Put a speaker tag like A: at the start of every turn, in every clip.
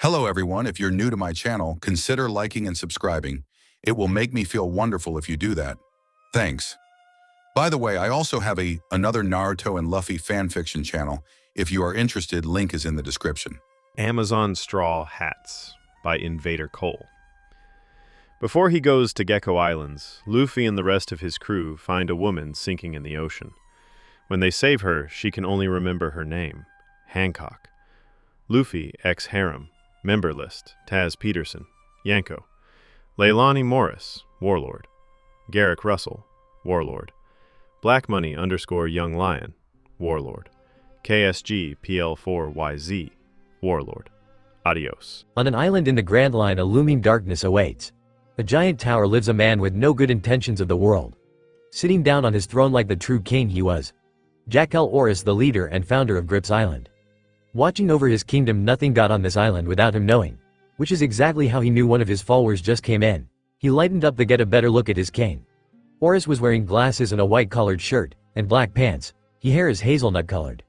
A: Hello everyone, if you're new to my channel, consider liking and subscribing. It will make me feel wonderful if you do that. Thanks. By the way, I also have another Naruto and Luffy fanfiction channel. If you are interested, link is in the description.
B: Amazon Straw Hats by Invader Cole. Before he goes to Gecko Islands, Luffy and the rest of his crew find a woman sinking in the ocean. When they save her, she can only remember her name, Hancock. Luffy, ex-harem, member list, Taz Peterson, Yanko. Leilani Morris, Warlord. Garrick Russell, Warlord. Black Money _ Young Lion, Warlord. KSG PL4YZ, Warlord. Adios.
C: On an island in the Grand Line, a looming darkness awaits. A giant tower lives a man with no good intentions of the world. Sitting down on his throne like the true king he was. Orus, the leader and founder of Grips Island. Watching over his kingdom, nothing got on this island without him knowing. Which is exactly how he knew one of his followers just came in. He lightened up to get a better look at his king. Orus was wearing glasses and a white-collared shirt, and black pants. His hair is hazelnut-colored.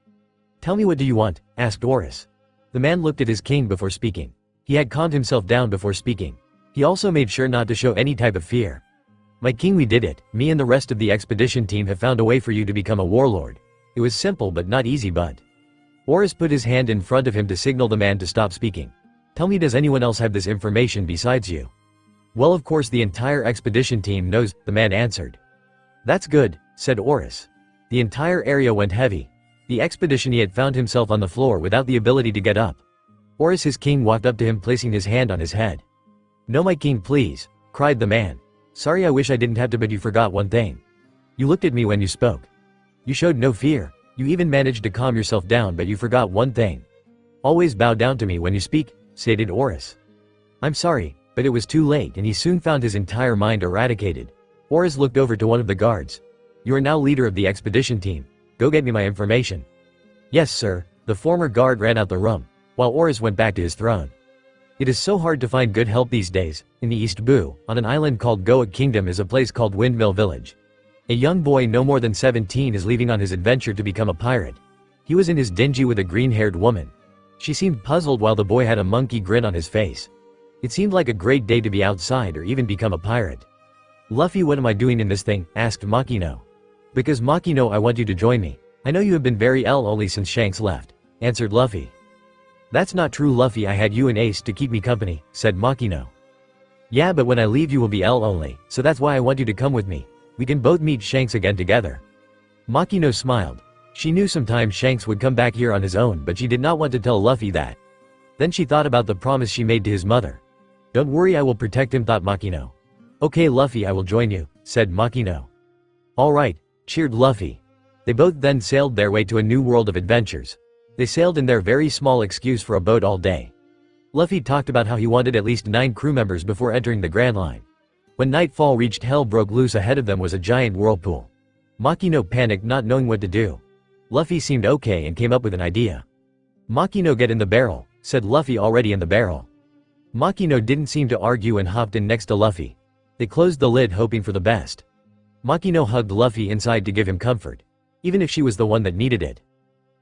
C: "Tell me, what do you want?" asked Orus. The man looked at his king before speaking. He had calmed himself down before speaking. He also made sure not to show any type of fear. "My king, we did it. Me and the rest of the expedition team have found a way for you to become a warlord. It was simple but not easy, but..." Orus put his hand in front of him to signal the man to stop speaking. "Tell me, does anyone else have this information besides you?" "Well, of course the entire expedition team knows," the man answered. "That's good," said Orus. The entire area went heavy. The expedition, he had found himself on the floor without the ability to get up. Orus, his king, walked up to him, placing his hand on his head. "No, my king, please," cried the man. "Sorry, I wish I didn't have to, but you forgot one thing. You looked at me when you spoke. You showed no fear. You even managed to calm yourself down, but you forgot one thing. Always bow down to me when you speak," stated Orus. "I'm sorry, but it was too late," and he soon found his entire mind eradicated. Orus looked over to one of the guards. "You are now leader of the expedition team. Go get me my information." "Yes, sir." The former guard ran out the room, while Orus went back to his throne. It is so hard to find good help these days. In the East Boo, on an island called Goa Kingdom, is a place called Windmill Village. A young boy no more than 17 is leaving on his adventure to become a pirate. He was in his dingy with a green-haired woman. She seemed puzzled while the boy had a monkey grin on his face. It seemed like a great day to be outside or even become a pirate. "Luffy, what am I doing in this thing?" asked Makino. "Because, Makino, I want you to join me. I know you have been very lonely since Shanks left," answered Luffy. "That's not true, Luffy. I had you and Ace to keep me company," said Makino. "Yeah, but when I leave you will be only, so that's why I want you to come with me. We can both meet Shanks again together." Makino smiled. She knew sometime Shanks would come back here on his own, but she did not want to tell Luffy that. Then she thought about the promise she made to his mother. "Don't worry, I will protect him," thought Makino. "Okay, Luffy, I will join you," said Makino. "All right," cheered Luffy. They both then sailed their way to a new world of adventures. They sailed in their very small excuse for a boat all day. Luffy talked about how he wanted at least 9 crew members before entering the Grand Line. When nightfall reached, hell broke loose. Ahead of them was a giant whirlpool. Makino panicked, not knowing what to do. Luffy seemed okay and came up with an idea. "Makino, get in the barrel," said Luffy, already in the barrel. Makino didn't seem to argue and hopped in next to Luffy. They closed the lid, hoping for the best. Makino hugged Luffy inside to give him comfort, even if she was the one that needed it.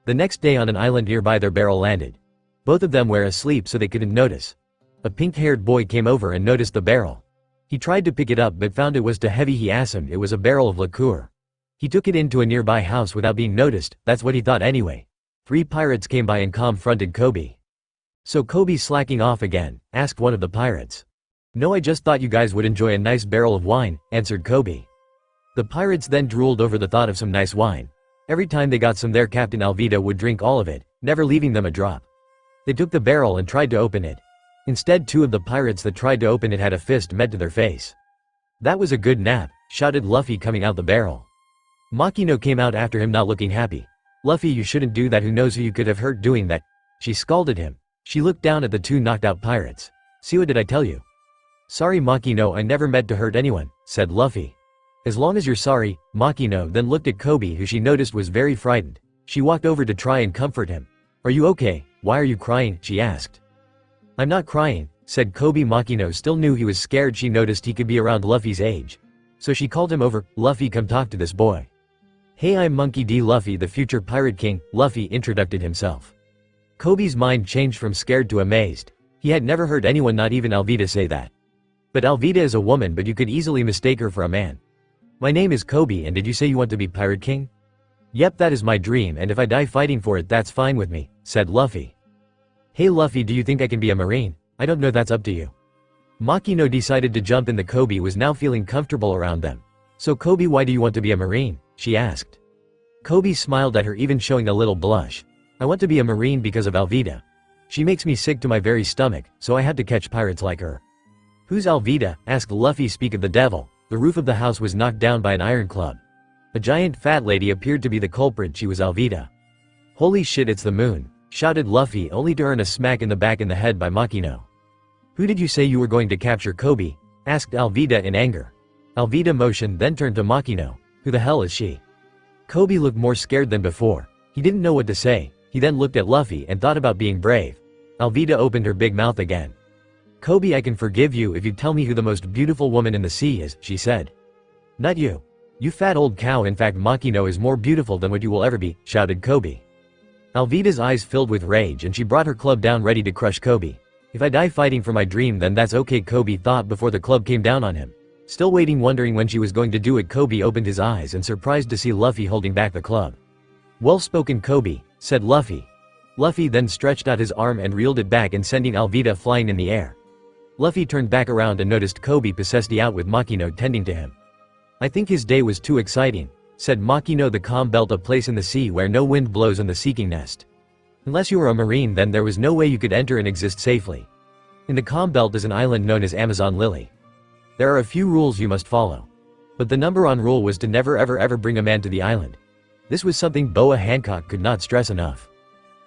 C: The next day, on an island nearby, their barrel landed. Both of them were asleep, so they couldn't notice. A pink-haired boy came over and noticed the barrel. He tried to pick it up but found it was too heavy. He asked him. It was a barrel of liqueur. He took it into a nearby house without being noticed. That's what he thought anyway. 3 pirates came by and confronted Koby. "So Koby's slacking off again?" asked one of the pirates. "No, I just thought you guys would enjoy a nice barrel of wine," answered Koby. The pirates then drooled over the thought of some nice wine. Every time they got some, their captain Alvida would drink all of it, never leaving them a drop. They took the barrel and tried to open it. Instead, 2 of the pirates that tried to open it had a fist met to their face. "That was a good nap," shouted Luffy, coming out the barrel. Makino came out after him, not looking happy. "Luffy, you shouldn't do that. Who knows who you could have hurt doing that?" she scolded him. She looked down at the 2 knocked out pirates. "See, what did I tell you?" "Sorry, Makino, I never meant to hurt anyone," said Luffy. "As long as you're sorry." Makino then looked at Koby, who she noticed was very frightened. She walked over to try and comfort him. "Are you okay? Why are you crying?" she asked. "I'm not crying," said Koby. Makino still knew he was scared. She noticed he could be around Luffy's age, so she called him over. "Luffy, come talk to this boy." "Hey, I'm Monkey D. Luffy, the future Pirate King," Luffy introduced himself. Koby's mind changed from scared to amazed. He had never heard anyone, not even Alvida, say that. But Alvida is a woman, but you could easily mistake her for a man. My name is Koby, and did you say you want to be Pirate King? Yep, that is my dream, and if I die fighting for it, that's fine with me, said Luffy. Hey Luffy, do you think I can be a marine? I don't know, that's up to you. Makino decided to jump in. The Koby was now feeling comfortable around them. So Koby, why do you want to be a marine? She asked. Koby smiled at her, even showing a little blush. I want to be a marine because of Alvida. She makes me sick to my very stomach, so I had to catch pirates like her. Who's Alvida? Asked Luffy. Speak of the devil. The roof of the house was knocked down by an iron club. A giant fat lady appeared to be the culprit. She was Alvida. Holy shit, it's the moon, shouted Luffy, only to earn a smack in the head by Makino. Who did you say you were going to capture, Koby? Asked Alvida in anger. Alvida motioned, then turned to Makino. Who the hell is she? Koby looked more scared than before. He didn't know what to say. He then looked at Luffy and thought about being brave. Alvida opened her big mouth again. Koby, I can forgive you if you tell me who the most beautiful woman in the sea is, she said. Not you. You fat old cow. In fact, Makino is more beautiful than what you will ever be, shouted Koby. Alvida's eyes filled with rage and she brought her club down ready to crush Koby. If I die fighting for my dream, then that's okay, Koby thought before the club came down on him. Still waiting, wondering when she was going to do it, Koby opened his eyes and surprised to see Luffy holding back the club. Well spoken, Koby, said Luffy. Luffy then stretched out his arm and reeled it back and sending Alvida flying in the air. Luffy turned back around and noticed Koby possessed out with Makino tending to him. I think his day was too exciting, said Makino. The calm belt, a place in the sea where no wind blows, on the seeking nest. Unless you were a marine, then there was no way you could enter and exist safely. In the calm belt is an island known as Amazon Lily. There are a few rules you must follow. But the number one rule was to never ever bring a man to the island. This was something Boa Hancock could not stress enough.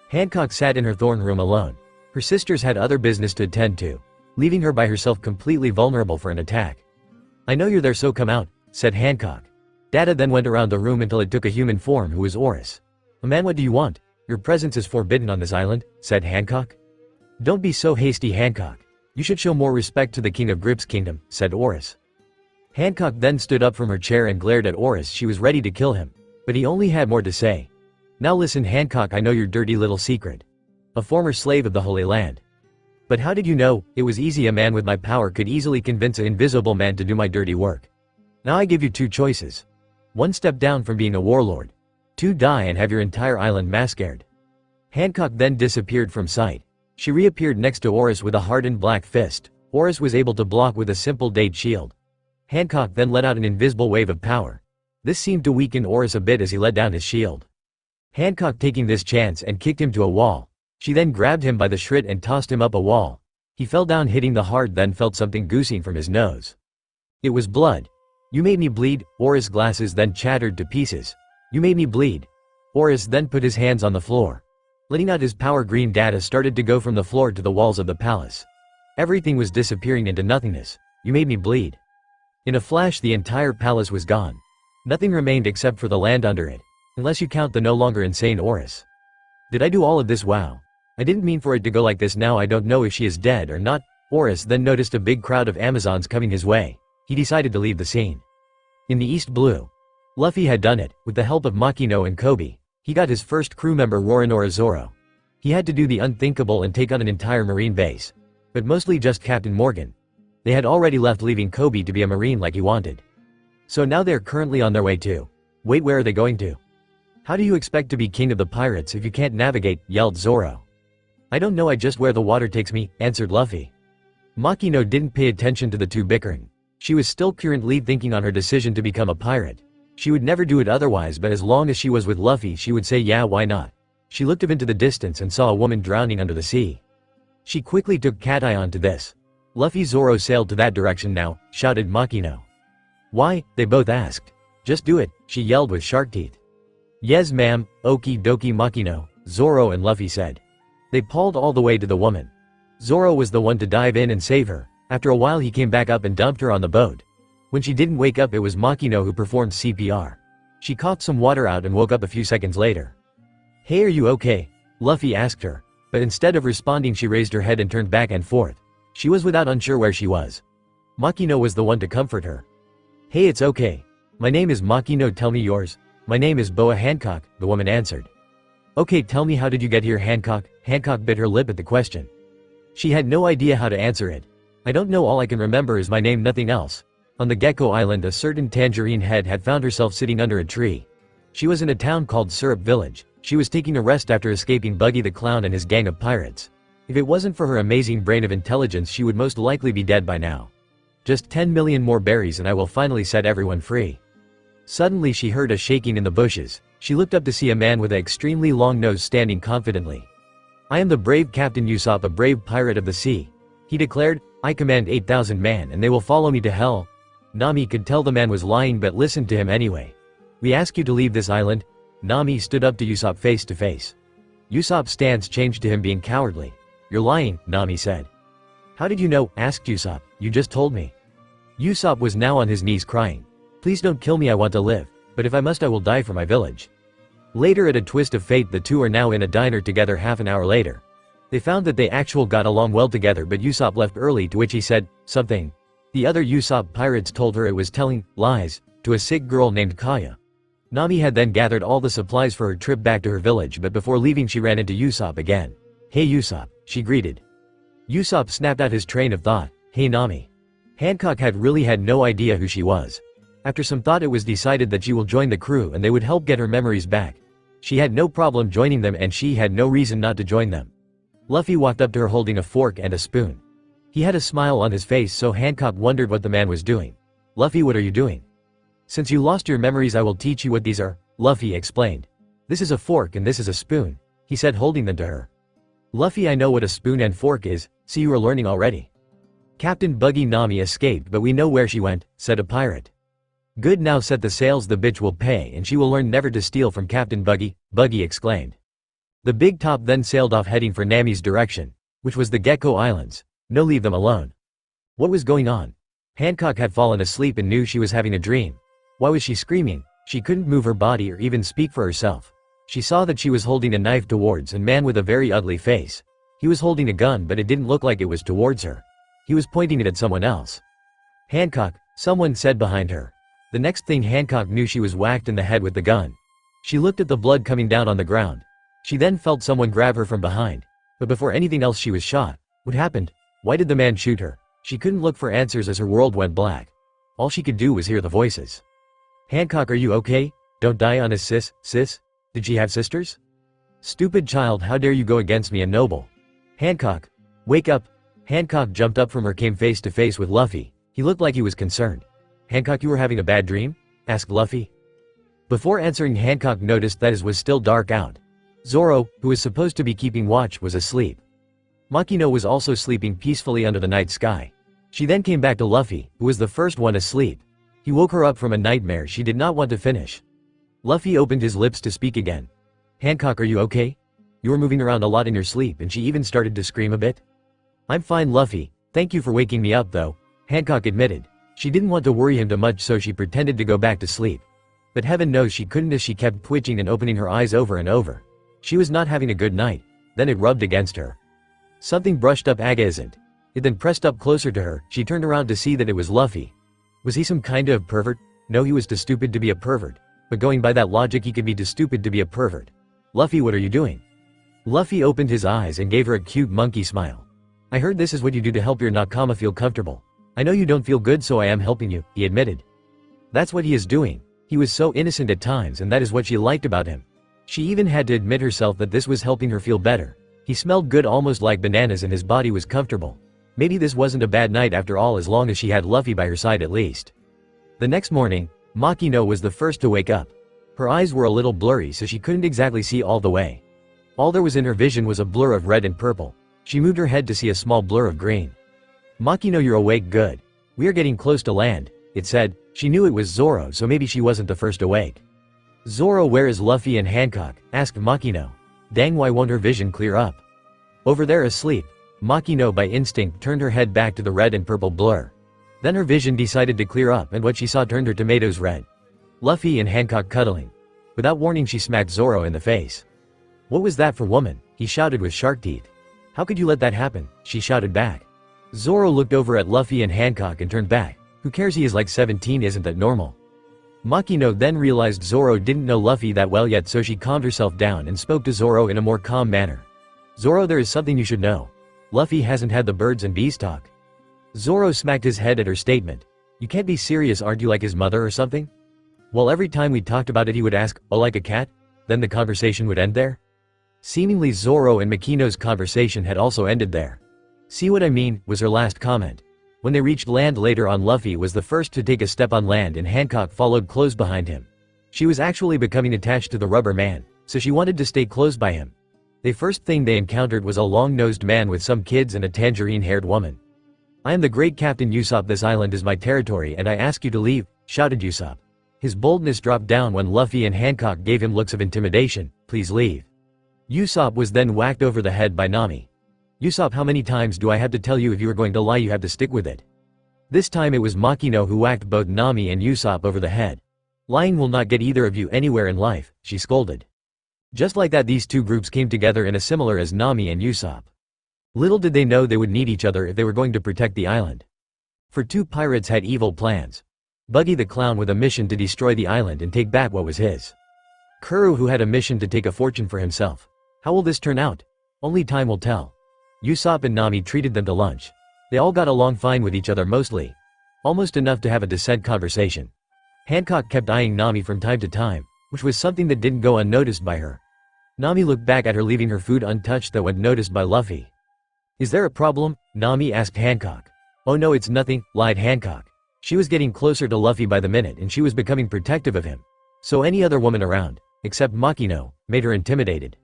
C: Hancock sat in her throne room alone. Her sisters had other business to attend to, leaving her by herself completely vulnerable for an attack. I know you're there, so come out, said Hancock. Data then went around the room until it took a human form, who was Orus. A man, what do you want? Your presence is forbidden on this island, said Hancock. Don't be so hasty, Hancock. You should show more respect to the king of Grip's kingdom, said Orus. Hancock then stood up from her chair and glared at Orus. She was ready to kill him, but he only had more to say. Now listen, Hancock, I know your dirty little secret. A former slave of the Holy Land. But how did you know? It was easy. A man with my power could easily convince an invisible man to do my dirty work. Now I give you two choices. 1, step down from being a warlord. 2, die and have your entire island massacred. Hancock then disappeared from sight. She reappeared next to Orus with a hardened black fist. Orus was able to block with a simple date shield. Hancock then let out an invisible wave of power. This seemed to weaken Orus a bit as he let down his shield. Hancock taking this chance and kicked him to a wall. She then grabbed him by the shirt and tossed him up a wall. He fell down hitting the heart, then felt something goosing from his nose. It was blood. You made me bleed. Orus' glasses then shattered to pieces. You made me bleed. Orus then put his hands on the floor. Letting out his power, green data started to go from the floor to the walls of the palace. Everything was disappearing into nothingness. You made me bleed. In a flash, the entire palace was gone. Nothing remained except for the land under it. Unless you count the no longer insane Orus. Did I do all of this? Wow. I didn't mean for it to go like this. Now I don't know if she is dead or not. Orus then noticed a big crowd of Amazons coming his way. He decided to leave the scene. In the East Blue, Luffy had done it. With the help of Makino and Koby, he got his first crew member, Roronoa Zoro. He had to do the unthinkable and take on an entire marine base. But mostly just Captain Morgan. They had already left, leaving Koby to be a marine like he wanted. So now they're currently on their way to. Wait, where are they going to? How do you expect to be king of the pirates if you can't navigate? Yelled Zoro. I don't know, I just where the water takes me, answered Luffy. Makino didn't pay attention to the two bickering. She was still currently thinking on her decision to become a pirate. She would never do it otherwise, but as long as she was with Luffy, she would say yeah, why not. She looked up into the distance and saw a woman drowning under the sea. She quickly took cat-eye onto this. Luffy, Zoro sailed to that direction now, shouted Makino. Why? They both asked. Just do it, she yelled with shark teeth. Yes ma'am, okie dokie Makino, Zoro and Luffy said. They pulled all the way to the woman. Zoro was the one to dive in and save her. After a while he came back up and dumped her on the boat. When she didn't wake up, it was Makino who performed CPR. She coughed some water out and woke up a few seconds later. Hey, are you okay? Luffy asked her, but instead of responding she raised her head and turned back and forth. She was without unsure where she was. Makino was the one to comfort her. Hey, it's okay. My name is Makino, tell me yours. My name is Boa Hancock, the woman answered. Okay, tell me, how did you get here, Hancock? Hancock bit her lip at the question. She had no idea how to answer it. I don't know, all I can remember is my name, nothing else. On the Gecko Island, a certain Tangerine Head had found herself sitting under a tree. She was in a town called Syrup Village. She was taking a rest after escaping Buggy the Clown and his gang of pirates. If it wasn't for her amazing brain of intelligence, she would most likely be dead by now. Just 10 million more berries and I will finally set everyone free. Suddenly she heard a shaking in the bushes. She looked up to see a man with an extremely long nose standing confidently. I am the brave Captain Usopp, a brave pirate of the sea, he declared. I command 8,000 men and they will follow me to hell. Nami could tell the man was lying but listened to him anyway. We ask you to leave this island. Nami stood up to Usopp face to face. Usopp's stance changed to him being cowardly. You're lying, Nami said. How did you know? Asked Usopp. You just told me. Usopp was now on his knees crying. Please don't kill me, I want to live, but if I must I will die for my village. Later, at a twist of fate, the two are now in a diner together. Half an hour later, they found that they actually got along well together, but Usopp left early, to which he said something. The other Usopp pirates told her it was telling lies to a sick girl named Kaya. Nami had then gathered all the supplies for her trip back to her village, but before leaving she ran into Usopp again. Hey Usopp, she greeted. Usopp snapped out his train of thought. Hey Nami. Hancock had really had no idea who she was. After some thought, it was decided that she will join the crew and they would help get her memories back. She had no problem joining them and she had no reason not to join them. Luffy walked up to her holding a fork and a spoon. He had a smile on his face, so Hancock wondered what the man was doing. Luffy, what are you doing? Since you lost your memories, I will teach you what these are, Luffy explained. This is a fork and this is a spoon, he said, holding them to her. Luffy, I know what a spoon and fork is, see you are learning already. Captain Buggy, Nami escaped but we know where she went, said a pirate. Good, now set the sails, the bitch will pay and she will learn never to steal from Captain Buggy, Buggy exclaimed. The big top then sailed off heading for Nami's direction, which was the Gecko Islands. No, leave them alone. What was going on? Hancock had fallen asleep and knew she was having a dream. Why was she screaming? She couldn't move her body or even speak for herself. She saw that she was holding a knife towards a man with a very ugly face. He was holding a gun but it didn't look like it was towards her. He was pointing it at someone else. Hancock, someone said behind her. The next thing Hancock knew, she was whacked in the head with the gun. She looked at the blood coming down on the ground. She then felt someone grab her from behind. But before anything else she was shot. What happened? Why did the man shoot her? She couldn't look for answers as her world went black. All she could do was hear the voices. Hancock, are you okay? Don't die on us, sis. Did she have sisters? Stupid child, how dare you go against me, a noble. Hancock, wake up. Hancock jumped up from her, came face to face with Luffy. He looked like he was concerned. Hancock, you were having a bad dream? Asked Luffy. Before answering, Hancock noticed that it was still dark out. Zoro, who was supposed to be keeping watch, was asleep. Makino was also sleeping peacefully under the night sky. She then came back to Luffy, who was the first one asleep. He woke her up from a nightmare she did not want to finish. Luffy opened his lips to speak again. Hancock, are you okay? You were moving around a lot in your sleep and she even started to scream a bit. I'm fine, Luffy, thank you for waking me up though, Hancock admitted. She didn't want to worry him too much, so she pretended to go back to sleep. But heaven knows she couldn't, as she kept twitching and opening her eyes over and over. She was not having a good night. Then it rubbed against her. Something brushed up against it, then pressed up closer to her. She turned around to see that it was Luffy. Was he some kind of pervert? No, he was too stupid to be a pervert. But going by that logic, he could be too stupid to be a pervert. Luffy, what are you doing? Luffy opened his eyes and gave her a cute monkey smile. I heard this is what you do to help your nakama feel comfortable. I know you don't feel good, so I am helping you, he admitted. That's what he is doing. He was so innocent at times, and that is what she liked about him. She even had to admit herself that this was helping her feel better. He smelled good, almost like bananas, and his body was comfortable. Maybe this wasn't a bad night after all, as long as she had Luffy by her side at least. The next morning, Makino was the first to wake up. Her eyes were a little blurry, so she couldn't exactly see all the way. All there was in her vision was a blur of red and purple. She moved her head to see a small blur of green. Makino, you're awake, good. We are getting close to land, it said. She knew it was Zoro, so maybe she wasn't the first awake. Zoro, where is Luffy and Hancock? Asked Makino. Dang, why won't her vision clear up? Over there asleep. Makino by instinct turned her head back to the red and purple blur. Then her vision decided to clear up and what she saw turned her tomatoes red. Luffy and Hancock cuddling. Without warning, she smacked Zoro in the face. What was that for, woman? He shouted with shark teeth. How could you let that happen? She shouted back. Zoro looked over at Luffy and Hancock and turned back. Who cares, he is like 17, isn't that normal? Makino then realized Zoro didn't know Luffy that well yet, so she calmed herself down and spoke to Zoro in a more calm manner. Zoro, there is something you should know. Luffy hasn't had the birds and bees talk. Zoro smacked his head at her statement. You can't be serious, aren't you like his mother or something? Well, every time we talked about it he would ask, oh like a cat? Then the conversation would end there? Seemingly Zoro and Makino's conversation had also ended there. See what I mean, was her last comment. When they reached land later on, Luffy was the first to take a step on land and Hancock followed close behind him. She was actually becoming attached to the rubber man, so she wanted to stay close by him. The first thing they encountered was a long-nosed man with some kids and a tangerine-haired woman. I am the great Captain Usopp, this island is my territory and I ask you to leave, shouted Usopp. His boldness dropped down when Luffy and Hancock gave him looks of intimidation, please leave. Usopp was then whacked over the head by Nami. Usopp, how many times do I have to tell you if you are going to lie you have to stick with it? This time it was Makino who whacked both Nami and Usopp over the head. Lying will not get either of you anywhere in life, she scolded. Just like that these two groups came together in a similar as Nami and Usopp. Little did they know they would need each other if they were going to protect the island. For two pirates had evil plans. Buggy the clown with a mission to destroy the island and take back what was his. Kuru who had a mission to take a fortune for himself. How will this turn out? Only time will tell. Usopp and Nami treated them to lunch. They all got along fine with each other mostly. Almost enough to have a decent conversation. Hancock kept eyeing Nami from time to time, which was something that didn't go unnoticed by her. Nami looked back at her leaving her food untouched that went noticed by Luffy. Is there a problem? Nami asked Hancock. Oh no, it's nothing, lied Hancock. She was getting closer to Luffy by the minute and she was becoming protective of him. So any other woman around, except Makino, made her intimidated.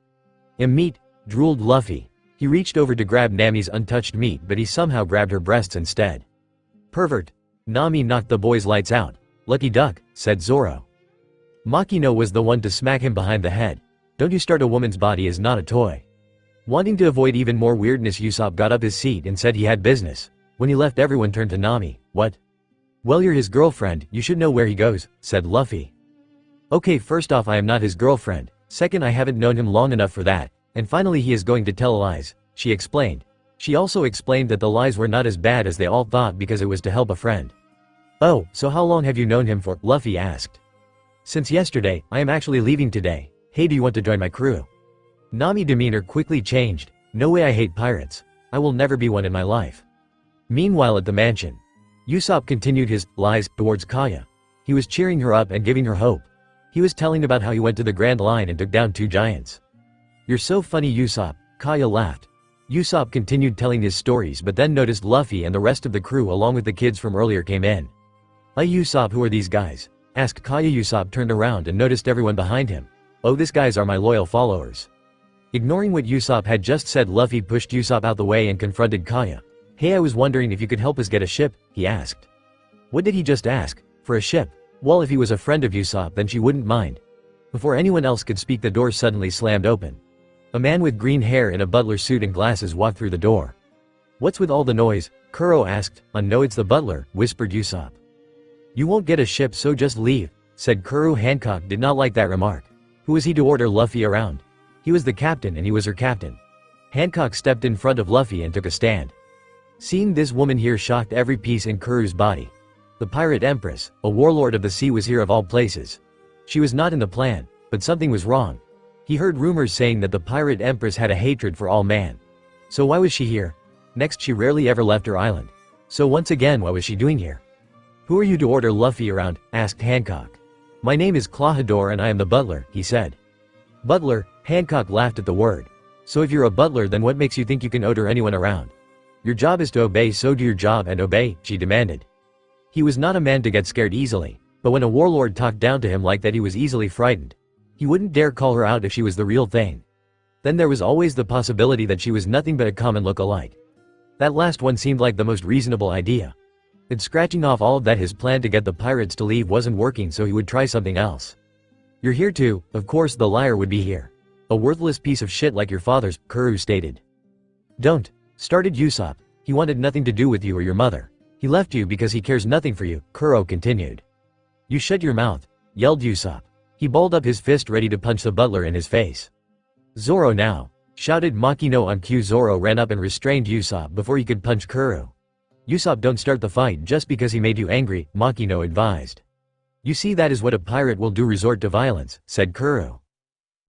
C: Meat, drooled Luffy. He reached over to grab Nami's untouched meat but he somehow grabbed her breasts instead. Pervert. Nami knocked the boy's lights out. Lucky duck, said Zoro. Makino was the one to smack him behind the head. Don't you start, a woman's body is not a toy. Wanting to avoid even more weirdness, Usopp got up his seat and said he had business. When he left, everyone turned to Nami. What? Well, you're his girlfriend, you should know where he goes, said Luffy. Okay, first off I am not his girlfriend, second I haven't known him long enough for that, and finally he is going to tell lies, she explained. She also explained that the lies were not as bad as they all thought because it was to help a friend. Oh, so how long have you known him for? Luffy asked. Since yesterday, I am actually leaving today. Hey, do you want to join my crew? Nami's demeanor quickly changed. No way, I hate pirates. I will never be one in my life. Meanwhile at the mansion, Usopp continued his lies towards Kaya. He was cheering her up and giving her hope. He was telling about how he went to the Grand Line and took down 2 giants. You're so funny, Usopp, Kaya laughed. Usopp continued telling his stories but then noticed Luffy and the rest of the crew along with the kids from earlier came in. Usopp, who are these guys? Asked Kaya. Usopp turned around and noticed everyone behind him. Oh, these guys are my loyal followers. Ignoring what Usopp had just said, Luffy pushed Usopp out the way and confronted Kaya. Hey, I was wondering if you could help us get a ship, he asked. What did he just ask? For a ship? Well, if he was a friend of Usopp then she wouldn't mind. Before anyone else could speak, the door suddenly slammed open. A man with green hair in a butler suit and glasses walked through the door. What's with all the noise? Kuro asked. No, it's the butler, whispered Usopp. You won't get a ship so just leave, said Kuru. Hancock did not like that remark. Who was he to order Luffy around? He was the captain and he was her captain. Hancock stepped in front of Luffy and took a stand. Seeing this woman here shocked every piece in Kuru's body. The pirate empress, a warlord of the sea, was here of all places. She was not in the plan, but something was wrong. He heard rumors saying that the pirate empress had a hatred for all man. So why was she here? Next, she rarely ever left her island. So once again, what was she doing here? Who are you to order Luffy around? Asked Hancock. My name is Clawhador and I am the butler, he said. Butler? Hancock laughed at the word. So if you're a butler, then what makes you think you can order anyone around? Your job is to obey, so do your job and obey, she demanded. He was not a man to get scared easily, but when a warlord talked down to him like that he was easily frightened. He wouldn't dare call her out if she was the real thing. Then there was always the possibility that she was nothing but a common look-alike. That last one seemed like the most reasonable idea. But scratching off all of that, his plan to get the pirates to leave wasn't working, so he would try something else. You're here too, of course the liar would be here. A worthless piece of shit like your father's, Kuru stated. Don't, started Usopp. He wanted nothing to do with you or your mother. He left you because he cares nothing for you, Kuru continued. You shut your mouth, yelled Usopp. He balled up his fist ready to punch the butler in his face. Zoro now, shouted Makino on cue. Zoro ran up and restrained Usopp before he could punch Kuru. Usopp, don't start the fight just because he made you angry, Makino advised. You see, that is what a pirate will do, resort to violence, said Kuru.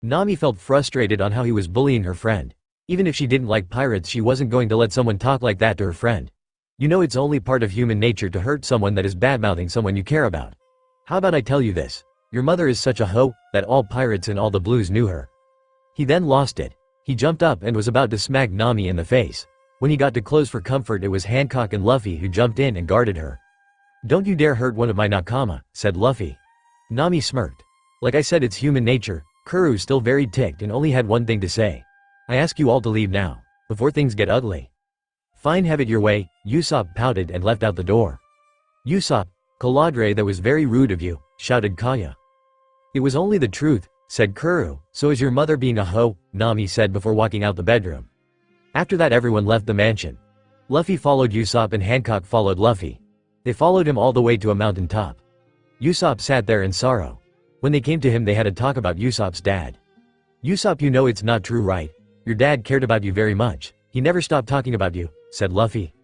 C: Nami felt frustrated on how he was bullying her friend. Even if she didn't like pirates, she wasn't going to let someone talk like that to her friend. You know it's only part of human nature to hurt someone that is badmouthing someone you care about. How about I tell you this? Your mother is such a hoe that all pirates in all the blues knew her. He then lost it. He jumped up and was about to smack Nami in the face. When he got to close for comfort, it was Hancock and Luffy who jumped in and guarded her. "Don't you dare hurt one of my nakama," said Luffy. Nami smirked. "Like I said, it's human nature." Kuru still very ticked and only had one thing to say. "I ask you all to leave now, before things get ugly." "Fine, have it your way," Usopp pouted and left out the door. "Usopp, Caladre, that was very rude of you," shouted Kaya. "It was only the truth," said Kuru. "So is your mother being a hoe?" Nami said before walking out the bedroom. After that everyone left the mansion. Luffy followed Usopp and Hancock followed Luffy. They followed him all the way to a mountain top. Usopp sat there in sorrow. When they came to him they had a talk about Usopp's dad. "Usopp, you know it's not true, right? Your dad cared about you very much. He never stopped talking about you," said Luffy.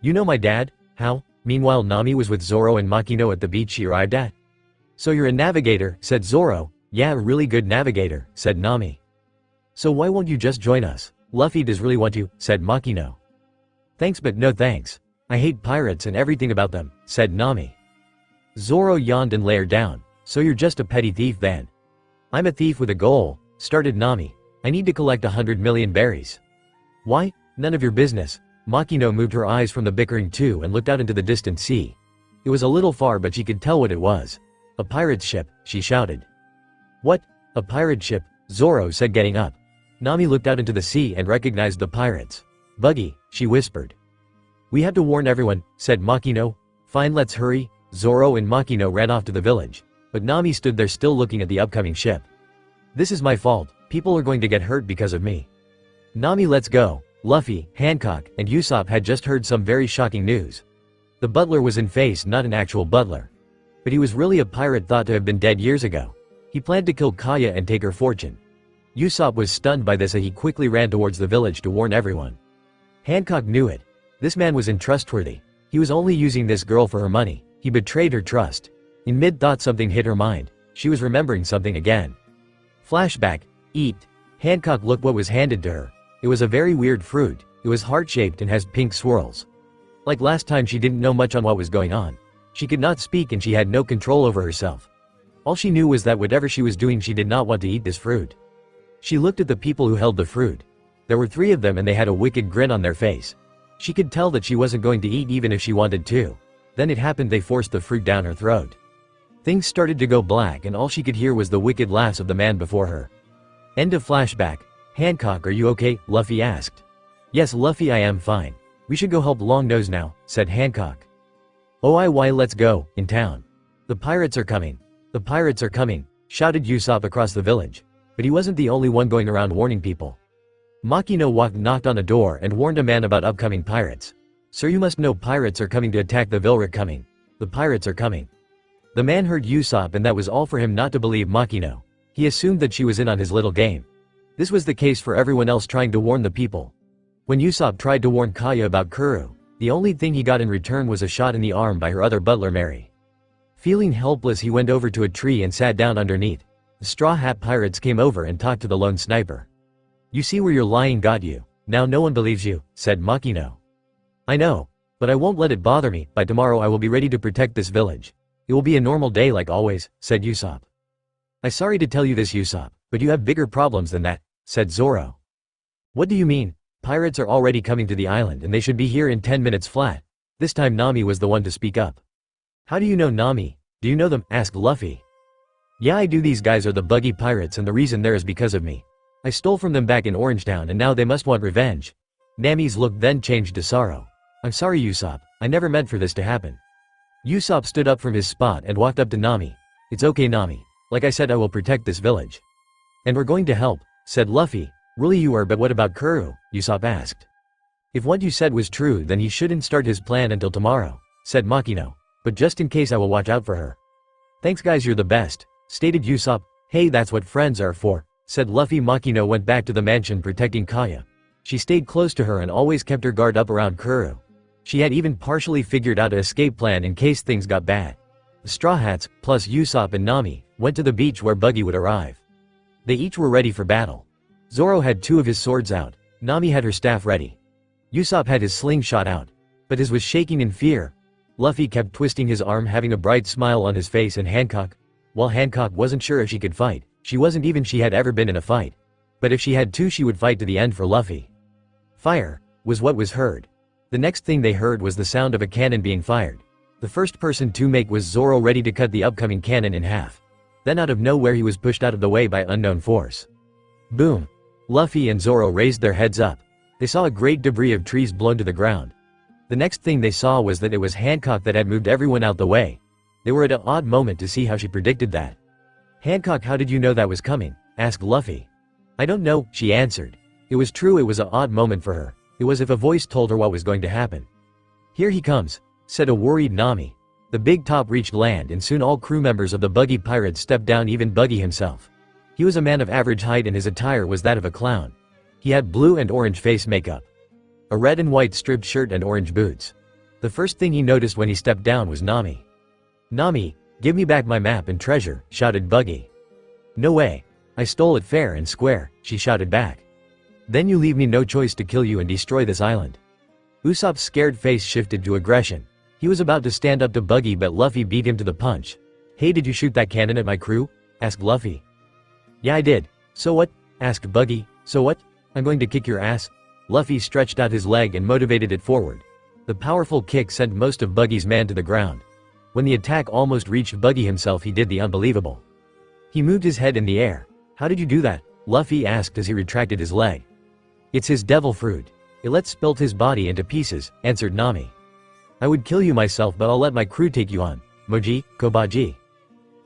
C: "You know my dad? How?" Meanwhile Nami was with Zoro and Makino at the beach she arrived at. "So you're a navigator," said Zoro. "Yeah, a really good navigator," said Nami. "So why won't you just join us? Luffy does really want you," said Makino. "Thanks but no thanks. I hate pirates and everything about them," said Nami. Zoro yawned and laid down. "So you're just a petty thief then?" "I'm a thief with a goal," started Nami. "I need to collect 100 million berries." "Why? None of your business." Makino moved her eyes from the bickering two and looked out into the distant sea. It was a little far but she could tell what it was. "A pirate's ship," she shouted. "What? A pirate ship?" Zoro said, getting up. Nami looked out into the sea and recognized the pirates. "Buggy," she whispered. "We have to warn everyone," said Makino. "Fine, let's hurry." Zoro and Makino ran off to the village. But Nami stood there still looking at the upcoming ship. "This is my fault. People are going to get hurt because of me." "Nami, let's go." Luffy, Hancock, and Usopp had just heard some very shocking news. The butler was in face, not an actual butler. But he was really a pirate thought to have been dead years ago. He planned to kill Kaya and take her fortune. Usopp was stunned by this and he quickly ran towards the village to warn everyone. Hancock knew it. This man was untrustworthy. He was only using this girl for her money. He betrayed her trust. In mid-thought something hit her mind. She was remembering something again. Flashback. Eat. Hancock looked what was handed to her. It was a very weird fruit. It was heart-shaped and has pink swirls. Like last time she didn't know much on what was going on. She could not speak and she had no control over herself. All she knew was that whatever she was doing she did not want to eat this fruit. She looked at the people who held the fruit. There were 3 of them and they had a wicked grin on their face. She could tell that she wasn't going to eat even if she wanted to. Then it happened, they forced the fruit down her throat. Things started to go black and all she could hear was the wicked laughs of the man before her. End of flashback. Hancock, are you okay? Luffy asked. Yes Luffy, I am fine. We should go help Long Nose now, said Hancock. Why let's go, in town. The pirates are coming. The pirates are coming, shouted Usopp across the village. But he wasn't the only one going around warning people. Makino knocked on a door and warned a man about upcoming pirates. Sir, you must know pirates are coming to attack the Vilric coming. The pirates are coming. The man heard Usopp and that was all for him not to believe Makino. He assumed that she was in on his little game. This was the case for everyone else trying to warn the people. When Usopp tried to warn Kaya about Kuru, the only thing he got in return was a shot in the arm by her other butler Mary. Feeling helpless he went over to a tree and sat down underneath. The Straw Hat Pirates came over and talked to the lone sniper. You see where your lying got you. Now no one believes you, said Makino. I know. But I won't let it bother me. By tomorrow I will be ready to protect this village. It will be a normal day like always, said Usopp. I'm sorry to tell you this Usopp, but you have bigger problems than that, said Zoro. What do you mean? Pirates are already coming to the island and they should be here in 10 minutes flat. This time Nami was the one to speak up. How do you know Nami? Do you know them? Asked Luffy. Yeah I do, these guys are the Buggy Pirates and the reason there is because of me. I stole from them back in Orangetown and now they must want revenge. Nami's look then changed to sorrow. I'm sorry Usopp, I never meant for this to happen. Usopp stood up from his spot and walked up to Nami. It's okay Nami. Like I said I will protect this village. And we're going to help, said Luffy. Really you are, but what about Kuru? Usopp asked. If what you said was true then he shouldn't start his plan until tomorrow, said Makino. But just in case I will watch out for her. Thanks guys, you're the best, stated Usopp. Hey, that's what friends are for, said Luffy. Makino went back to the mansion protecting Kaya. She stayed close to her and always kept her guard up around Kuru. She had even partially figured out an escape plan in case things got bad. The Straw Hats, plus Usopp and Nami, went to the beach where Buggy would arrive. They each were ready for battle. Zoro had 2 of his swords out. Nami had her staff ready. Usopp had his slingshot out, but his was shaking in fear. Luffy kept twisting his arm, having a bright smile on his face, and Hancock, while Hancock wasn't sure if she could fight, she had ever been in a fight. But if she had to, she would fight to the end for Luffy. Fire was what was heard. The next thing they heard was the sound of a cannon being fired. The first person to make was Zoro, ready to cut the upcoming cannon in half. Then out of nowhere he was pushed out of the way by unknown force. Boom! Luffy and Zoro raised their heads up. They saw a great debris of trees blown to the ground. The next thing they saw was that it was Hancock that had moved everyone out the way. They were at an odd moment to see how she predicted that. "Hancock, how did you know that was coming?" asked Luffy. "I don't know," she answered. It was true, it was an odd moment for her. It was as if a voice told her what was going to happen. "Here he comes," said a worried Nami. The big top reached land, and soon all crew members of the Buggy pirates stepped down, even Buggy himself. He was a man of average height and his attire was that of a clown. He had blue and orange face makeup, a red and white striped shirt, and orange boots. The first thing he noticed when he stepped down was Nami. "Nami, give me back my map and treasure," shouted Buggy. "No way. I stole it fair and square," she shouted back. "Then you leave me no choice to kill you and destroy this island." Usopp's scared face shifted to aggression. He was about to stand up to Buggy, but Luffy beat him to the punch. "Hey, did you shoot that cannon at my crew?" asked Luffy. "Yeah, I did." "So what?" asked Buggy. "So what? I'm going to kick your ass." Luffy stretched out his leg and motivated it forward. The powerful kick sent most of Buggy's men to the ground. When the attack almost reached Buggy himself, he did the unbelievable. He moved his head in the air. "How did you do that?" Luffy asked as he retracted his leg. "It's his devil fruit. It lets split his body into pieces," answered Nami. "I would kill you myself, but I'll let my crew take you on. Moji, Kabaji."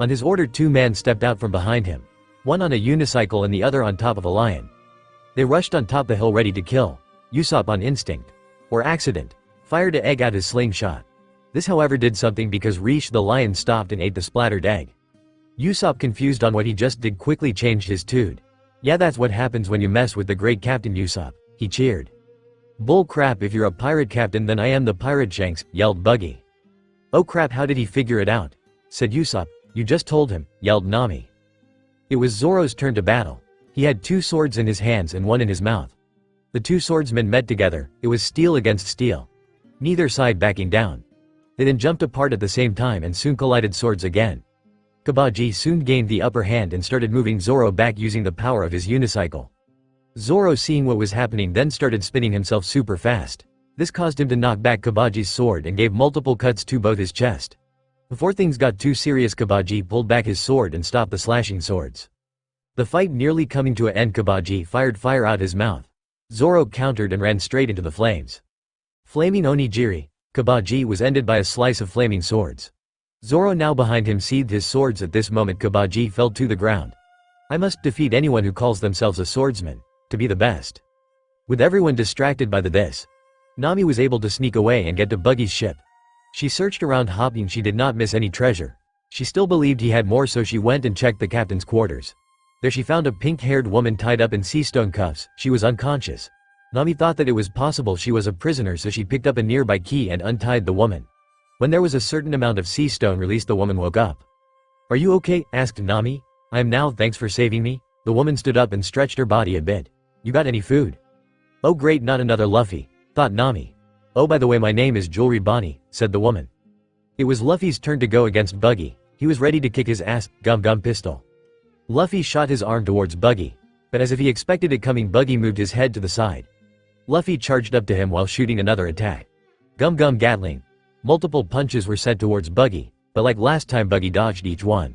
C: On his order, 2 men stepped out from behind him. One on a unicycle and the other on top of a lion. They rushed on top the hill ready to kill. Usopp, on instinct or accident, fired an egg out his slingshot. This, however, did something, because Rish the lion stopped and ate the splattered egg. Usopp, confused on what he just did, quickly changed his tune. "Yeah, that's what happens when you mess with the great Captain Usopp," he cheered. "Bull crap, if you're a pirate captain then I am the pirate Shanks," yelled Buggy. "Oh crap, how did he figure it out?" said Usopp. "You just told him," yelled Nami. It was Zoro's turn to battle. He had 2 swords in his hands and 1 in his mouth. The 2 swordsmen met together. It was steel against steel, neither side backing down. They then jumped apart at the same time and soon collided swords again. Kabaji soon gained the upper hand and started moving Zoro back using the power of his unicycle. Zoro, seeing what was happening, then started spinning himself super fast. This caused him to knock back Kabaji's sword and gave multiple cuts to both his chest. Before things got too serious, Kabaji pulled back his sword and stopped the slashing swords. The fight nearly coming to an end, Kabaji fired fire out his mouth. Zoro countered and ran straight into the flames. Flaming onigiri, Kabaji was ended by a slice of flaming swords. Zoro, now behind him, seethed his swords. At this moment, Kabaji fell to the ground. "I must defeat anyone who calls themselves a swordsman, to be the best." With everyone distracted by this, Nami was able to sneak away and get to Buggy's ship. She searched around, hoping she did not miss any treasure. She still believed he had more, so she went and checked the captain's quarters. There she found a pink-haired woman tied up in sea stone cuffs. She was unconscious. Nami thought that it was possible she was a prisoner, so she picked up a nearby key and untied the woman. When there was a certain amount of sea stone released, the woman woke up. "Are you okay?" asked Nami. "I am now, thanks for saving me." The woman stood up and stretched her body a bit. "You got any food?" "Oh great, not another Luffy," thought Nami. "Oh, by the way, my name is Jewelry Bonnie," said the woman. It was Luffy's turn to go against Buggy. He was ready to kick his ass. Gum Gum pistol. Luffy shot his arm towards Buggy, but as if he expected it coming, Buggy moved his head to the side. Luffy charged up to him while shooting another attack. Gum Gum Gatling. Multiple punches were sent towards Buggy, but like last time, Buggy dodged each one.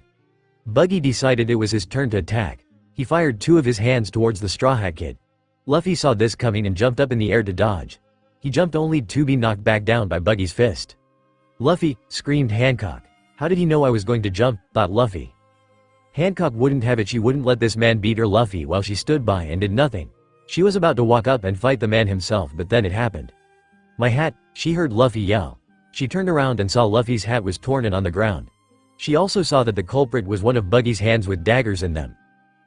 C: Buggy decided it was his turn to attack. He fired 2 of his hands towards the Straw Hat Kid. Luffy saw this coming and jumped up in the air to dodge. He jumped only to be knocked back down by Buggy's fist. "Luffy!" screamed Hancock. "How did he know I was going to jump?" thought Luffy. Hancock wouldn't have it. She wouldn't let this man beat her. Luffy, while she stood by and did nothing. She was about to walk up and fight the man himself, but then it happened. "My hat!" she heard Luffy yell. She turned around and saw Luffy's hat was torn and on the ground. She also saw that the culprit was one of Buggy's hands with daggers in them.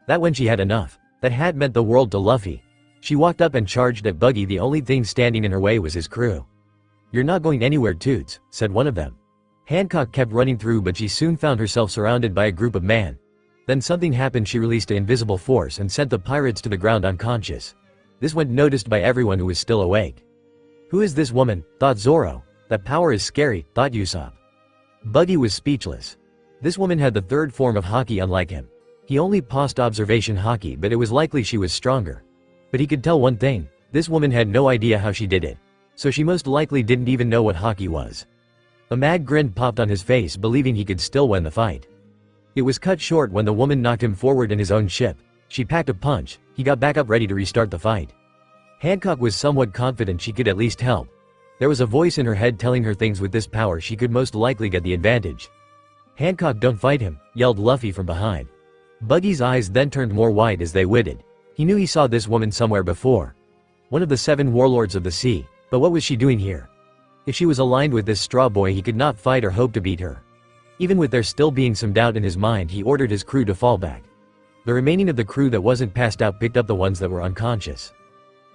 C: That when she had enough. That hat meant the world to Luffy. She walked up and charged at Buggy. The only thing standing in her way was his crew. "You're not going anywhere, Toots," said one of them. Hancock kept running through, but she soon found herself surrounded by a group of men. Then something happened. She released an invisible force and sent the pirates to the ground unconscious. This went noticed by everyone who was still awake. Who is this woman? Thought Zoro. That power is scary, thought Usopp. Buggy was speechless. This woman had the third form of Haki unlike him. He only paused observation Haki, but it was likely she was stronger. But he could tell one thing, this woman had no idea how she did it. So she most likely didn't even know what Haki was. A mad grin popped on his face, believing he could still win the fight. It was cut short when the woman knocked him forward in his own ship. She packed a punch, he got back up ready to restart the fight. Hancock was somewhat confident she could at least help. There was a voice in her head telling her things with this power she could most likely get the advantage. Hancock, don't fight him, yelled Luffy from behind. Buggy's eyes then turned more wide as they widened. He knew he saw this woman somewhere before. One of the 7 warlords of the sea, but what was she doing here? If she was aligned with this straw boy, he could not fight or hope to beat her. Even with there still being some doubt in his mind, he ordered his crew to fall back. The remaining of the crew that wasn't passed out picked up the ones that were unconscious.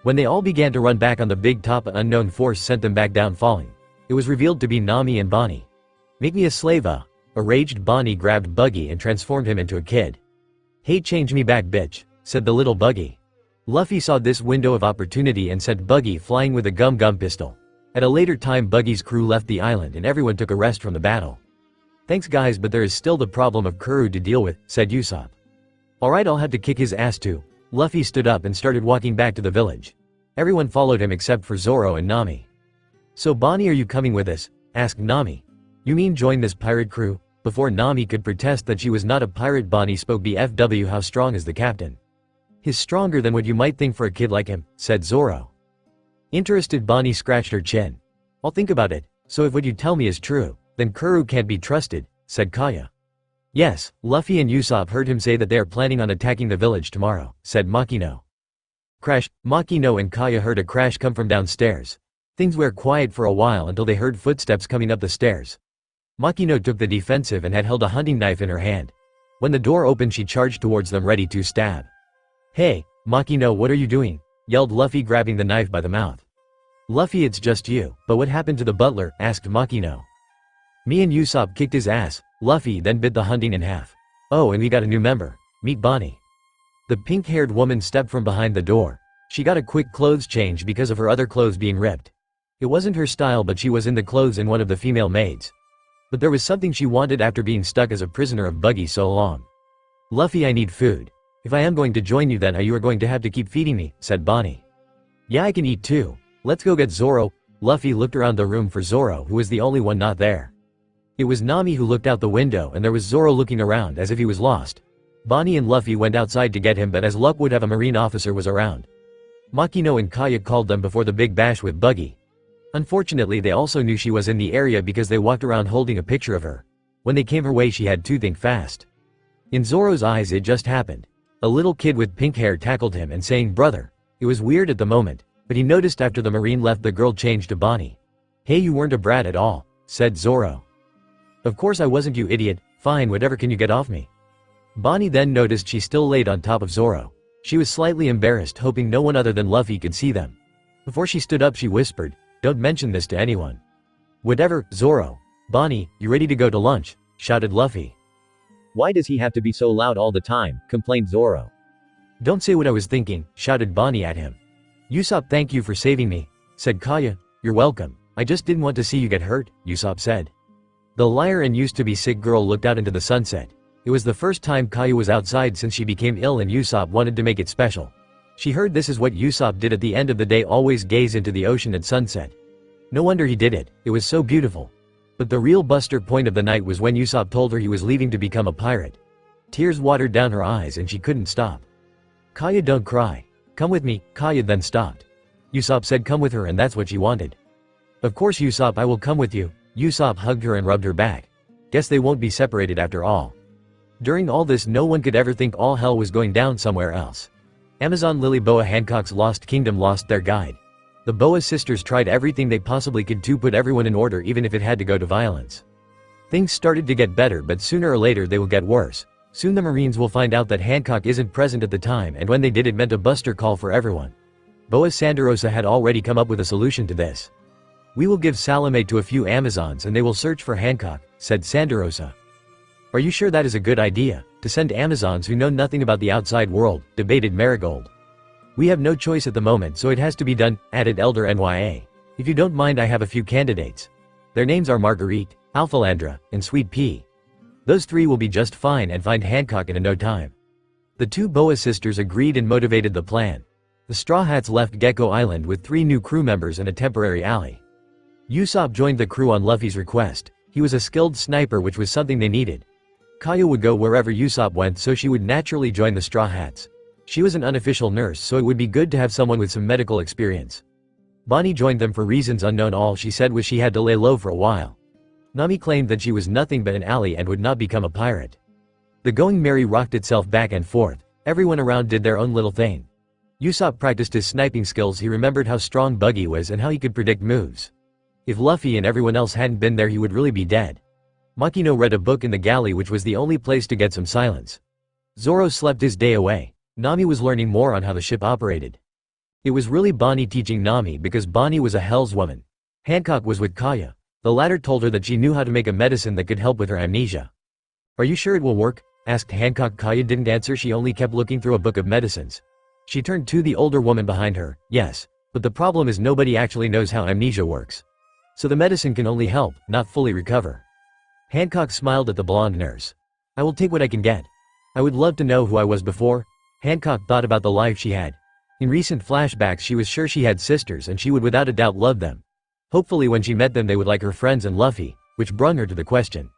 C: When they all began to run back on the big top, an unknown force sent them back down falling. It was revealed to be Nami and Bonnie. Make me a slave, A raged Bonnie grabbed Buggy and transformed him into a kid. Hey, change me back, bitch, said the little Buggy. Luffy saw this window of opportunity and sent Buggy flying with a gum pistol. At a later time, Buggy's crew left the island and everyone took a rest from the battle. Thanks guys, but there is still the problem of Kuru to deal with, said Usopp. Alright, I'll have to kick his ass too. Luffy stood up and started walking back to the village. Everyone followed him except for Zoro and Nami. So Bonnie, are you coming with us? Asked Nami. You mean join this pirate crew? Before Nami could protest that she was not a pirate, Bonnie spoke. BFW, how strong is the captain? He's stronger than what you might think for a kid like him, said Zoro. Interested, Bonnie scratched her chin. I'll think about it, so if what you tell me is true, then Kuru can't be trusted, said Kaya. Yes, Luffy and Usopp heard him say that they are planning on attacking the village tomorrow, said Makino. Crash. Makino and Kaya heard a crash come from downstairs. Things were quiet for a while until they heard footsteps coming up the stairs. Makino took the defensive and had held a hunting knife in her hand. When the door opened, she charged towards them ready to stab. Hey, Makino, what are you doing? Yelled Luffy, grabbing the knife by the mouth. Luffy, it's just you, but what happened to the butler? Asked Makino. Me and Usopp kicked his ass. Luffy then bit the hunting in half. Oh, and we got a new member. Meet Bonnie. The pink-haired woman stepped from behind the door. She got a quick clothes change because of her other clothes being ripped. It wasn't her style, but she was in the clothes in one of the female maids. But there was something she wanted after being stuck as a prisoner of Buggy so long. Luffy, I need food. If I am going to join you, then you are going to have to keep feeding me, said Bonnie. Yeah, I can eat too. Let's go get Zoro. Luffy looked around the room for Zoro, who was the only one not there. It was Nami who looked out the window, and there was Zoro looking around as if he was lost. Bonnie and Luffy went outside to get him, but as luck would have, a marine officer was around. Makino and Kaya called them before the big bash with Buggy. Unfortunately, they also knew she was in the area because they walked around holding a picture of her. When they came her way, she had to think fast. In Zoro's eyes, it just happened. A little kid with pink hair tackled him and saying brother. It was weird at the moment, but he noticed after the marine left, the girl changed to Bonnie. Hey, you weren't a brat at all, said Zoro. Of course I wasn't, you idiot. Fine, whatever, can you get off me? Bonnie then noticed she still laid on top of Zoro. She was slightly embarrassed, hoping no one other than Luffy could see them. Before she stood up, she whispered, don't mention this to anyone. Whatever, Zoro. Bonnie, you ready to go to lunch? Shouted Luffy. Why does he have to be so loud all the time? Complained Zoro. Don't say what I was thinking, shouted Bonnie at him. Usopp, thank you for saving me, said Kaya. You're welcome. I just didn't want to see you get hurt, Usopp said. The liar and used to be sick girl looked out into the sunset. It was the first time Kaya was outside since she became ill, and Usopp wanted to make it special. She heard this is what Usopp did at the end of the day, always gaze into the ocean at sunset. No wonder he did it, it was so beautiful. But the real buster point of the night was when Usopp told her he was leaving to become a pirate. Tears watered down her eyes and she couldn't stop. Kaya, don't cry. Come with me. Kaya then stopped. Usopp said come with her, and that's what she wanted. Of course Usopp, I will come with you. Usopp hugged her and rubbed her back. Guess they won't be separated after all. During all this, no one could ever think all hell was going down somewhere else. Amazon Lily Boa Hancock's Lost Kingdom lost their guide. The Boa sisters tried everything they possibly could to put everyone in order, even if it had to go to violence. Things started to get better, but sooner or later they will get worse. Soon the Marines will find out that Hancock isn't present at the time, and when they did, it meant a buster call for everyone. Boa Sandarosa had already come up with a solution to this. We will give Salome to a few Amazons and they will search for Hancock, said Sandarosa. Are you sure that is a good idea, to send Amazons who know nothing about the outside world? Debated Marigold. We have no choice at the moment, so it has to be done, added Elder NYA. If you don't mind, I have a few candidates. Their names are Marguerite, Alphalandra, and Sweet Pea. Those three will be just fine and find Hancock in no time. The two Boa sisters agreed and motivated the plan. The Straw Hats left Gecko Island with 3 new crew members and a temporary ally. Usopp joined the crew on Luffy's request. He was a skilled sniper, which was something they needed. Kaya would go wherever Usopp went, so she would naturally join the Straw Hats. She was an unofficial nurse, so it would be good to have someone with some medical experience. Bonnie joined them for reasons unknown. All she said was she had to lay low for a while. Nami claimed that she was nothing but an ally and would not become a pirate. The Going Merry rocked itself back and forth. Everyone around did their own little thing. Usopp practiced his sniping skills. He remembered how strong Buggy was and how he could predict moves. If Luffy and everyone else hadn't been there, he would really be dead. Makino read a book in the galley, which was the only place to get some silence. Zoro slept his day away. Nami was learning more on how the ship operated. It was really Bonnie teaching Nami, because Bonnie was a Hell's woman. Hancock was with Kaya. The latter told her that she knew how to make a medicine that could help with her amnesia. "Are you sure it will work?" asked Hancock. Kaya didn't answer. She only kept looking through a book of medicines. She turned to the older woman behind her. "Yes, but the problem is nobody actually knows how amnesia works. So the medicine can only help, not fully recover." Hancock smiled at the blonde nurse. "I will take what I can get. I would love to know who I was before." Hancock thought about the life she had. In recent flashbacks, she was sure she had sisters and she would without a doubt love them. Hopefully when she met them they would like her friends and Luffy, which brung her to the question.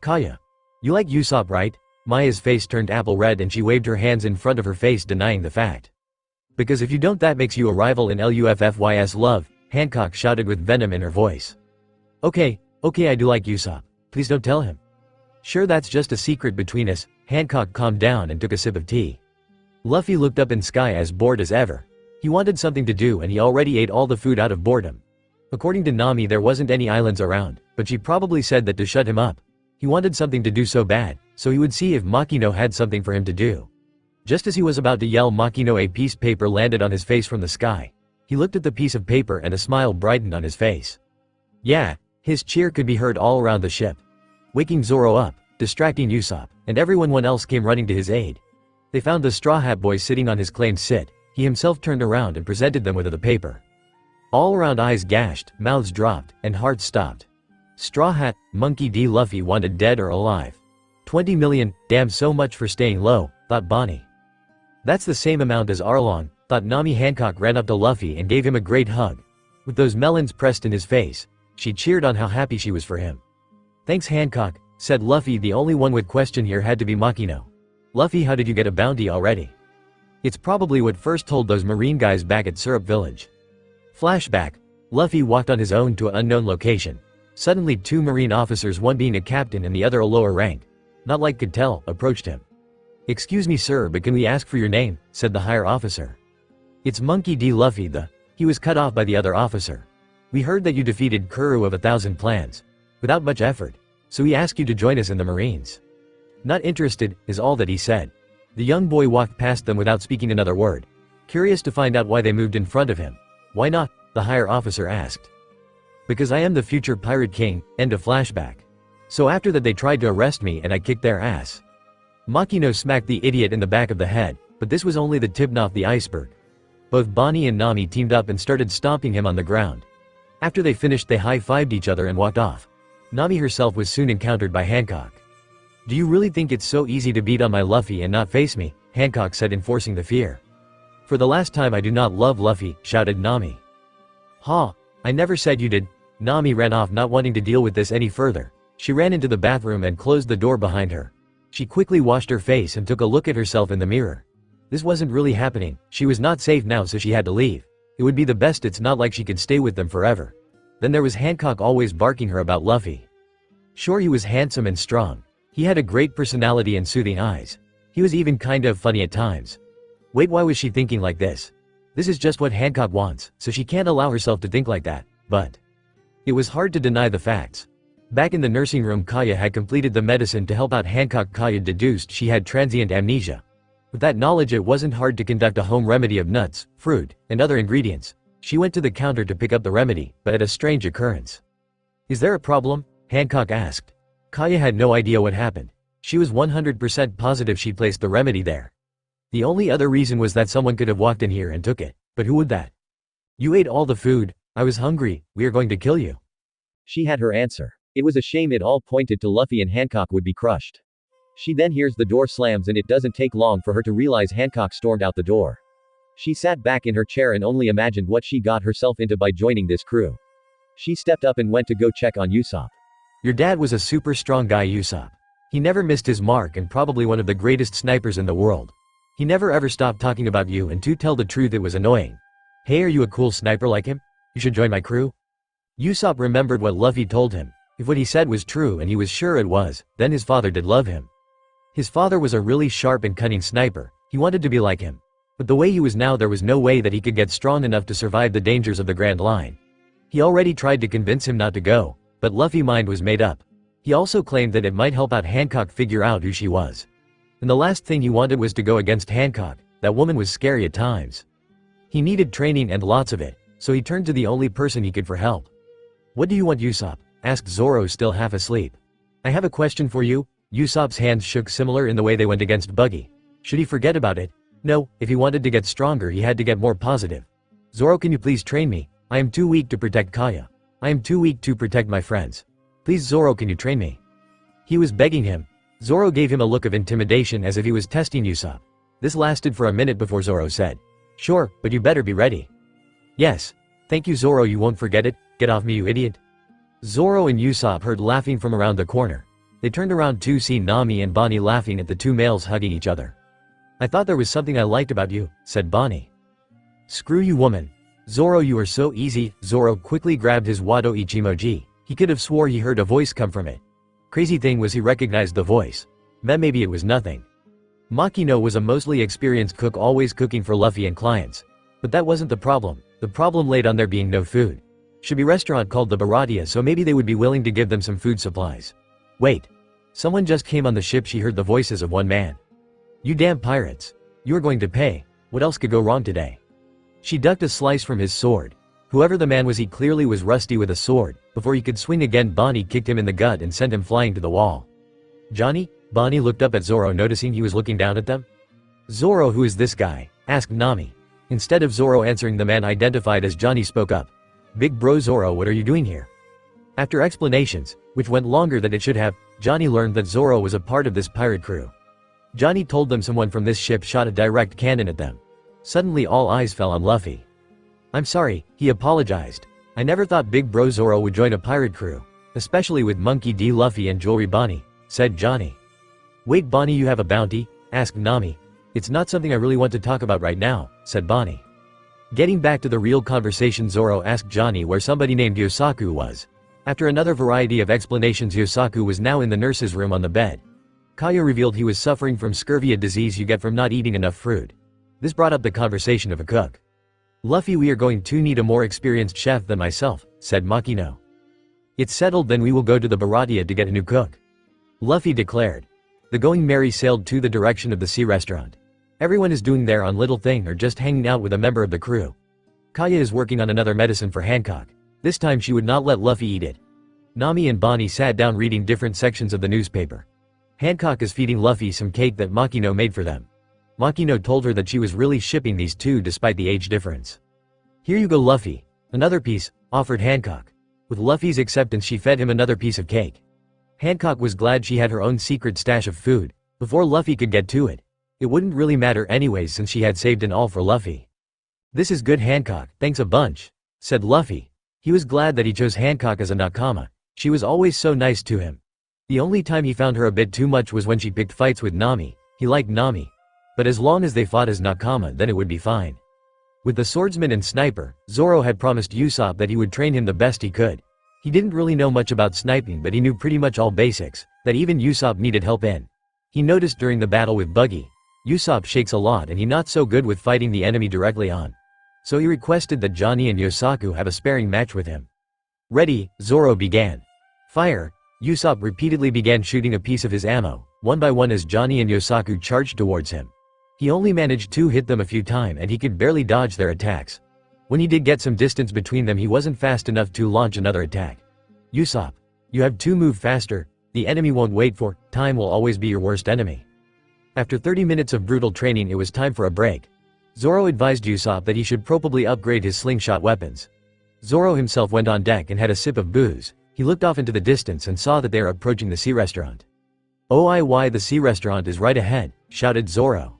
C: "Kaya, you like Usopp, right?" Maya's face turned apple red and she waved her hands in front of her face, denying the fact. "Because if you don't, that makes you a rival in Luffys love," Hancock shouted with venom in her voice. Okay, I do like Usopp. Please don't tell him." "Sure, that's just a secret between us." Hancock calmed down and took a sip of tea. Luffy looked up in sky, as bored as ever. He wanted something to do and he already ate all the food out of boredom. According to Nami, there wasn't any islands around, but she probably said that to shut him up. He wanted something to do so bad, so he would see if Makino had something for him to do. Just as he was about to yell Makino, a piece of paper landed on his face from the sky. He looked at the piece of paper and a smile brightened on his face. Yeah, his cheer could be heard all around the ship, waking Zoro up, distracting Usopp, and everyone else came running to his aid. They found the Straw Hat Boy sitting on his claimed sit. He himself turned around and presented them with the paper. All around, eyes gashed, mouths dropped, and hearts stopped. Straw Hat, Monkey D. Luffy wanted dead or alive. 20 million, damn, so much for staying low, thought Bonnie. That's the same amount as Arlong, thought Nami. Hancock ran up to Luffy and gave him a great hug. With those melons pressed in his face, she cheered on how happy she was for him. "Thanks, Hancock," said Luffy. The only one with question here had to be Makino. "Luffy, how did you get a bounty already?" "It's probably what first told those marine guys back at Syrup Village." Flashback. Luffy walked on his own to an unknown location. Suddenly 2 marine officers, one being a captain and the other a lower rank, not like could tell, approached him. "Excuse me, sir, but can we ask for your name?" said the higher officer. "It's Monkey D. Luffy." He was cut off by the other officer. "We heard that you defeated Kuru of 1,000 plans, without much effort, so we ask you to join us in the Marines." "Not interested," is all that he said. The young boy walked past them without speaking another word, curious to find out why they moved in front of him. "Why not?" the higher officer asked. "Because I am the future pirate king." End of flashback. "So after that they tried to arrest me and I kicked their ass." Makino smacked the idiot in the back of the head, but this was only the tip off the iceberg. Both Bonnie and Nami teamed up and started stomping him on the ground. After they finished, they high-fived each other and walked off. Nami herself was soon encountered by Hancock. "Do you really think it's so easy to beat on my Luffy and not face me?" Hancock said, enforcing the fear. "For the last time, I do not love Luffy," shouted Nami. "Ha, I never said you did." Nami ran off, not wanting to deal with this any further. She ran into the bathroom and closed the door behind her. She quickly washed her face and took a look at herself in the mirror. This wasn't really happening. She was not safe now, so she had to leave. It would be the best. It's not like she could stay with them forever. Then there was Hancock, always barking her about Luffy. Sure, he was handsome and strong. He had a great personality and soothing eyes. He was even kind of funny at times. Wait, why was she thinking like this? This is just what Hancock wants, so she can't allow herself to think like that. But it was hard to deny the facts. Back in the nursing room, Kaya had completed the medicine to help out Hancock. Kaya deduced she had transient amnesia. With that knowledge, it wasn't hard to conduct a home remedy of nuts, fruit, and other ingredients. She went to the counter to pick up the remedy, but had a strange occurrence. "Is there a problem?" Hancock asked. Kaya had no idea what happened. She was 100% positive she placed the remedy there. The only other reason was that someone could have walked in here and took it, but who would that? You ate all the food, I was hungry, we are going to kill you. She had her answer. It was a shame it all pointed to Luffy and Hancock would be crushed. She then hears the door slams and it doesn't take long for her to realize Hancock stormed out the door. She sat back in her chair and only imagined what she got herself into by joining this crew. She stepped up and went to go check on Usopp. Your dad was a super strong guy, Usopp. He never missed his mark and probably one of the greatest snipers in the world. He never ever stopped talking about you, and to tell the truth it was annoying. Hey, are you a cool sniper like him? You should join my crew. Usopp remembered what Luffy told him. If what he said was true, and he was sure it was, then his father did love him. His father was a really sharp and cunning sniper. He wanted to be like him. But the way he was now, there was no way that he could get strong enough to survive the dangers of the Grand Line. He already tried to convince him not to go, but Luffy's mind was made up. He also claimed that it might help out Hancock figure out who she was. And the last thing he wanted was to go against Hancock. That woman was scary at times. He needed training and lots of it, so he turned to the only person he could for help. What do you want, Usopp? Asked Zoro, still half asleep. I have a question for you. Usopp's hands shook similar in the way they went against Buggy. Should he forget about it? No, if he wanted to get stronger he had to get more positive. Zoro, can you please train me? I am too weak to protect Kaya. I am too weak to protect my friends. Please Zoro, can you train me? He was begging him. Zoro gave him a look of intimidation as if he was testing Usopp. This lasted for a minute before Zoro said, Sure, but you better be ready. Yes. Thank you Zoro, you won't forget it? Get off me, you idiot. Zoro and Usopp heard laughing from around the corner. They turned around to see Nami and Bonnie laughing at the two males hugging each other. I thought there was something I liked about you, said Bonnie. Screw you, woman. Zoro, you are so easy. Zoro quickly grabbed his Wado Ichimoji. He could have swore he heard a voice come from it. Crazy thing was he recognized the voice. Then maybe it was nothing. Makino was a mostly experienced cook, always cooking for Luffy and clients. But that wasn't the problem. The problem laid on there being no food. Should be restaurant called the Baratia, so maybe they would be willing to give them some food supplies. Wait. Someone just came on the ship. She heard the voices of one man. You damn pirates. You're going to pay. What else could go wrong today? She ducked a slice from his sword. Whoever the man was, he clearly was rusty with a sword. Before he could swing again, Bonnie kicked him in the gut and sent him flying to the wall. Johnny? Bonnie looked up at Zoro, noticing he was looking down at them. Zoro, who is this guy? Asked Nami. Instead of Zoro answering, the man identified as Johnny spoke up. Big bro Zoro, what are you doing here? After explanations, which went longer than it should have, Johnny learned that Zoro was a part of this pirate crew. Johnny told them someone from this ship shot a direct cannon at them. Suddenly all eyes fell on Luffy. I'm sorry, he apologized. I never thought Big Bro Zoro would join a pirate crew, especially with Monkey D. Luffy and Jewelry Bonnie, said Johnny. Wait Bonnie, you have a bounty? Asked Nami. It's not something I really want to talk about right now, said Bonnie. Getting back to the real conversation, Zoro asked Johnny where somebody named Yosaku was. After another variety of explanations, Yosaku was now in the nurse's room on the bed. Kaya revealed he was suffering from scurvy, a disease you get from not eating enough fruit. This brought up the conversation of a cook. Luffy, we are going to need a more experienced chef than myself, said Makino. It's settled, then we will go to the Baratia to get a new cook. Luffy declared. The Going Merry sailed to the direction of the sea restaurant. Everyone is doing there on little thing or just hanging out with a member of the crew. Kaya is working on another medicine for Hancock. This time she would not let Luffy eat it. Nami and Bonnie sat down reading different sections of the newspaper. Hancock is feeding Luffy some cake that Makino made for them. Makino told her that she was really shipping these two despite the age difference. Here you go Luffy. Another piece, offered Hancock. With Luffy's acceptance, she fed him another piece of cake. Hancock was glad she had her own secret stash of food. Before Luffy could get to it, it wouldn't really matter anyways since she had saved it all for Luffy. This is good Hancock, thanks a bunch, said Luffy. He was glad that he chose Hancock as a nakama. She was always so nice to him. The only time he found her a bit too much was when she picked fights with Nami. He liked Nami. But as long as they fought as nakama, then it would be fine. With the swordsman and sniper, Zoro had promised Usopp that he would train him the best he could. He didn't really know much about sniping, but he knew pretty much all basics, that even Usopp needed help in. He noticed during the battle with Buggy, Usopp shakes a lot and he not so good with fighting the enemy directly on. So he requested that Johnny and Yosaku have a sparring match with him. Ready, Zoro began. Fire! Usopp repeatedly began shooting a piece of his ammo, one by one as Johnny and Yosaku charged towards him. He only managed to hit them a few times and he could barely dodge their attacks. When he did get some distance between them, he wasn't fast enough to launch another attack. Usopp, you have to move faster, the enemy won't wait for, time will always be your worst enemy. After 30 minutes of brutal training, it was time for a break. Zoro advised Usopp that he should probably upgrade his slingshot weapons. Zoro himself went on deck and had a sip of booze. He looked off into the distance and saw that they are approaching the sea restaurant. "Oh, the sea restaurant is right ahead," shouted Zoro.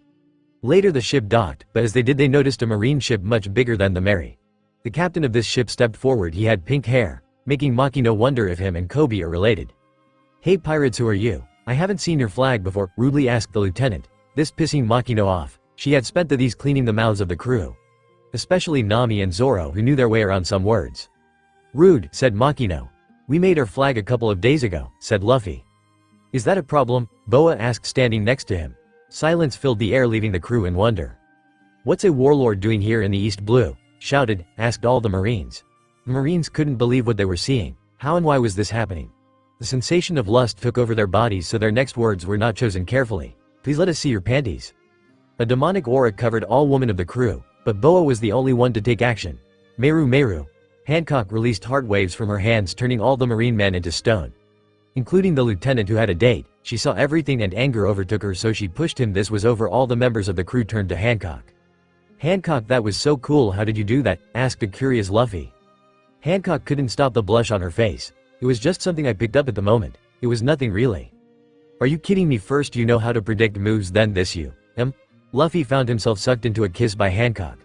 C: Later the ship docked, but as they did they noticed a marine ship much bigger than the Mary. The captain of this ship stepped forward. He had pink hair, making Makino wonder if him and Koby are related. "Hey pirates, who are you? I haven't seen your flag before," rudely asked the lieutenant, this pissing Makino off. She had spent the days cleaning the mouths of the crew, especially Nami and Zoro, who knew their way around some words. "Rude," said Makino. "We made our flag a couple of days ago," said Luffy. "Is that a problem?" Boa asked, standing next to him. Silence filled the air, leaving the crew in wonder. "What's a warlord doing here in the East Blue?" asked all the Marines. The Marines couldn't believe what they were seeing. How and why was this happening? The sensation of lust took over their bodies, so their next words were not chosen carefully. "Please let us see your panties." A demonic aura covered all women of the crew, but Boa was the only one to take action. Meru. Hancock released heart waves from her hands, turning all the marine men into stone. Including the lieutenant who had a date. She saw everything and anger overtook her, so she pushed him. This was over. All the members of the crew turned to Hancock. "Hancock, that was so cool. How did you do that?" asked a curious Luffy. Hancock couldn't stop the blush on her face. "It was just something I picked up at the moment. It was nothing really." "Are you kidding me? First you know how to predict moves, then this you." Luffy found himself sucked into a kiss by Hancock.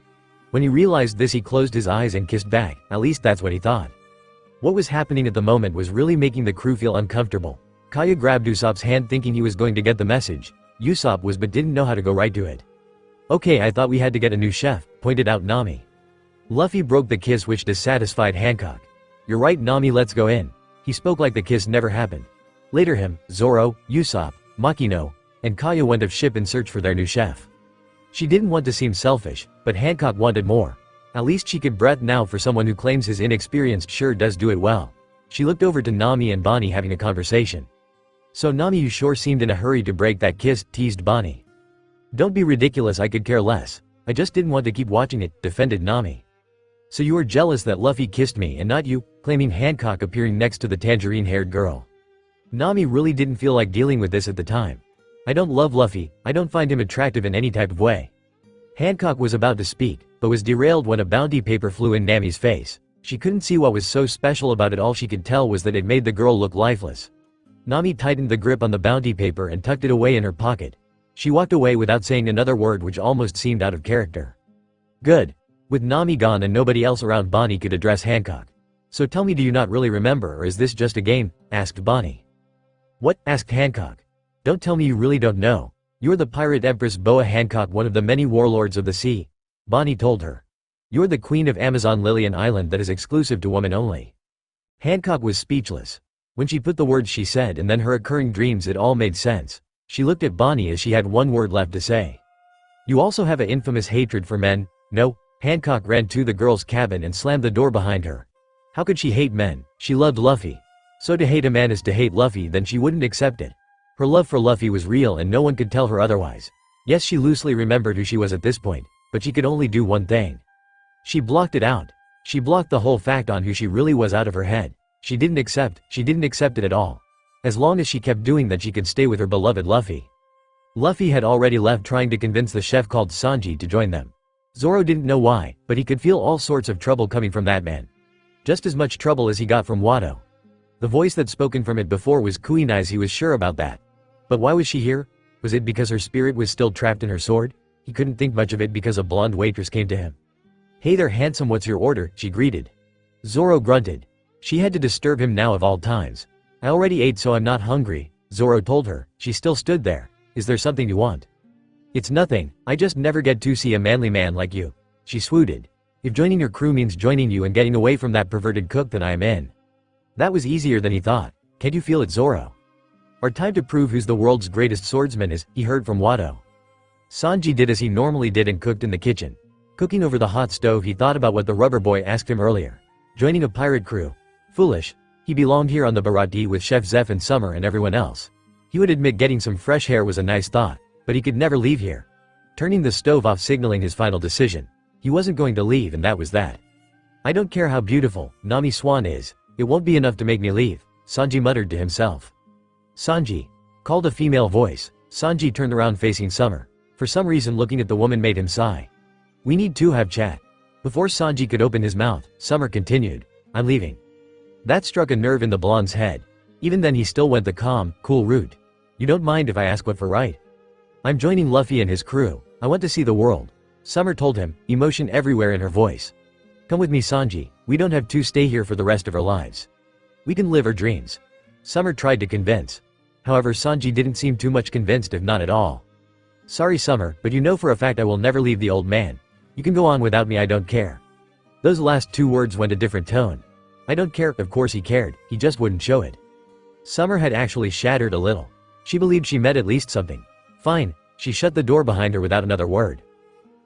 C: When he realized this, he closed his eyes and kissed back. At least that's what he thought. What was happening at the moment was really making the crew feel uncomfortable. Kaya grabbed Usopp's hand, thinking he was going to get the message. Usopp was, but didn't know how to go right to it. "Okay, I thought we had to get a new chef," pointed out Nami. Luffy broke the kiss, which dissatisfied Hancock. "You're right, Nami, let's go in." He spoke like the kiss never happened. Later him, Zoro, Usopp, Makino, and Kaya went off ship in search for their new chef. She didn't want to seem selfish, but Hancock wanted more. At least she could breathe now. For someone who claims his inexperienced sure does do it well. She looked over to Nami and Bonnie having a conversation. "So Nami, you sure seemed in a hurry to break that kiss," teased Bonnie. "Don't be ridiculous, I could care less. I just didn't want to keep watching it," defended Nami. "So you were jealous that Luffy kissed me and not you?" claiming Hancock, appearing next to the tangerine-haired girl. Nami really didn't feel like dealing with this at the time. "I don't love Luffy, I don't find him attractive in any type of way." Hancock was about to speak, but was derailed when a bounty paper flew in Nami's face. She couldn't see what was so special about it. All she could tell was that it made the girl look lifeless. Nami tightened the grip on the bounty paper and tucked it away in her pocket. She walked away without saying another word, which almost seemed out of character. Good. With Nami gone and nobody else around, Bonnie could address Hancock. "So tell me, do you not really remember, or is this just a game?" asked Bonnie. "What?" asked Hancock. "Don't tell me you really don't know. You're the pirate Empress Boa Hancock, one of the many warlords of the sea," Bonnie told her. "You're the queen of Amazon Lilian Island that is exclusive to women only." Hancock was speechless. When she put the words she said and then her occurring dreams, it all made sense. She looked at Bonnie as she had one word left to say. "You also have an infamous hatred for men, no?" Hancock ran to the girl's cabin and slammed the door behind her. How could she hate men? She loved Luffy. So to hate a man is to hate Luffy, then she wouldn't accept it. Her love for Luffy was real and no one could tell her otherwise. Yes, she loosely remembered who she was at this point, but she could only do one thing. She blocked it out. She blocked the whole fact on who she really was out of her head. She didn't accept it at all. As long as she kept doing that, she could stay with her beloved Luffy. Luffy had already left, trying to convince the chef called Sanji to join them. Zoro didn't know why, but he could feel all sorts of trouble coming from that man. Just as much trouble as he got from Watto. The voice that spoken from it before was Kuinai's, he was sure about that. But why was she here? Was it because her spirit was still trapped in her sword? He couldn't think much of it because a blonde waitress came to him. "Hey there, handsome, what's your order?" she greeted. Zoro grunted. She had to disturb him now of all times. "I already ate, so I'm not hungry," Zoro told her. She still stood there. "Is there something you want?" "It's nothing, I just never get to see a manly man like you," she swooted. "If joining your crew means joining you and getting away from that perverted cook, then I am in." That was easier than he thought. "Can't you feel it, Zoro? Our time to prove who's the world's greatest swordsman is," he heard from Watto. Sanji did as he normally did and cooked in the kitchen. Cooking over the hot stove, he thought about what the rubber boy asked him earlier. Joining a pirate crew. Foolish. He belonged here on the Baratia with Chef Zeph and Summer and everyone else. He would admit getting some fresh air was a nice thought, but he could never leave here. Turning the stove off, signaling his final decision. He wasn't going to leave, and that was that. "I don't care how beautiful Nami Swan is, it won't be enough to make me leave," Sanji muttered to himself. "Sanji," called a female voice. Sanji turned around facing Summer. For some reason looking at the woman made him sigh. "We need to have chat." Before Sanji could open his mouth, Summer continued, "I'm leaving." That struck a nerve in the blonde's head. Even then he still went the calm, cool route. "You don't mind if I ask what for, right?" "I'm joining Luffy and his crew. I want to see the world," Summer told him, emotion everywhere in her voice. "Come with me, Sanji. We don't have to stay here for the rest of our lives. We can live our dreams." Summer tried to convince. However, Sanji didn't seem too much convinced, if not at all. "Sorry, Summer, but you know for a fact I will never leave the old man. You can go on without me, I don't care." Those last two words went a different tone. I don't care, of course he cared, he just wouldn't show it. Summer had actually shattered a little. She believed she met at least something. Fine, she shut the door behind her without another word.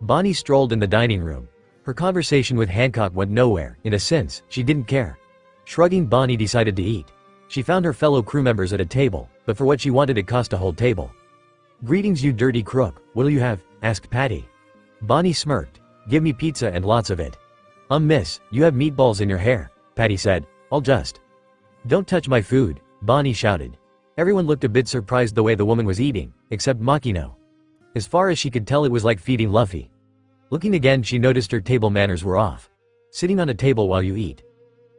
C: Bonnie strolled in the dining room. Her conversation with Hancock went nowhere. In a sense, she didn't care. Shrugging, Bonnie decided to eat. She found her fellow crew members at a table, but for what she wanted it cost a whole table. "Greetings, you dirty crook, what'll you have?" asked Patty. Bonnie smirked. "Give me pizza and lots of it." Miss, you have meatballs in your hair," Patty said. "I'll just—" "Don't touch my food," Bonnie shouted. Everyone looked a bit surprised the way the woman was eating, except Makino. As far as she could tell, it was like feeding Luffy. Looking again, she noticed her table manners were off. Sitting on a table while you eat.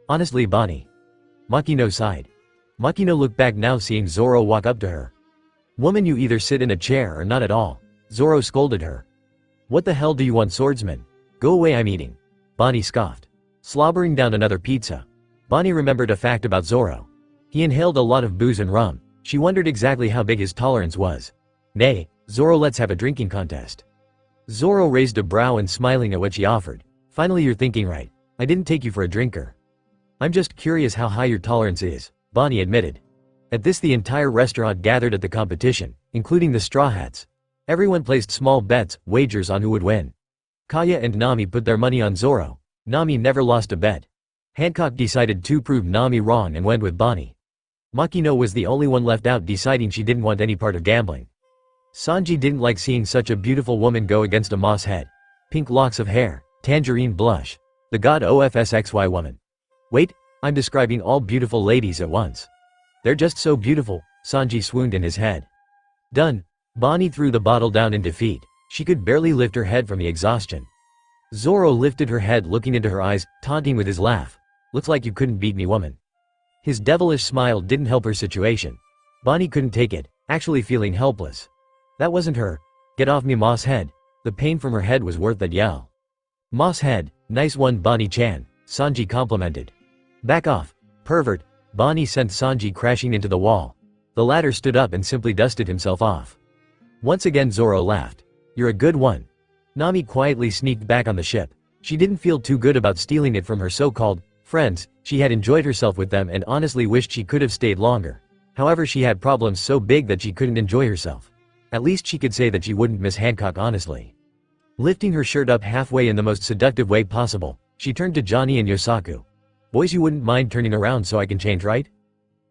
C: Honestly, Bonnie. Makino sighed. Makino looked back now, seeing Zoro walk up to her. "Woman, you either sit in a chair or not at all," Zoro scolded her. "What the hell do you want, swordsman? Go away, I'm eating," Bonnie scoffed. Slobbering down another pizza. Bonnie remembered a fact about Zoro. He inhaled a lot of booze and rum. She wondered exactly how big his tolerance was. "Nay, Zoro, let's have a drinking contest." Zoro raised a brow and smiling at what she offered. "Finally, you're thinking right. I didn't take you for a drinker. I'm just curious how high your tolerance is," Bonnie admitted. At this, the entire restaurant gathered at the competition, including the Straw Hats. Everyone placed small bets, wagers on who would win. Kaya and Nami put their money on Zoro. Nami never lost a bet. Hancock decided to prove Nami wrong and went with Bonnie. Makino was the only one left out, deciding she didn't want any part of gambling. Sanji didn't like seeing such a beautiful woman go against a moss head. Pink locks of hair, tangerine blush. The god OFSXY woman. Wait, I'm describing all beautiful ladies at once. They're just so beautiful, Sanji swooned in his head. Done. Bonnie threw the bottle down in defeat. She could barely lift her head from the exhaustion. Zoro lifted her head, looking into her eyes, taunting with his laugh. "Looks like you couldn't beat me, woman." His devilish smile didn't help her situation. Bonnie couldn't take it, actually feeling helpless. That wasn't her. "Get off me, Moss Head." The pain from her head was worth that yell. "Moss Head, nice one, Bonnie-chan," Sanji complimented. "Back off, pervert." Bonnie sent Sanji crashing into the wall. The latter stood up and simply dusted himself off. Once again Zoro laughed. "You're a good one." Nami quietly sneaked back on the ship. She didn't feel too good about stealing it from her so-called friends. She had enjoyed herself with them and honestly wished she could have stayed longer. However, she had problems so big that she couldn't enjoy herself. At least she could say that she wouldn't miss Hancock honestly. Lifting her shirt up halfway in the most seductive way possible, she turned to Johnny and Yosaku. "Boys, you wouldn't mind turning around so I can change, right?"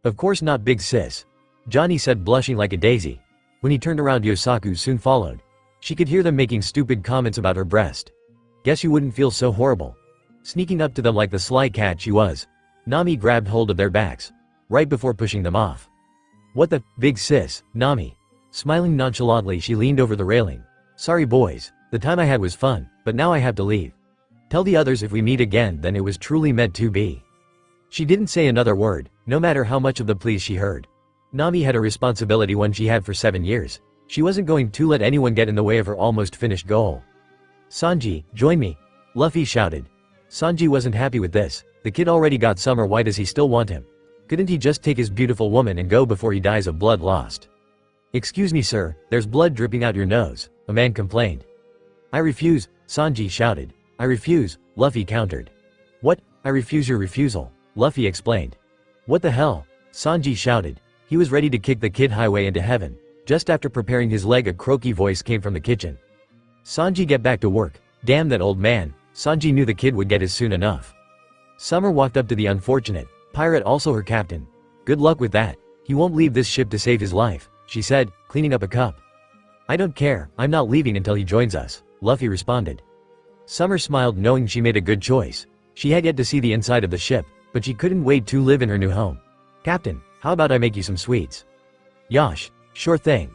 C: "Of course not, big sis," Johnny said, blushing like a daisy. When he turned around, Yosaku soon followed. She could hear them making stupid comments about her breast. "Guess you wouldn't feel so horrible." Sneaking up to them like the sly cat she was, Nami grabbed hold of their backs, right before pushing them off. "What the, big sis, Nami?" Smiling nonchalantly, she leaned over the railing. "Sorry boys, the time I had was fun, but now I have to leave. Tell the others if we meet again then it was truly meant to be." She didn't say another word, no matter how much of the pleas she heard. Nami had a responsibility, one she had for 7 years. She wasn't going to let anyone get in the way of her almost finished goal. "Sanji, join me," Luffy shouted. Sanji wasn't happy with this. The kid already got Summer, why does he still want him? Couldn't he just take his beautiful woman and go before he dies of blood lost? "Excuse me sir, there's blood dripping out your nose," a man complained. "I refuse," Sanji shouted. "I refuse," Luffy countered. "What? I refuse your refusal," Luffy explained. "What the hell?" Sanji shouted. He was ready to kick the kid highway into heaven. Just after preparing his leg, a croaky voice came from the kitchen. "Sanji, get back to work." Damn that old man. Sanji knew the kid would get his soon enough. Summer walked up to the unfortunate pirate, also her captain. "Good luck with that. He won't leave this ship to save his life," she said, cleaning up a cup. "I don't care, I'm not leaving until he joins us," Luffy responded. Summer smiled, knowing she made a good choice. She had yet to see the inside of the ship, but she couldn't wait to live in her new home. "Captain, how about I make you some sweets?" "Yosh, sure thing."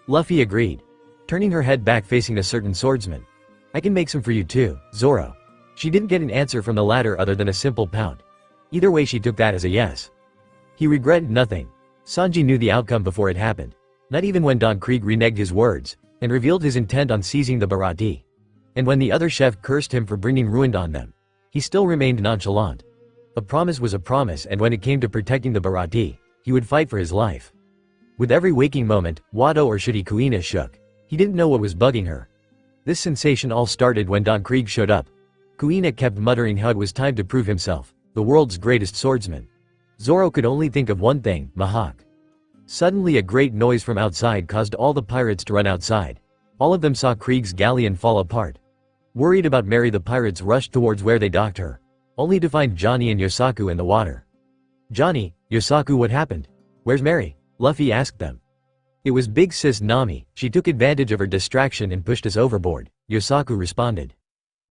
C: Luffy agreed, turning her head back facing a certain swordsman. I can make some for you too, Zoro. She didn't get an answer from the latter other than a simple pout. Either way she took that as a yes. He regretted nothing. Sanji knew the outcome before it happened. Not even when Don Krieg reneged his words, and revealed his intent on seizing the Baratie. And when the other chef cursed him for bringing ruin on them, he still remained nonchalant. A promise was a promise, and when it came to protecting the Baratie, he would fight for his life. With every waking moment, Wado or should he Kuina shook. He didn't know what was bugging her. This sensation all started when Don Krieg showed up. Kuina kept muttering how it was time to prove himself, the world's greatest swordsman. Zoro could only think of one thing, Mihawk. Suddenly a great noise from outside caused all the pirates to run outside. All of them saw Krieg's galleon fall apart. Worried about Mary, the pirates rushed towards where they docked her, only to find Johnny and Yosaku in the water. Johnny, Yosaku, what happened? Where's Mary? Luffy asked them. It was big sis Nami, she took advantage of her distraction and pushed us overboard, Yosaku responded.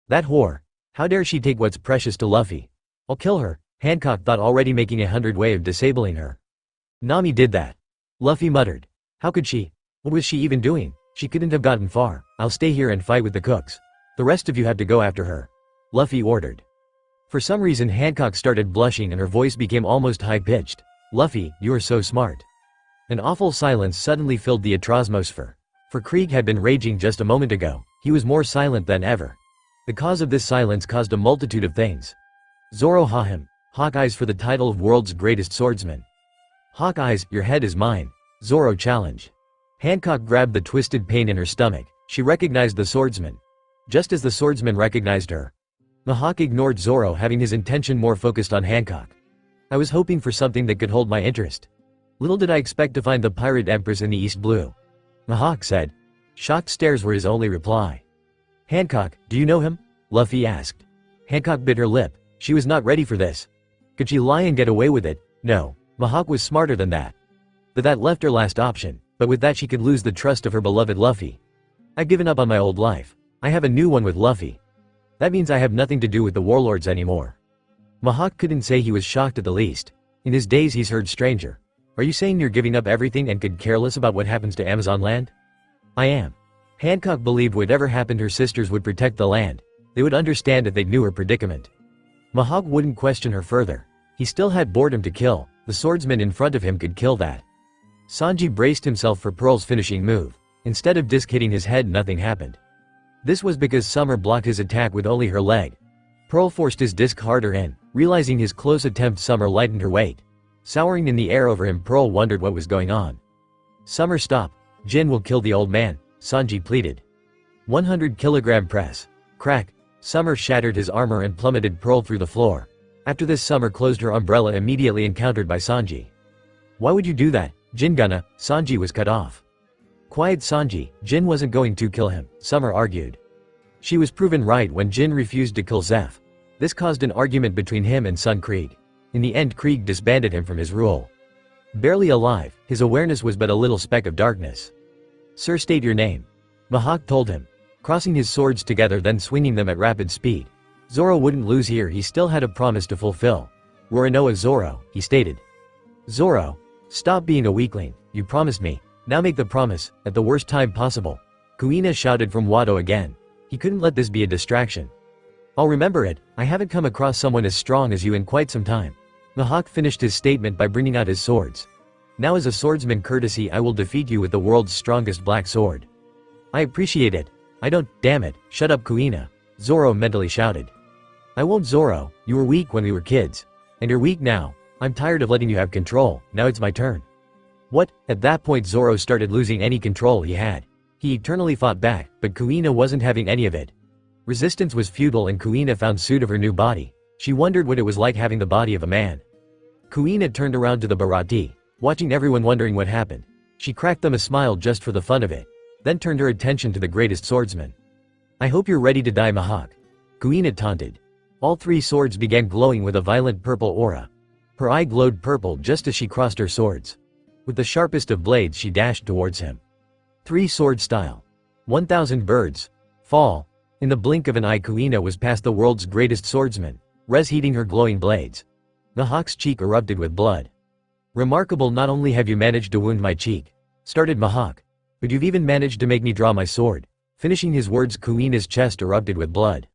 C: That whore. How dare she take what's precious to Luffy? I'll kill her, Hancock thought, already making 100 way of disabling her. Nami did that. Luffy muttered. How could she? What was she even doing? She couldn't have gotten far. I'll stay here and fight with the cooks. The rest of you have to go after her, Luffy ordered. For some reason Hancock started blushing and her voice became almost high-pitched. Luffy, you are so smart. An awful silence suddenly filled the Atrosmosphere. For Krieg had been raging just a moment ago, he was more silent than ever. The cause of this silence caused a multitude of things. Zoro haw him. Hawkeye's for the title of world's greatest swordsman. Hawkeye's, your head is mine, Zoro challenged. Hancock grabbed the twisted pain in her stomach. She recognized the swordsman. Just as the swordsman recognized her. Mihawk ignored Zoro, having his attention more focused on Hancock. I was hoping for something that could hold my interest. Little did I expect to find the pirate empress in the East Blue, Mihawk said. Shocked stares were his only reply. Hancock, do you know him? Luffy asked. Hancock bit her lip. She was not ready for this. Could she lie and get away with it? No. Mihawk was smarter than that. But that left her last option, but with that she could lose the trust of her beloved Luffy. I've given up on my old life. I have a new one with Luffy. That means I have nothing to do with the warlords anymore. Mihawk couldn't say he was shocked at the least. In his days he's heard stranger. Are you saying you're giving up everything and could care less about what happens to Amazon land? I am. Hancock believed whatever happened her sisters would protect the land. They would understand if they knew her predicament. Mihawk wouldn't question her further. He still had boredom to kill. The swordsman in front of him could kill that. Sanji braced himself for Pearl's finishing move. Instead of disc hitting his head, nothing happened. This was because Summer blocked his attack with only her leg. Pearl forced his disc harder in. Realizing his close attempt, Summer lightened her weight. Sowering in the air over him, Pearl wondered what was going on. Summer, stop. Jin will kill the old man, Sanji pleaded. 100 kilogram press. Crack. Summer shattered his armor and plummeted Pearl through the floor. After this, Summer closed her umbrella, immediately encountered by Sanji. Why would you do that, Jin? Gonna. Sanji was cut off. Quiet, Sanji. Jin wasn't going to kill him, Summer argued. She was proven right when Jin refused to kill Zeph. This caused an argument between him and Sun Krieg. In the end, Krieg disbanded him from his role. Barely alive, his awareness was but a little speck of darkness. Sir, state your name. Mihawk told him, crossing his swords together then swinging them at rapid speed. Zoro wouldn't lose here, he still had a promise to fulfill. Roronoa Zoro, he stated. Zoro, stop being a weakling, you promised me. Now make the promise, at the worst time possible. Kuina shouted from Wado again. He couldn't let this be a distraction. I'll remember it. I haven't come across someone as strong as you in quite some time. Mihawk finished his statement by bringing out his swords. Now as a swordsman courtesy, I will defeat you with the world's strongest black sword. I appreciate it. I don't, damn it, shut up Kuina. Zoro mentally shouted. I won't, Zoro, you were weak when we were kids. And you're weak now. I'm tired of letting you have control, now it's my turn. What? At that point Zoro started losing any control he had. He eternally fought back, but Kuina wasn't having any of it. Resistance was futile and Kuina found suit of her new body. She wondered what it was like having the body of a man. Kuina turned around to the Baratie, watching everyone wondering what happened. She cracked them a smile just for the fun of it, then turned her attention to the greatest swordsman. I hope you're ready to die, Mihawk. Kuina taunted. All three swords began glowing with a violent purple aura. Her eye glowed purple just as she crossed her swords. With the sharpest of blades she dashed towards him. 3-sword style. 1,000 birds. Fall. In the blink of an eye Kuina was past the world's greatest swordsman, res heating her glowing blades. Mihawk's cheek erupted with blood. Remarkable, not only have you managed to wound my cheek, started Mihawk. But you've even managed to make me draw my sword." Finishing his words, Kuina's chest erupted with blood.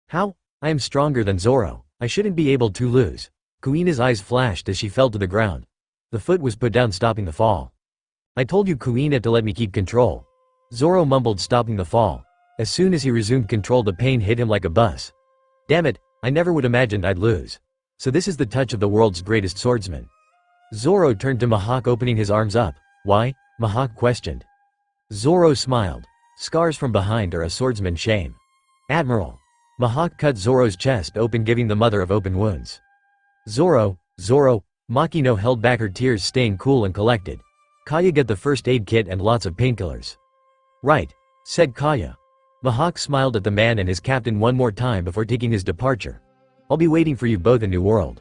C: "How? I am stronger than Zoro. I shouldn't be able to lose." Kuina's eyes flashed as she fell to the ground. The foot was put down, stopping the fall. "I told you, Kuina, to let me keep control." Zoro mumbled, stopping the fall. As soon as he resumed control, the pain hit him like a bus. "Damn it, I never would imagined I'd lose. So this is the touch of the world's greatest swordsman." Zoro turned to Mihawk, opening his arms up. "Why?" Mihawk questioned. Zoro smiled. "Scars from behind are a swordsman's shame." "Admiral." Mihawk cut Zoro's chest open, giving the mother of open wounds. Zoro. Makino held back her tears, staying cool and collected. "Kaya, get the first aid kit and lots of painkillers." "Right," said Kaya. Mihawk smiled at the man and his captain one more time before taking his departure. "I'll be waiting for you both in New World."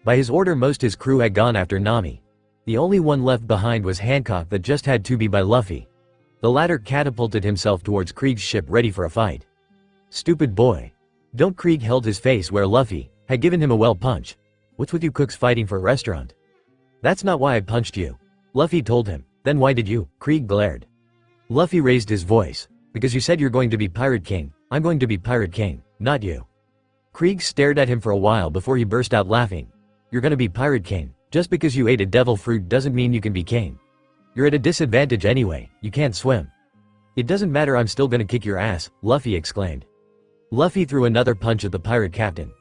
C: By his order, most his crew had gone after Nami. The only one left behind was Hancock, that just had to be by Luffy. The latter catapulted himself towards Krieg's ship, ready for a fight. "Stupid boy. Don't." Krieg held his face where Luffy had given him a well punch. "What's with you cooks fighting for a restaurant?" "That's not why I punched you," Luffy told him. "Then why did you?" Krieg glared. Luffy raised his voice. "Because you said you're going to be Pirate King. I'm going to be Pirate King, not you." Krieg stared at him for a while before he burst out laughing. "You're gonna be Pirate King. Just because you ate a devil fruit doesn't mean you can be king. You're at a disadvantage anyway, you can't swim." "It doesn't matter, I'm still gonna kick your ass," Luffy exclaimed. Luffy threw another punch at the pirate captain.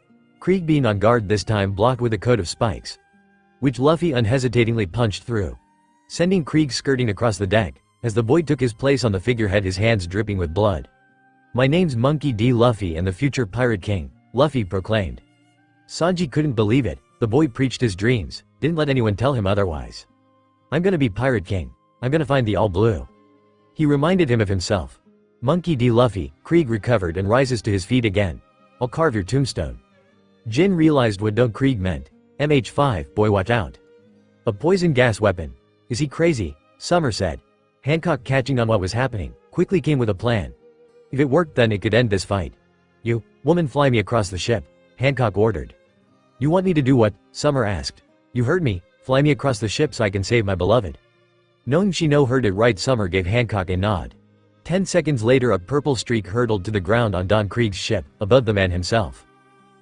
C: Krieg, being on guard this time, blocked with a coat of spikes, which Luffy unhesitatingly punched through, sending Krieg skirting across the deck. As the boy took his place on the figurehead, his hands dripping with blood. "My name's Monkey D. Luffy and the future Pirate King," Luffy proclaimed. Sanji couldn't believe it. The boy preached his dreams, didn't let anyone tell him otherwise. "I'm gonna be Pirate King. I'm gonna find the All Blue." He reminded him of himself. "Monkey D. Luffy." Krieg recovered and rises to his feet again. "I'll carve your tombstone." Jin realized what Don't Krieg meant. "MH5, boy, watch out. A poison gas weapon. Is he crazy?" Summer said. Hancock, catching on what was happening, quickly came with a plan. "If it worked, then it could end this fight." "You, woman, fly me across the ship," Hancock ordered. "You want me to do what?" Summer asked. "You heard me, fly me across the ship so I can save my beloved." Knowing she heard it right, Summer gave Hancock a nod. 10 seconds later, a purple streak hurtled to the ground on Don Krieg's ship, above the man himself.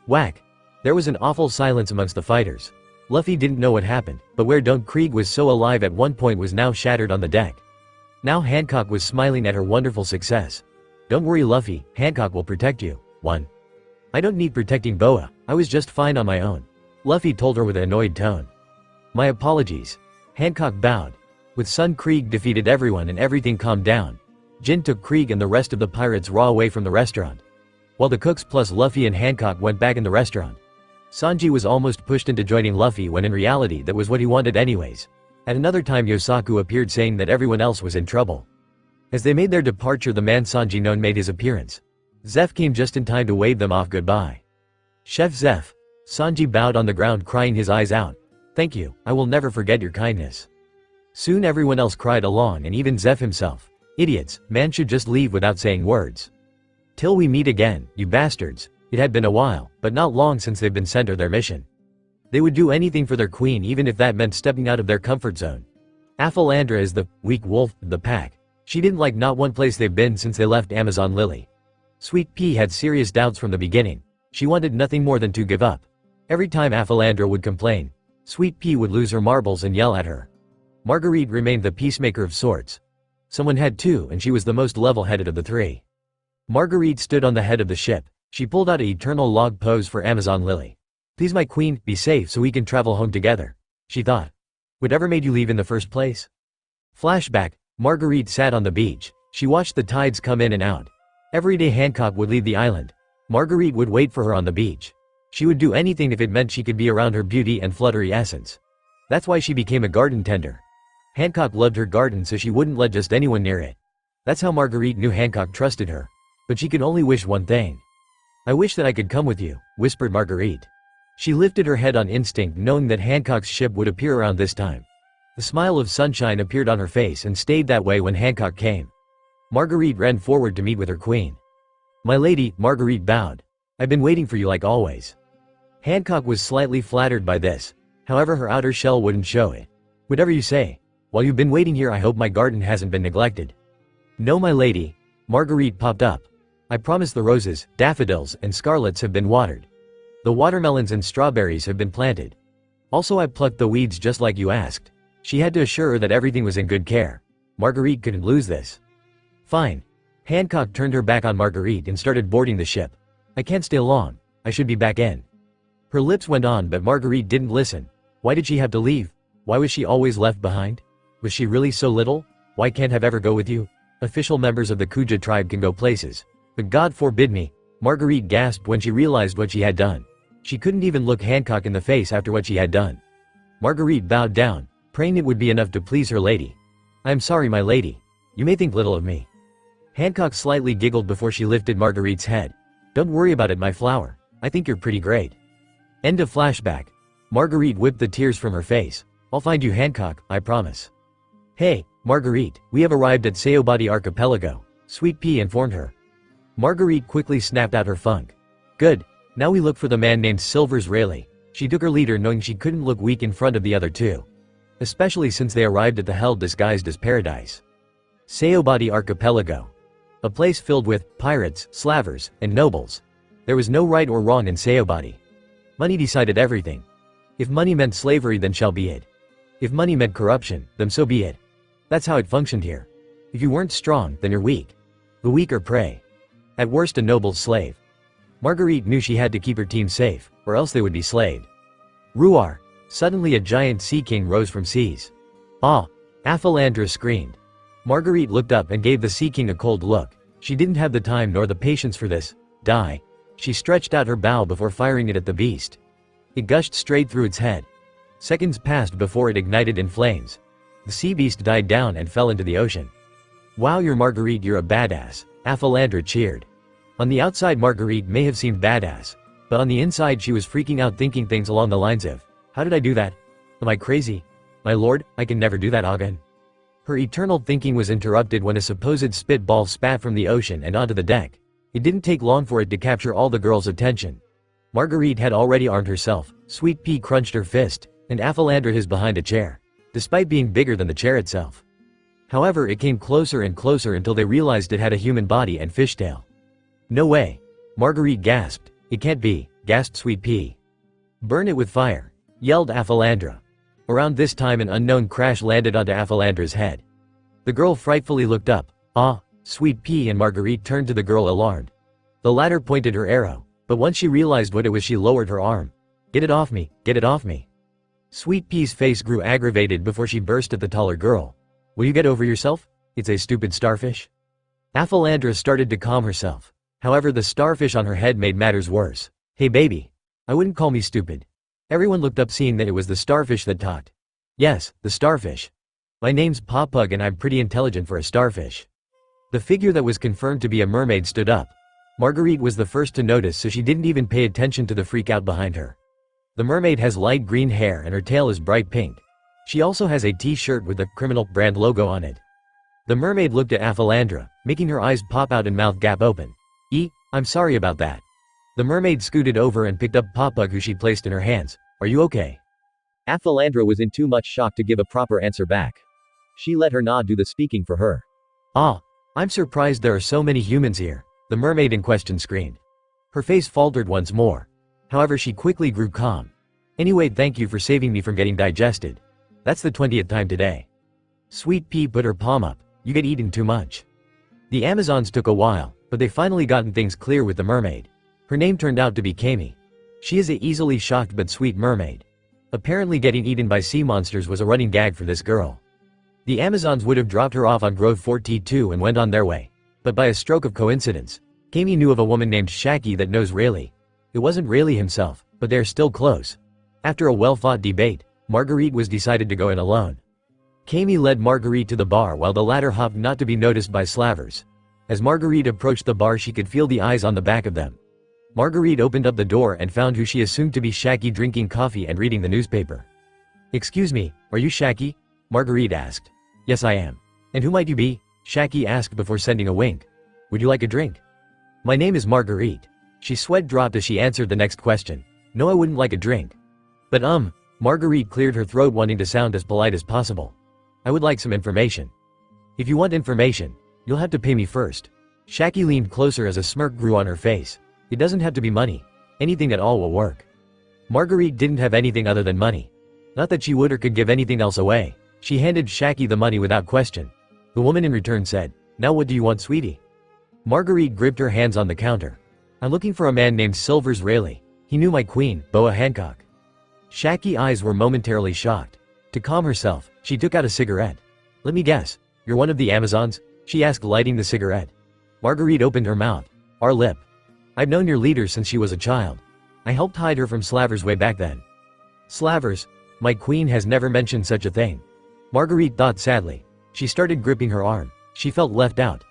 C: Whack! There was an awful silence amongst the fighters. Luffy didn't know what happened, but where Don Krieg was so alive at one point was now shattered on the deck. Now Hancock was smiling at her wonderful success. "Don't worry, Luffy, Hancock will protect you." "One. I don't need protecting, Boa. I was just fine on my own," Luffy told her with an annoyed tone. "My apologies." Hancock bowed. With Sun, Krieg defeated everyone and everything calmed down. Jin took Krieg and the rest of the pirates raw away from the restaurant, while the cooks plus Luffy and Hancock went back in the restaurant. Sanji was almost pushed into joining Luffy when in reality that was what he wanted anyways. At another time, Yosaku appeared, saying that everyone else was in trouble. As they made their departure, the man Sanji known made his appearance. Zeph came just in time to wave them off goodbye. "Chef Zeph." Sanji bowed on the ground, crying his eyes out. "Thank you, I will never forget your kindness." Soon everyone else cried along, and even Zeph himself. "Idiots, man should just leave without saying words." "Till we meet again, you bastards." It had been a while, but not long since they've been sent on their mission. They would do anything for their queen, even if that meant stepping out of their comfort zone. Aphalandra is the weak wolf of the pack. She didn't like not one place they've been since they left Amazon Lily. Sweet Pea had serious doubts from the beginning. She wanted nothing more than to give up. Every time Aphalandra would complain, Sweet Pea would lose her marbles and yell at her. Marguerite remained the peacemaker of sorts. Someone had to, and she was the most level-headed of the three. Marguerite stood on the head of the ship. She pulled out an eternal log pose for Amazon Lily. "Please, my queen, be safe so we can travel home together," she thought. "Whatever made you leave in the first place?" Flashback. Marguerite sat on the beach. She watched the tides come in and out. Every day Hancock would leave the island. Marguerite would wait for her on the beach. She would do anything if it meant she could be around her beauty and fluttery essence. That's why she became a garden tender. Hancock loved her garden, so she wouldn't let just anyone near it. That's how Marguerite knew Hancock trusted her. But she could only wish one thing. "I wish that I could come with you," whispered Marguerite. She lifted her head on instinct, knowing that Hancock's ship would appear around this time. The smile of sunshine appeared on her face and stayed that way when Hancock came. Marguerite ran forward to meet with her queen. "My lady," Marguerite bowed. "I've been waiting for you like always." Hancock was slightly flattered by this. However, her outer shell wouldn't show it. "Whatever you say." While you've been waiting here, I hope my garden hasn't been neglected." "No, my lady." Marguerite popped up. "I promise the roses, daffodils, and scarlets have been watered. The watermelons and strawberries have been planted. Also, I plucked the weeds just like you asked." She had to assure her that everything was in good care. Marguerite couldn't lose this. "Fine." Hancock turned her back on Marguerite and started boarding the ship. "I can't stay long. I should be back in." Her lips went on, but Marguerite didn't listen. Why did she have to leave? Why was she always left behind? Was she really so little? "Why can't I ever go with you? Official members of the Kuja tribe can go places. But God forbid me." Marguerite gasped when she realized what she had done. She couldn't even look Hancock in the face after what she had done. Marguerite bowed down, praying it would be enough to please her lady. "I am sorry, my lady. You may think little of me." Hancock slightly giggled before she lifted Marguerite's head. "Don't worry about it, my flower. I think you're pretty great." End of flashback. Marguerite whipped the tears from her face. "I'll find you, Hancock, I promise." "Hey, Marguerite, we have arrived at Sayobadi Archipelago," Sweet Pea informed her. Marguerite quickly snapped out her funk. "Good. Now we look for the man named Silvers Rayleigh." She took her leader, knowing she couldn't look weak in front of the other two. Especially since they arrived at the hell disguised as paradise. Sayobadi Archipelago. A place filled with pirates, slavers, and nobles. There was no right or wrong in Sayobadi. Money decided everything. If money meant slavery, then shall be it. If money meant corruption, then so be it. That's how it functioned here. If you weren't strong, then you're weak. The weak are prey. At worst, a noble's slave. Marguerite knew she had to keep her team safe, or else they would be slaved. Ruar. Suddenly a giant sea king rose from seas. "Ah!" Aphalandra screamed. Marguerite looked up and gave the sea king a cold look. She didn't have the time nor the patience for this. Die. She stretched out her bow before firing it at the beast. It gushed straight through its head. Seconds passed before it ignited in flames. The sea beast died down and fell into the ocean. "Wow, you're Marguerite, you're a badass," Aphalandra cheered. On the outside, Marguerite may have seemed badass, but on the inside she was freaking out, thinking things along the lines of, "How did I do that? Am I crazy? My lord, I can never do that again." Her eternal thinking was interrupted when a supposed spitball spat from the ocean and onto the deck. It didn't take long for it to capture all the girls' attention. Marguerite had already armed herself. Sweet Pea crunched her fist, and Aphalandra his behind a chair, despite being bigger than the chair itself. However, it came closer and closer until they realized it had a human body and fishtail. "No way." Marguerite gasped. "It can't be," gasped Sweet Pea. "Burn it with fire," yelled Aphalandra. Around this time, an unknown crash landed onto Aphalandra's head. The girl frightfully looked up. "Ah!" Sweet Pea and Marguerite turned to the girl, alarmed. The latter pointed her arrow, but once she realized what it was, she lowered her arm. "Get it off me, get it off me." Sweet Pea's face grew aggravated before she burst at the taller girl. "Will you get over yourself? It's a stupid starfish." Aphalandra started to calm herself. However, the starfish on her head made matters worse. "Hey baby. I wouldn't call me stupid." Everyone looked up, seeing that it was the starfish that talked. "Yes, the starfish. My name's Popug and I'm pretty intelligent for a starfish." The figure that was confirmed to be a mermaid stood up. Marguerite was the first to notice, so she didn't even pay attention to the freak out behind her. The mermaid has light green hair and her tail is bright pink. She also has a t-shirt with the criminal brand logo on it. The mermaid looked at Aphalandra, making her eyes pop out and mouth gap open. I'm sorry about that." The mermaid scooted over and picked up Popug, who she placed in her hands. "Are you okay?" Aphalandra was in too much shock to give a proper answer back. She let her nod do the speaking for her. "Ah, I'm surprised there are so many humans here," the mermaid in question screamed. Her face faltered once more. However, she quickly grew calm. "Anyway, thank you for saving me from getting digested. That's the 20th time today." Sweet Pea put her palm up. "You get eaten too much." The Amazons took a while, but they finally gotten things clear with the mermaid. Her name turned out to be Kami. She is a easily shocked but sweet mermaid. Apparently getting eaten by sea monsters was a running gag for this girl. The Amazons would have dropped her off on Grove 42 and went on their way. But by a stroke of coincidence, Kami knew of a woman named Shaki that knows Rayleigh. It wasn't Rayleigh himself, but they're still close. After a well-fought debate, Marguerite was decided to go in alone. Kami led Marguerite to the bar while the latter hopped not to be noticed by slavers. As Marguerite approached the bar, she could feel the eyes on the back of them. Marguerite opened up the door and found who she assumed to be Shaki drinking coffee and reading the newspaper. "Excuse me, are you Shaki?" Marguerite asked. "Yes, I am." "And who might you be?" Shaki asked before sending a wink. "Would you like a drink?" "My name is Marguerite." She sweat dropped as she answered the next question. "No, I wouldn't like a drink." But Marguerite cleared her throat, wanting to sound as polite as possible. I would like some information. If you want information, you'll have to pay me first. Shaki leaned closer as a smirk grew on her face. It doesn't have to be money. Anything at all will work. Marguerite didn't have anything other than money. Not that she would or could give anything else away. She handed Shaki the money without question. The woman in return said, "Now what do you want, sweetie?" Marguerite gripped her hands on the counter. "I'm looking for a man named Silvers Rayleigh. He knew my queen, Boa Hancock." Shaki's eyes were momentarily shocked. To calm herself, she took out a cigarette. "Let me guess, you're one of the Amazons?" she asked, lighting the cigarette. Marguerite opened her mouth. "Our lip. I've known your leader since she was a child. I helped hide her from Slavers way back then." "Slavers? My queen has never mentioned such a thing." Marguerite thought sadly. She started gripping her arm. She felt left out.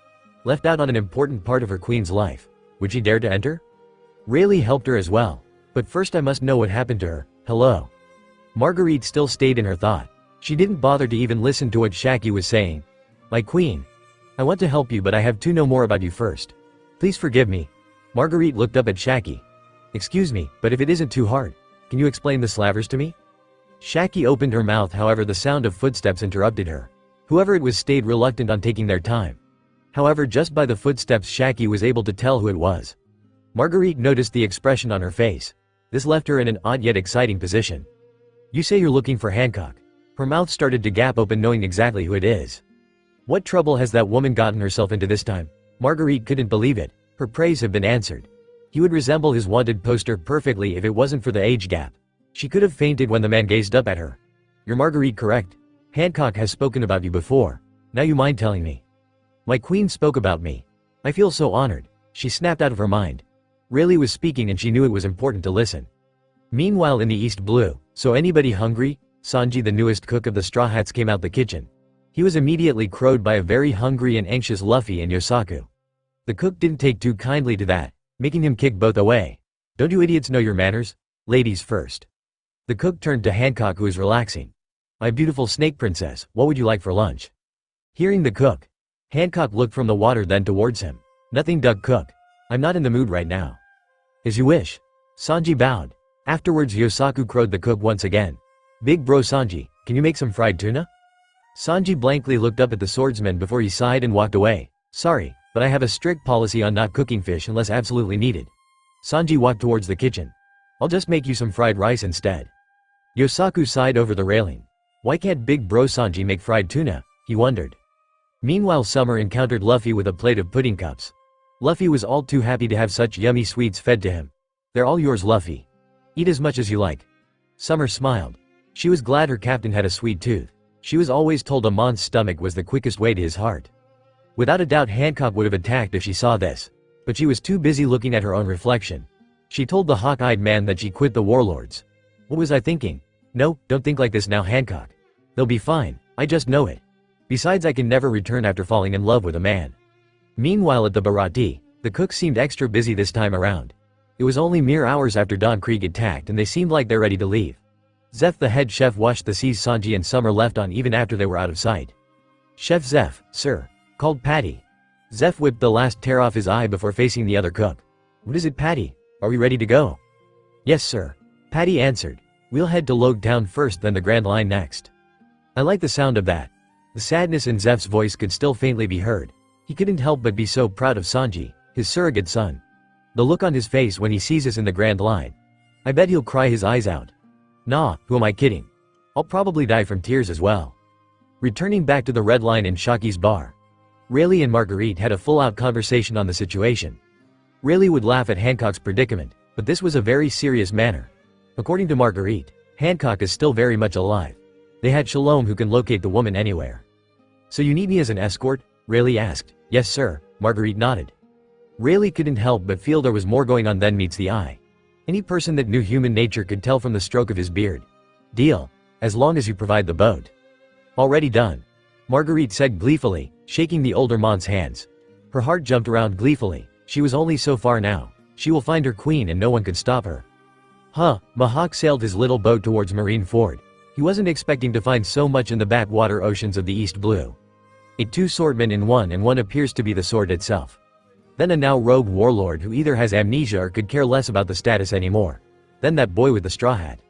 C: Left out on an important part of her queen's life. Would she dare to enter? Rayleigh helped her as well. But first I must know what happened to her. Hello. Marguerite still stayed in her thought. She didn't bother to even listen to what Shaki was saying. "My queen. I want to help you, but I have to know more about you first. Please forgive me." Marguerite looked up at Shaki. "Excuse me, but if it isn't too hard, can you explain the Slavers to me?" Shaki opened her mouth, however the sound of footsteps interrupted her. Whoever it was stayed reluctant on taking their time. However, just by the footsteps Shaki was able to tell who it was. Marguerite noticed the expression on her face. This left her in an odd yet exciting position. "You say you're looking for Hancock." Her mouth started to gap open, knowing exactly who it is. What trouble has that woman gotten herself into this time? Marguerite couldn't believe it. Her praise had been answered. He would resemble his wanted poster perfectly if it wasn't for the age gap. She could have fainted when the man gazed up at her. "You're Marguerite, correct? Hancock has spoken about you before. Now you mind telling me?" "My queen spoke about me. I feel so honored." She snapped out of her mind. Rayleigh was speaking and she knew it was important to listen. Meanwhile in the East Blue, "So anybody hungry?" Sanji, the newest cook of the Straw Hats, came out the kitchen. He was immediately crowed by a very hungry and anxious Luffy and Yosaku. The cook didn't take too kindly to that, making him kick both away. "Don't you idiots know your manners? Ladies first." The cook turned to Hancock, who was relaxing. "My beautiful snake princess, what would you like for lunch?" Hearing the cook, Hancock looked from the water then towards him. "Nothing, Doug Cook. I'm not in the mood right now." "As you wish." Sanji bowed. Afterwards Yosaku crowed the cook once again. "Big bro Sanji, can you make some fried tuna?" Sanji blankly looked up at the swordsman before he sighed and walked away. "Sorry, but I have a strict policy on not cooking fish unless absolutely needed." Sanji walked towards the kitchen. "I'll just make you some fried rice instead." Yosaku sighed over the railing. Why can't big bro Sanji make fried tuna? He wondered. Meanwhile Summer encountered Luffy with a plate of pudding cups. Luffy was all too happy to have such yummy sweets fed to him. "They're all yours, Luffy. Eat as much as you like." Summer smiled. She was glad her captain had a sweet tooth. She was always told a man's stomach was the quickest way to his heart. Without a doubt Hancock would have attacked if she saw this. But she was too busy looking at her own reflection. She told the hawk-eyed man that she quit the warlords. "What was I thinking? No, don't think like this now, Hancock. They'll be fine, I just know it. Besides, I can never return after falling in love with a man." Meanwhile at the Baratia, the cook seemed extra busy this time around. It was only mere hours after Don Krieg attacked and they seemed like they're ready to leave. Zeph the head chef washed the seas Sanji and Summer left on even after they were out of sight. "Chef Zeph, sir," called Patty. Zeph whipped the last tear off his eye before facing the other cook. "What is it, Patty? Are we ready to go?" "Yes, sir," Patty answered. "We'll head to Log Town first, then the Grand Line next." I like the sound of that. The sadness in Zeph's voice could still faintly be heard. He couldn't help but be so proud of Sanji, his surrogate son. The look on his face when he sees us in the Grand Line. I bet he'll cry his eyes out. Nah, who am I kidding? I'll probably die from tears as well. Returning back to the Red Line in Shaki's bar, Rayleigh and Marguerite had a full-out conversation on the situation. Rayleigh would laugh at Hancock's predicament, but this was a very serious matter. According to Marguerite, Hancock is still very much alive. They had Shalom who can locate the woman anywhere. "So you need me as an escort?" Rayleigh asked. "Yes, sir," Marguerite nodded. Rayleigh couldn't help but feel there was more going on than meets the eye. Any person that knew human nature could tell from the stroke of his beard. "Deal. As long as you provide the boat." "Already done," Marguerite said gleefully, shaking the older man's hands. Her heart jumped around gleefully. She was only so far now. She will find her queen and no one could stop her. Mihawk sailed his little boat towards Marine Ford. He wasn't expecting to find so much in the backwater oceans of the East Blue. Two swordmen in one, and one appears to be the sword itself. Then a now rogue warlord who either has amnesia or could care less about the status anymore. Then that boy with the straw hat.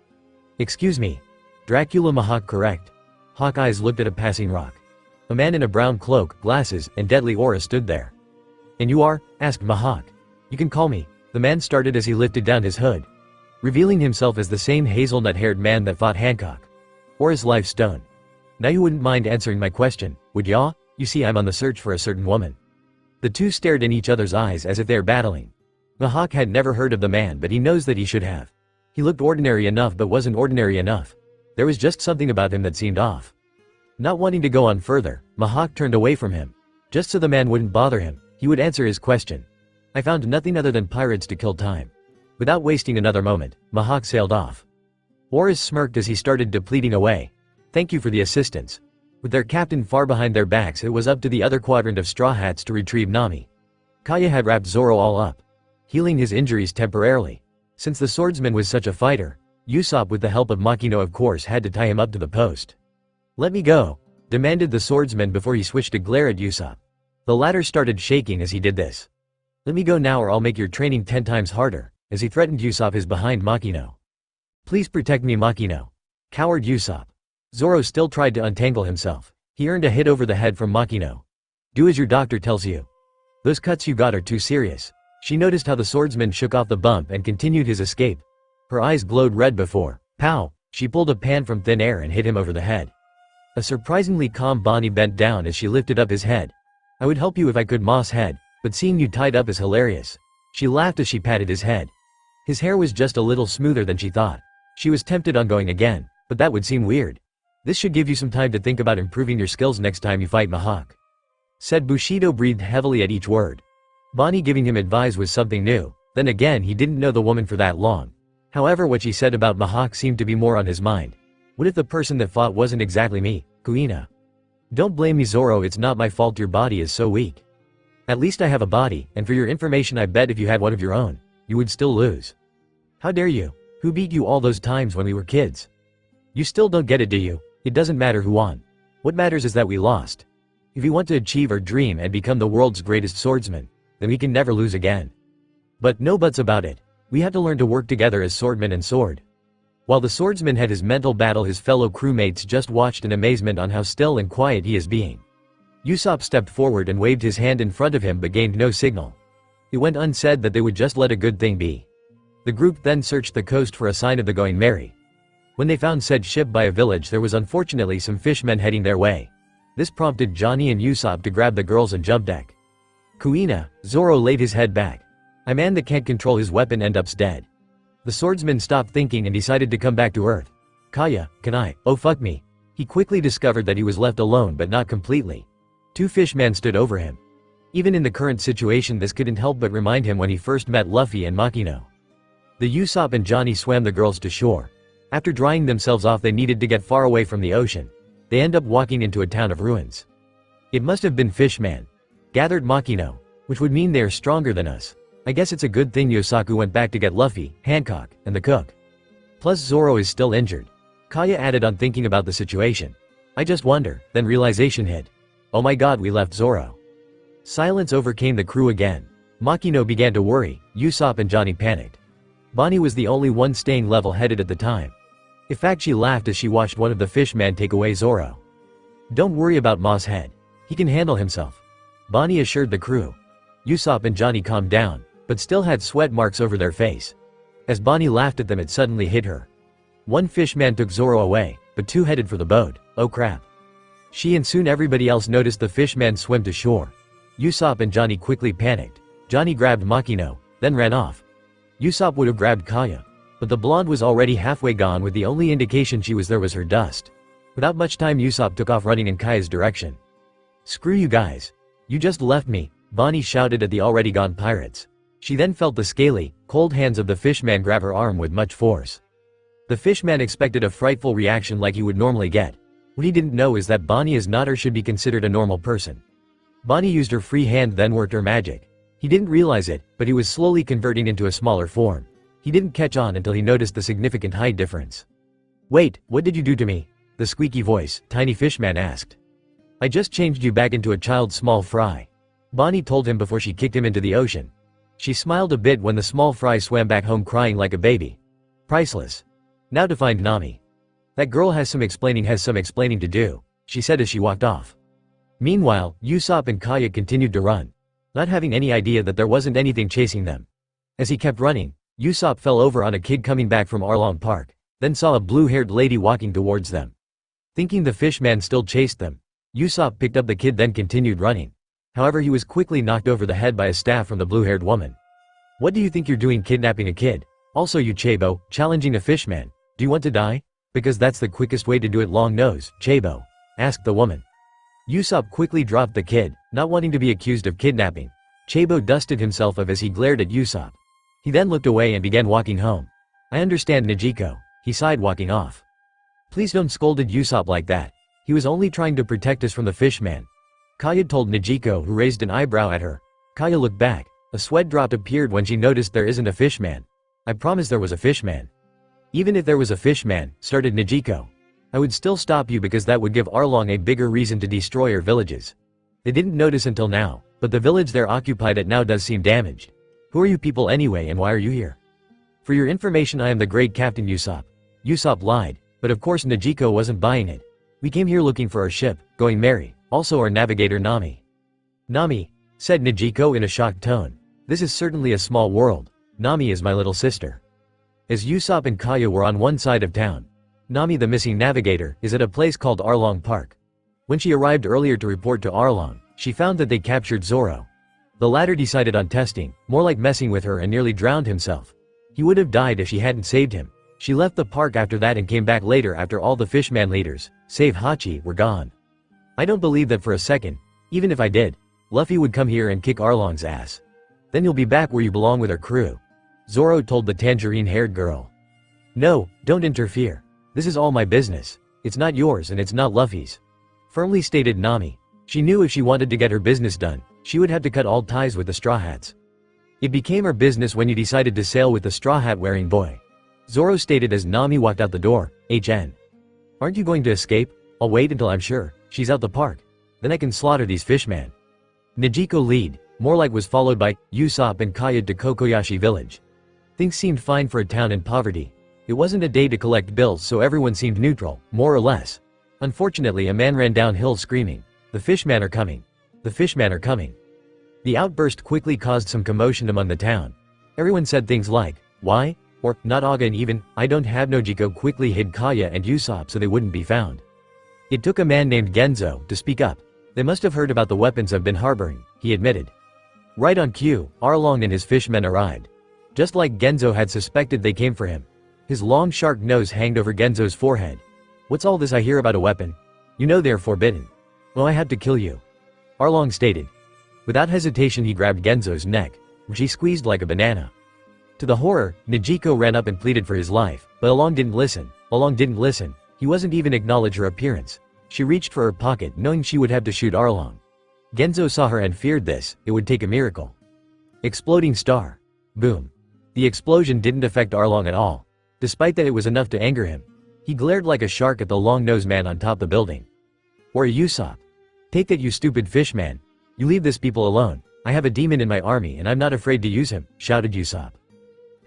C: "Excuse me. Dracula Mihawk, correct?" Hawkeye's looked at a passing rock. A man in a brown cloak, glasses, and deadly aura stood there. "And you are?" asked Mihawk. "You can call me." The man started as he lifted down his hood, revealing himself as the same hazelnut-haired man that fought Hancock. Orus Life Stone. "Now you wouldn't mind answering my question, would ya? You see, I'm on the search for a certain woman." The two stared in each other's eyes as if they were battling. Mihawk had never heard of the man, but he knows that he should have. He looked ordinary enough but wasn't ordinary enough. There was just something about him that seemed off. Not wanting to go on further, Mihawk turned away from him. Just so the man wouldn't bother him, he would answer his question. "I found nothing other than pirates to kill time." Without wasting another moment, Mihawk sailed off. Orus smirked as he started depleting away. "Thank you for the assistance." With their captain far behind their backs, it was up to the other quadrant of Straw Hats to retrieve Nami. Kaya had wrapped Zoro all up, healing his injuries temporarily. Since the swordsman was such a fighter, Usopp, with the help of Makino of course, had to tie him up to the post. "Let me go," demanded the swordsman before he switched to glare at Usopp. The latter started shaking as he did this. "Let me go now or I'll make your training 10 times harder," as he threatened Usopp is behind Makino. "Please protect me, Makino," cowered Usopp. Zoro still tried to untangle himself. He earned a hit over the head from Makino. "Do as your doctor tells you. Those cuts you got are too serious." She noticed how the swordsman shook off the bump and continued his escape. Her eyes glowed red before, pow, she pulled a pan from thin air and hit him over the head. A surprisingly calm Bonnie bent down as she lifted up his head. "I would help you if I could, Moss head, but seeing you tied up is hilarious." She laughed as she patted his head. His hair was just a little smoother than she thought. She was tempted on going again, but that would seem weird. "This should give you some time to think about improving your skills next time you fight Mihawk," said Bushido, breathed heavily at each word. Bonnie giving him advice was something new. Then again, he didn't know the woman for that long. However, what she said about Mihawk seemed to be more on his mind. What if the person that fought wasn't exactly me, Kuina? "Don't blame me, Zoro, it's not my fault your body is so weak. At least I have a body, and for your information, I bet if you had one of your own, you would still lose." "How dare you? Who beat you all those times when we were kids? You still don't get it, do you? It doesn't matter who won. What matters is that we lost. If we want to achieve our dream and become the world's greatest swordsman, then we can never lose again. But no buts about it. We have to learn to work together as swordman and sword." While the swordsman had his mental battle, his fellow crewmates just watched in amazement on how still and quiet he is being. Usopp stepped forward and waved his hand in front of him but gained no signal. It went unsaid that they would just let a good thing be. The group then searched the coast for a sign of the Going Merry. When they found said ship by a village, there was unfortunately some fishmen heading their way. This prompted Johnny and Usopp to grab the girls and jump deck. "Kuina," Zoro laid his head back. "A man that can't control his weapon ends up dead." The swordsman stopped thinking and decided to come back to earth. "Kaya, can I? Oh fuck me." He quickly discovered that he was left alone, but not completely. 2 fishmen stood over him. Even in the current situation, this couldn't help but remind him when he first met Luffy and Makino. The Usopp and Johnny swam the girls to shore. After drying themselves off, they needed to get far away from the ocean. They end up walking into a town of ruins. "It must have been fishmen," gathered Makino, "which would mean they are stronger than us. I guess it's a good thing Yosaku went back to get Luffy, Hancock, and the cook. Plus Zoro is still injured." Kaya added on, thinking about the situation. "I just wonder," then realization hit. "Oh my god, we left Zoro." Silence overcame the crew again. Makino began to worry, Usopp and Johnny panicked. Bonnie was the only one staying level-headed at the time. In fact, she laughed as she watched one of the fishmen take away Zoro. "Don't worry about Moss Head. He can handle himself," Bonnie assured the crew. Usopp and Johnny calmed down, but still had sweat marks over their face. As Bonnie laughed at them, it suddenly hit her. One fishman took Zoro away, but 2 headed for the boat. Oh crap. She and soon everybody else noticed the fishman swim to shore. Usopp and Johnny quickly panicked. Johnny grabbed Makino, then ran off. Usopp would have grabbed Kaya, but the blonde was already halfway gone, with the only indication she was there was her dust. Without much time, Usopp took off running in Kaya's direction. "Screw you guys. You just left me," Bonnie shouted at the already gone pirates. She then felt the scaly, cold hands of the fishman grab her arm with much force. The fishman expected a frightful reaction like he would normally get. What he didn't know is that Bonnie is not or should be considered a normal person. Bonnie used her free hand, then worked her magic. He didn't realize it, but he was slowly converting into a smaller form. He didn't catch on until he noticed the significant height difference. "Wait, what did you do to me?" the squeaky voice, tiny fishman asked. "I just changed you back into a child's small fry," Bonnie told him before she kicked him into the ocean. She smiled a bit when the small fry swam back home crying like a baby. "Priceless. Now to find Nami." That girl has some explaining to do, she said as she walked off. Meanwhile, Usopp and Kaya continued to run, not having any idea that there wasn't anything chasing them. As he kept running, Usopp fell over on a kid coming back from Arlong Park, then saw a blue-haired lady walking towards them. Thinking the fishman still chased them, Usopp picked up the kid then continued running. However, he was quickly knocked over the head by a staff from the blue-haired woman. "What do you think you're doing kidnapping a kid? Also you Chabo, challenging a fishman. Do you want to die? Because that's the quickest way to do it, long nose, Chabo," asked the woman. Usopp quickly dropped the kid, not wanting to be accused of kidnapping. Chabo dusted himself off as he glared at Usopp. He then looked away and began walking home. "I understand, Nijiko," he sighed walking off. "Please don't scold Usopp like that. He was only trying to protect us from the fishman," Kaya told Nijiko, who raised an eyebrow at her. Kaya looked back. A sweat drop appeared when she noticed there isn't a fishman. "I promise there was a fishman." "Even if there was a fishman," started Nijiko, "I would still stop you because that would give Arlong a bigger reason to destroy our villages. They didn't notice until now, but the village they're occupied at now does seem damaged. Who are you people anyway and why are you here?" "For your information, I am the great Captain Usopp." Usopp lied, but of course Nijiko wasn't buying it. "We came here looking for our ship, going merry, also our navigator Nami." "Nami," said Nijiko in a shocked tone. "This is certainly a small world. Nami is my little sister." As Usopp and Kaya were on one side of town, Nami, the missing navigator, is at a place called Arlong Park. When she arrived earlier to report to Arlong, she found that they captured Zoro. The latter decided on testing, more like messing with her, and nearly drowned himself. He would have died if she hadn't saved him. She left the park after that and came back later after all the fishman leaders, save Hachi, were gone. "I don't believe that for a second. Even if I did, Luffy would come here and kick Arlong's ass. Then you'll be back where you belong with our crew," Zoro told the tangerine-haired girl. "No, don't interfere. This is all my business. It's not yours and it's not Luffy's," firmly stated Nami. She knew if she wanted to get her business done, she would have to cut all ties with the Straw Hats. "It became her business when you decided to sail with the straw hat-wearing boy," Zoro stated as Nami walked out the door. "Aren't you going to escape? I'll wait until I'm sure she's out the park. Then I can slaughter these fishmen." Nijiko lead, more like, was followed by Usopp and Kaya to Kokoyashi village. Things seemed fine for a town in poverty. It wasn't a day to collect bills, so everyone seemed neutral, more or less. Unfortunately, a man ran downhill screaming, "The fishmen are coming! The fishmen are coming!" The outburst quickly caused some commotion among the town. Everyone said things like, "Why?" or "Not Aga," and even, "I don't have no." Nijiko quickly hid Kaya and Usopp so they wouldn't be found. It took a man named Genzo to speak up. "They must have heard about the weapons I've been harboring," he admitted. Right on cue, Arlong and his fishmen arrived. Just like Genzo had suspected, they came for him. His long shark nose hanged over Genzo's forehead. "What's all this I hear about a weapon? You know they're forbidden." "Well, I had to kill you," Arlong stated. Without hesitation, he grabbed Genzo's neck, which he squeezed like a banana. To the horror, Nijiko ran up and pleaded for his life, but Arlong didn't listen. He wasn't even acknowledge her appearance. She reached for her pocket, knowing she would have to shoot Arlong. Genzo saw her and feared this. It would take a miracle. Exploding star. Boom. The explosion didn't affect Arlong at all. Despite that, it was enough to anger him. He glared like a shark at the long-nosed man on top the building. "Or Usopp. Take that, you stupid fish man. You leave this people alone. I have a demon in my army and I'm not afraid to use him," shouted Usopp.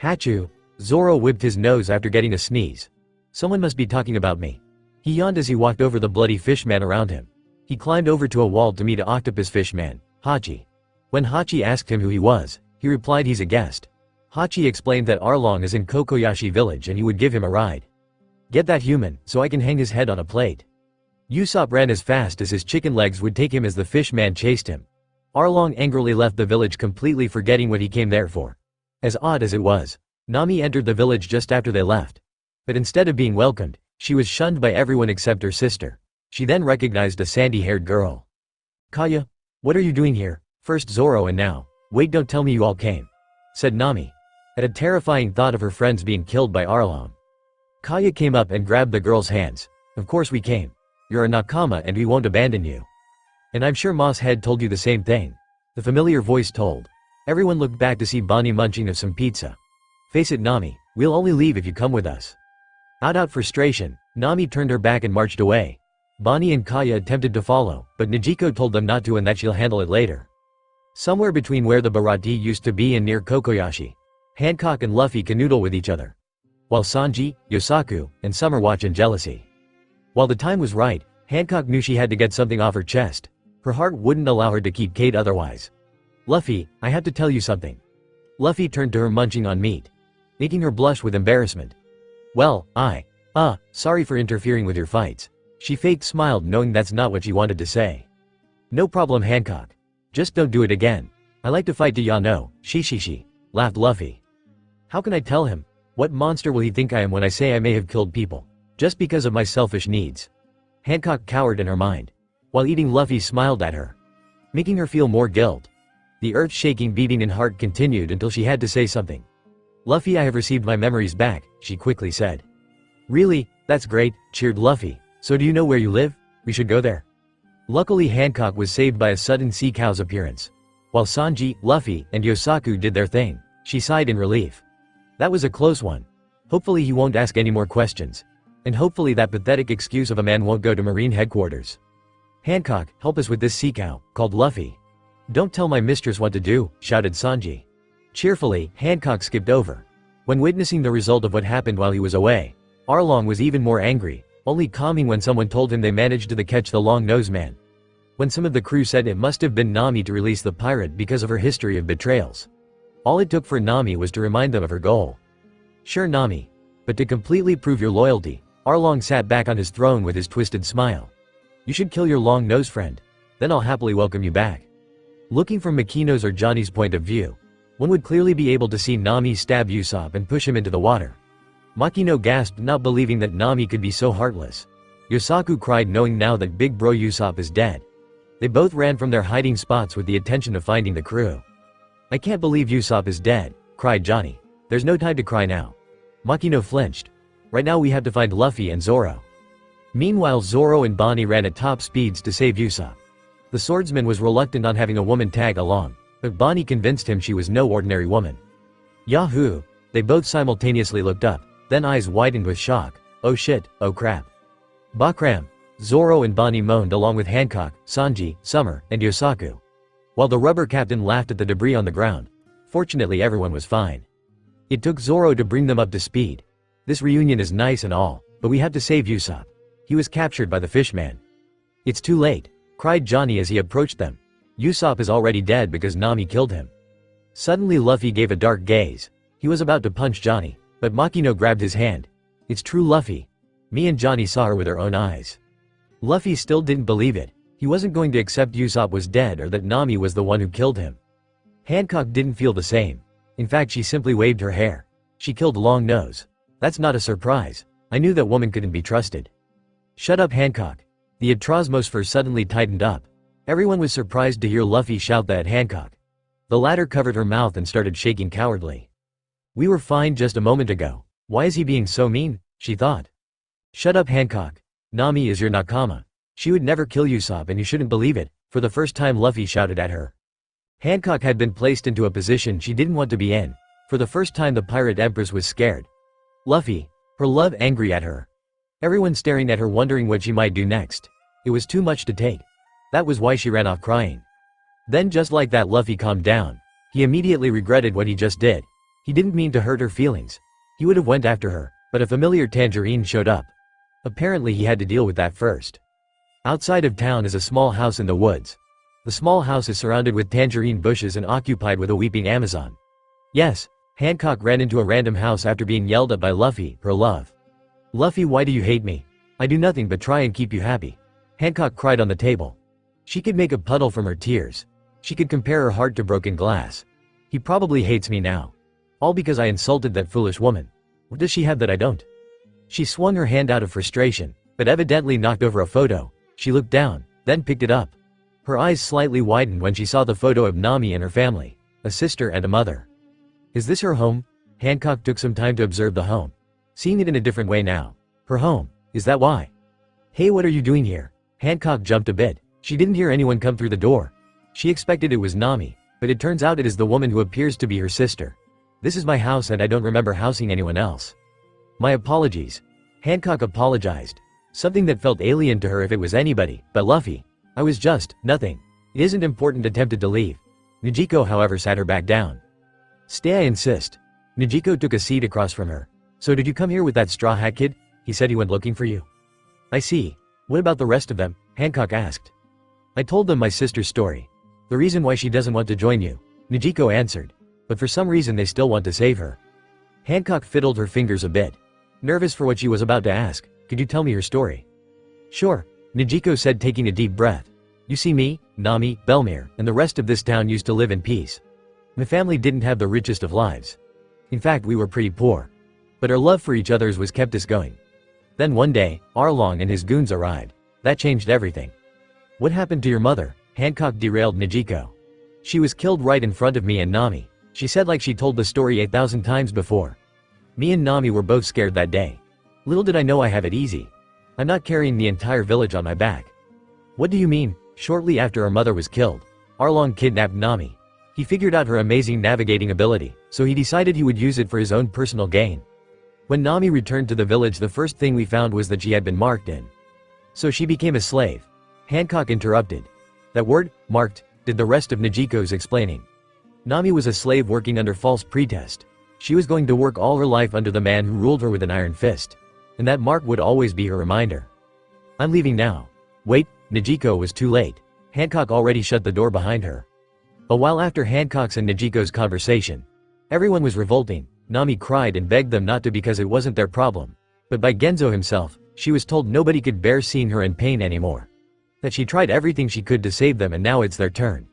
C: "Hachu." Zoro whipped his nose after getting a sneeze. "Someone must be talking about me." He yawned as he walked over the bloody fishman around him. He climbed over to a wall to meet an octopus fishman, Hachi. When Hachi asked him who he was, he replied he's a guest. Hachi explained that Arlong is in Kokoyashi village and he would give him a ride. "Get that human, so I can hang his head on a plate." Usopp ran as fast as his chicken legs would take him as the fishman chased him. Arlong angrily left the village, completely forgetting what he came there for. As odd as it was, Nami entered the village just after they left. But instead of being welcomed, she was shunned by everyone except her sister. She then recognized a sandy-haired girl. "Kaya, what are you doing here? First Zoro and now, wait, don't tell me you all came," said Nami, at a terrifying thought of her friends being killed by Arlong. Kaya came up and grabbed the girl's hands. "Of course we came. You're a nakama and we won't abandon you. And I'm sure Moss Head told you the same thing," the familiar voice told. Everyone looked back to see Bonnie munching of some pizza. "Face it, Nami, we'll only leave if you come with us." Out frustration, Nami turned her back and marched away. Bonnie and Kaya attempted to follow, but Nijiko told them not to and that she'll handle it later. Somewhere between where the Baratie used to be and near Kokoyashi, Hancock and Luffy canoodle with each other. while Sanji, Yosaku, and Summer watch in jealousy. While the time was right, Hancock knew she had to get something off her chest. Her heart wouldn't allow her to keep Kate otherwise. "Luffy, I have to tell you something." Luffy turned to her munching on meat, making her blush with embarrassment. "Well, sorry for interfering with your fights." She faked smiled knowing that's not what she wanted to say. "No problem, Hancock. Just don't do it again. I like to fight to ya know, she, laughed Luffy. "How can I tell him? What monster will he think I am when I say I may have killed people? Just because of my selfish needs?" Hancock cowered in her mind. While eating, Luffy smiled at her, making her feel more guilt. The earth-shaking beating in heart continued until she had to say something. "Luffy, I have received my memories back," she quickly said. "Really? That's great," cheered Luffy. "So do you know where you live? We should go there." Luckily, Hancock was saved by a sudden sea cow's appearance. While Sanji, Luffy, and Yosaku did their thing, she sighed in relief. That was a close one. Hopefully he won't ask any more questions. And hopefully that pathetic excuse of a man won't go to Marine headquarters. "Hancock, help us with this sea cow," called Luffy. "Don't tell my mistress what to do," shouted Sanji. Cheerfully, Hancock skipped over. When witnessing the result of what happened while he was away, Arlong was even more angry, only calming when someone told him they managed to catch the long-nosed man. When some of the crew said it must have been Nami to release the pirate because of her history of betrayals. All it took for Nami was to remind them of her goal. "Sure, Nami. But to completely prove your loyalty," Arlong sat back on his throne with his twisted smile. "You should kill your long-nosed friend. Then I'll happily welcome you back." Looking from Makino's or Johnny's point of view, one would clearly be able to see Nami stab Usopp and push him into the water. Makino gasped, not believing that Nami could be so heartless. Yosaku cried, knowing now that big bro Usopp is dead. They both ran from their hiding spots with the intention of finding the crew. "I can't believe Usopp is dead," cried Johnny. "There's no time to cry now." Makino flinched. "Right now we have to find Luffy and Zoro." Meanwhile, Zoro and Bonnie ran at top speeds to save Usopp. The swordsman was reluctant on having a woman tag along, but Bonnie convinced him she was no ordinary woman. "Yahoo!" They both simultaneously looked up, then eyes widened with shock. "Oh shit, oh crap." "Bakram!" Zoro and Bonnie moaned along with Hancock, Sanji, Summer, and Yosaku. While the rubber captain laughed at the debris on the ground. Fortunately, everyone was fine. It took Zoro to bring them up to speed. "This reunion is nice and all, but we have to save Usopp. He was captured by the fishman." "It's too late," cried Johnny as he approached them. "Usopp is already dead because Nami killed him." Suddenly Luffy gave a dark gaze. He was about to punch Johnny, but Makino grabbed his hand. "It's true, Luffy. Me and Johnny saw her with our own eyes." Luffy still didn't believe it. He wasn't going to accept Usopp was dead or that Nami was the one who killed him. Hancock didn't feel the same. In fact, she simply waved her hair. "She killed Long Nose. That's not a surprise. I knew that woman couldn't be trusted." "Shut up, Hancock." The Atrosmosphere suddenly tightened up. Everyone was surprised to hear Luffy shout that at Hancock. The latter covered her mouth and started shaking cowardly. "We were fine just a moment ago. Why is he being so mean?" she thought. "Shut up, Hancock. Nami is your nakama. She would never kill Usopp and you shouldn't believe it," for the first time Luffy shouted at her. Hancock had been placed into a position she didn't want to be in. For the first time the pirate empress was scared. Luffy, her love angry at her. Everyone staring at her wondering what she might do next. It was too much to take. That was why she ran off crying. Then just like that Luffy calmed down. He immediately regretted what he just did. He didn't mean to hurt her feelings. He would have went after her, but a familiar tangerine showed up. Apparently he had to deal with that first. Outside of town is a small house in the woods. The small house is surrounded with tangerine bushes and occupied with a weeping Amazon. Yes, Hancock ran into a random house after being yelled at by Luffy, her love. "Luffy, why do you hate me? I do nothing but try and keep you happy." Hancock cried on the table. She could make a puddle from her tears. She could compare her heart to broken glass. "He probably hates me now. All because I insulted that foolish woman. What does she have that I don't?" She swung her hand out of frustration, but evidently knocked over a photo. She looked down, then picked it up. Her eyes slightly widened when she saw the photo of Nami and her family, a sister and a mother. Is this her home? Hancock took some time to observe the home. Seeing it in a different way now. Her home, is that why? "Hey, what are you doing here?" Hancock jumped a bit. She didn't hear anyone come through the door. She expected it was Nami, but it turns out it is the woman who appears to be her sister. "This is my house and I don't remember housing anyone else." "My apologies." Hancock apologized. Something that felt alien to her if it was anybody, but Luffy. "I was just, nothing. It isn't important," attempted to leave. Nijiko however sat her back down. "Stay, I insist." Nijiko took a seat across from her. "So did you come here with that straw hat kid? He said he went looking for you." "I see. What about the rest of them?" Hancock asked. "I told them my sister's story. The reason why she doesn't want to join you," Nijiko answered. "But for some reason they still want to save her." Hancock fiddled her fingers a bit, nervous for what she was about to ask. "Could you tell me your story?" "Sure," Nijiko said, taking a deep breath. "You see, me, Nami, Belmere, and the rest of this town used to live in peace. My family didn't have the richest of lives. In fact, we were pretty poor. But our love for each other's was kept us going. Then one day, Arlong and his goons arrived. That changed everything." "What happened to your mother?" Hancock derailed Nijiko. "She was killed right in front of me and Nami," she said, like she told the story 8,000 times before. "Me and Nami were both scared that day. Little did I know I have it easy. I'm not carrying the entire village on my back." "What do you mean?" "Shortly after our mother was killed, Arlong kidnapped Nami. He figured out her amazing navigating ability, so he decided he would use it for his own personal gain. When Nami returned to the village, the first thing we found was that she had been marked in. So she became a slave." Hancock interrupted. "That word, marked, did the rest of Nijiko's explaining. Nami was a slave working under false pretext. She was going to work all her life under the man who ruled her with an iron fist. And that mark would always be her reminder. I'm leaving now." "Wait," Nijiko was too late. Hancock already shut the door behind her. A while after Hancock's and Nijiko's conversation, everyone was revolting. Nami cried and begged them not to because it wasn't their problem. But by Genzo himself, she was told nobody could bear seeing her in pain anymore. That she tried everything she could to save them and now it's their turn.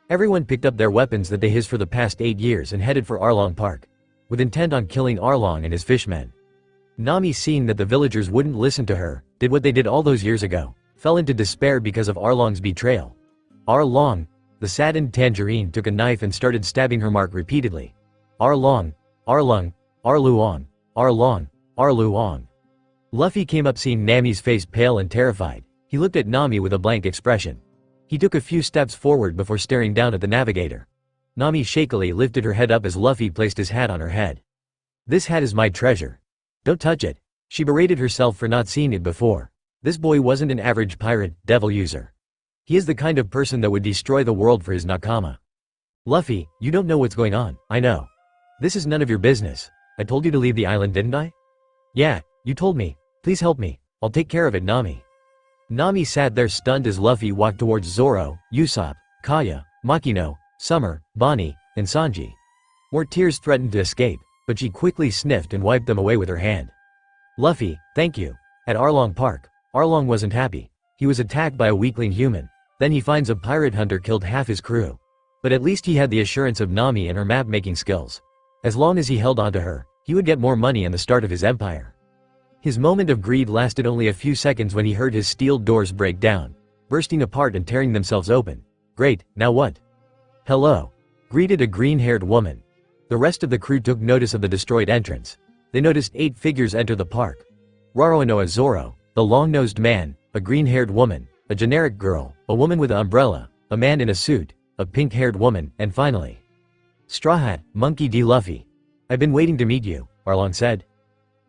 C: Everyone picked up their weapons that they hid for the past 8 years and headed for Arlong Park, with intent on killing Arlong and his fishmen. Nami, seeing that the villagers wouldn't listen to her, did what they did all those years ago, fell into despair because of Arlong's betrayal. Arlong, the saddened Tangerine, took a knife and started stabbing her mark repeatedly. Arlong, Arlong, Arluong, Arlong, Arluong. Luffy came up, seeing Nami's face pale and terrified. He looked at Nami with a blank expression. He took a few steps forward before staring down at the navigator. Nami shakily lifted her head up as Luffy placed his hat on her head. "This hat is my treasure. Don't touch it." She berated herself for not seeing it before. This boy wasn't an average pirate, devil user. He is the kind of person that would destroy the world for his nakama. "Luffy, you don't know what's going on." "I know. This is none of your business. I told you to leave the island, didn't I?" "Yeah, you told me. Please help me. I'll take care of it, Nami." Nami sat there stunned as Luffy walked towards Zoro, Usopp, Kaya, Makino, Summer, Bonnie, and Sanji. More tears threatened to escape, but she quickly sniffed and wiped them away with her hand. "Luffy, thank you." At Arlong Park, Arlong wasn't happy. He was attacked by a weakling human. Then he finds a pirate hunter killed half his crew. But at least he had the assurance of Nami and her map-making skills. As long as he held onto her, he would get more money and the start of his empire. His moment of greed lasted only a few seconds when he heard his steel doors break down, bursting apart and tearing themselves open. "Great, now what?" "Hello," greeted a green-haired woman. The rest of the crew took notice of the destroyed entrance. They noticed 8 figures enter the park. Raroanoa Zoro, the long-nosed man, a green-haired woman, a generic girl, a woman with an umbrella, a man in a suit, a pink-haired woman, and finally, Straw Hat, Monkey D. Luffy. "I've been waiting to meet you," Arlong said.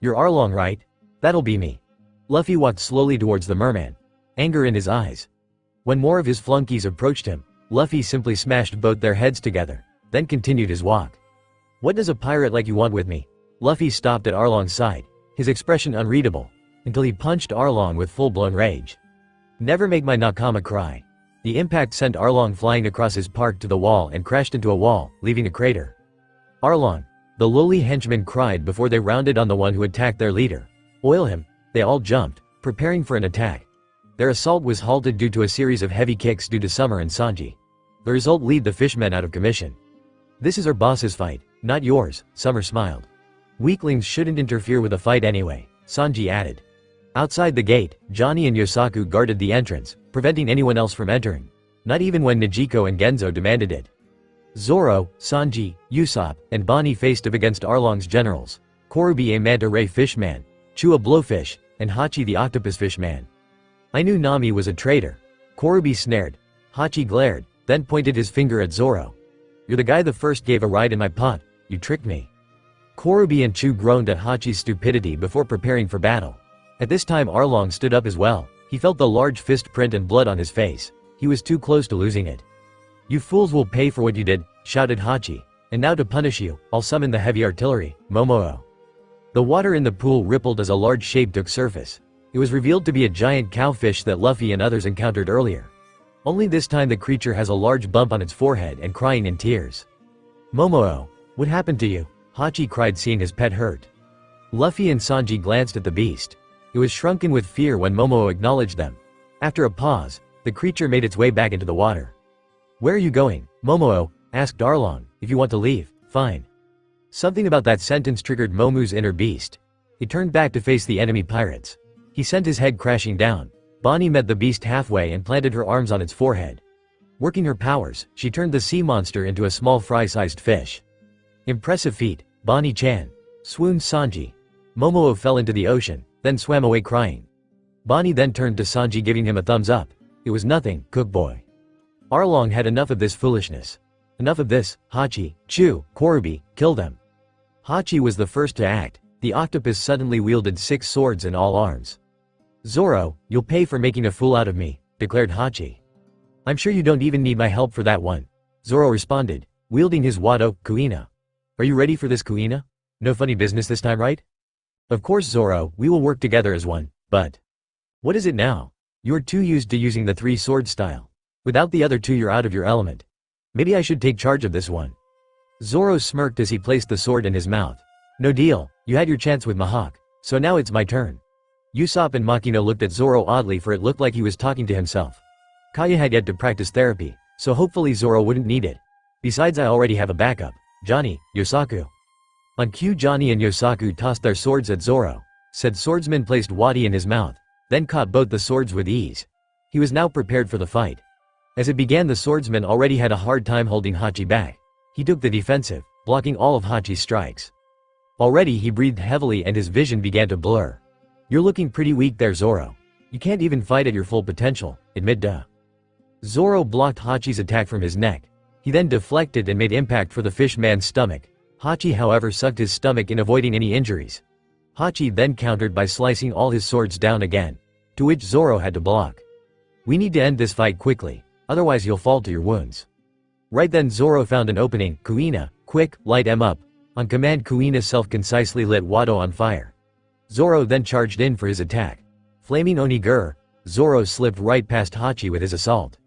C: "You're Arlong, right? That'll be me." Luffy walked slowly towards the merman, anger in his eyes. When more of his flunkies approached him, Luffy simply smashed both their heads together, then continued his walk. "What does a pirate like you want with me?" Luffy stopped at Arlong's side, his expression unreadable, until he punched Arlong with full-blown rage. "Never make my nakama cry." The impact sent Arlong flying across his park to the wall and crashed into a wall, leaving a crater. "Arlong," the lowly henchmen cried before they rounded on the one who attacked their leader. "Oil him." They all jumped, preparing for an attack. Their assault was halted due to a series of heavy kicks due to Summer and Sanji. The result led the fishmen out of commission. "This is our boss's fight, not yours," Summer smiled. "Weaklings shouldn't interfere with a fight anyway," Sanji added. Outside the gate, Johnny and Yosaku guarded the entrance, preventing anyone else from entering. Not even when Nijiko and Genzo demanded it. Zoro, Sanji, Usopp, and Bonnie faced off against Arlong's generals, Koby a manta ray fishman, Chu a blowfish, and Hachi the octopus fishman. "I knew Nami was a traitor." Koby snared. Hachi glared, then pointed his finger at Zoro. "You're the guy that first gave a ride in my pot. You tricked me." Koby and Chu groaned at Hachi's stupidity before preparing for battle. At this time Arlong stood up as well. He felt the large fist print and blood on his face. He was too close to losing it. "You fools will pay for what you did," shouted Hachi. "And now to punish you, I'll summon the heavy artillery, Momoo." The water in the pool rippled as a large shape took surface. It was revealed to be a giant cowfish that Luffy and others encountered earlier. Only this time the creature has a large bump on its forehead and crying in tears. "Momo, what happened to you?" Hachi cried seeing his pet hurt. Luffy and Sanji glanced at the beast. It was shrunken with fear when Momo acknowledged them. After a pause, the creature made its way back into the water. "Where are you going, Momo?" asked Arlong. "If you want to leave, fine." Something about that sentence triggered Momu's inner beast. He turned back to face the enemy pirates. He sent his head crashing down. Bonnie met the beast halfway and planted her arms on its forehead. Working her powers, she turned the sea monster into a small fry-sized fish. "Impressive feat, Bonnie-chan," swooned Sanji. Momo fell into the ocean, then swam away crying. Bonnie then turned to Sanji giving him a thumbs up. "It was nothing, cook boy." Arlong had enough of this foolishness. "Enough of this, Hachi, Chu, Koby, kill them." Hachi was the first to act. The octopus suddenly wielded 6 swords in all arms. "Zoro, you'll pay for making a fool out of me," declared Hachi. "I'm sure you don't even need my help for that one," Zoro responded, wielding his Wado, Kuina. "Are you ready for this, Kuina? No funny business this time, right?" "Of course, Zoro, we will work together as one, but..." "What is it now? You're too used to using the 3-sword style. Without the other 2 you're out of your element. Maybe I should take charge of this one." Zoro smirked as he placed the sword in his mouth. "No deal, you had your chance with Mihawk, so now it's my turn." Usopp and Makino looked at Zoro oddly for it looked like he was talking to himself. Kaya had yet to practice therapy, so hopefully Zoro wouldn't need it. Besides I already have a backup. "Johnny, Yosaku." On cue Johnny and Yosaku tossed their swords at Zoro. Said swordsman placed Wadi in his mouth, then caught both the swords with ease. He was now prepared for the fight. As it began the swordsman already had a hard time holding Hachi back. He took the defensive, blocking all of Hachi's strikes. Already he breathed heavily and his vision began to blur. "You're looking pretty weak there, Zoro. You can't even fight at your full potential, admit duh." Zoro blocked Hachi's attack from his neck. He then deflected and made impact for the fish man's stomach. Hachi however sucked his stomach in avoiding any injuries. Hachi then countered by slicing all his swords down again, to which Zoro had to block. "We need to end this fight quickly, otherwise you'll fall to your wounds." Right then Zoro found an opening. "Kuina, quick, light em up." On command Kuina self-concisely lit Wado on fire. Zoro then charged in for his attack. Flaming Onigiri, Zoro slipped right past Hachi with his assault.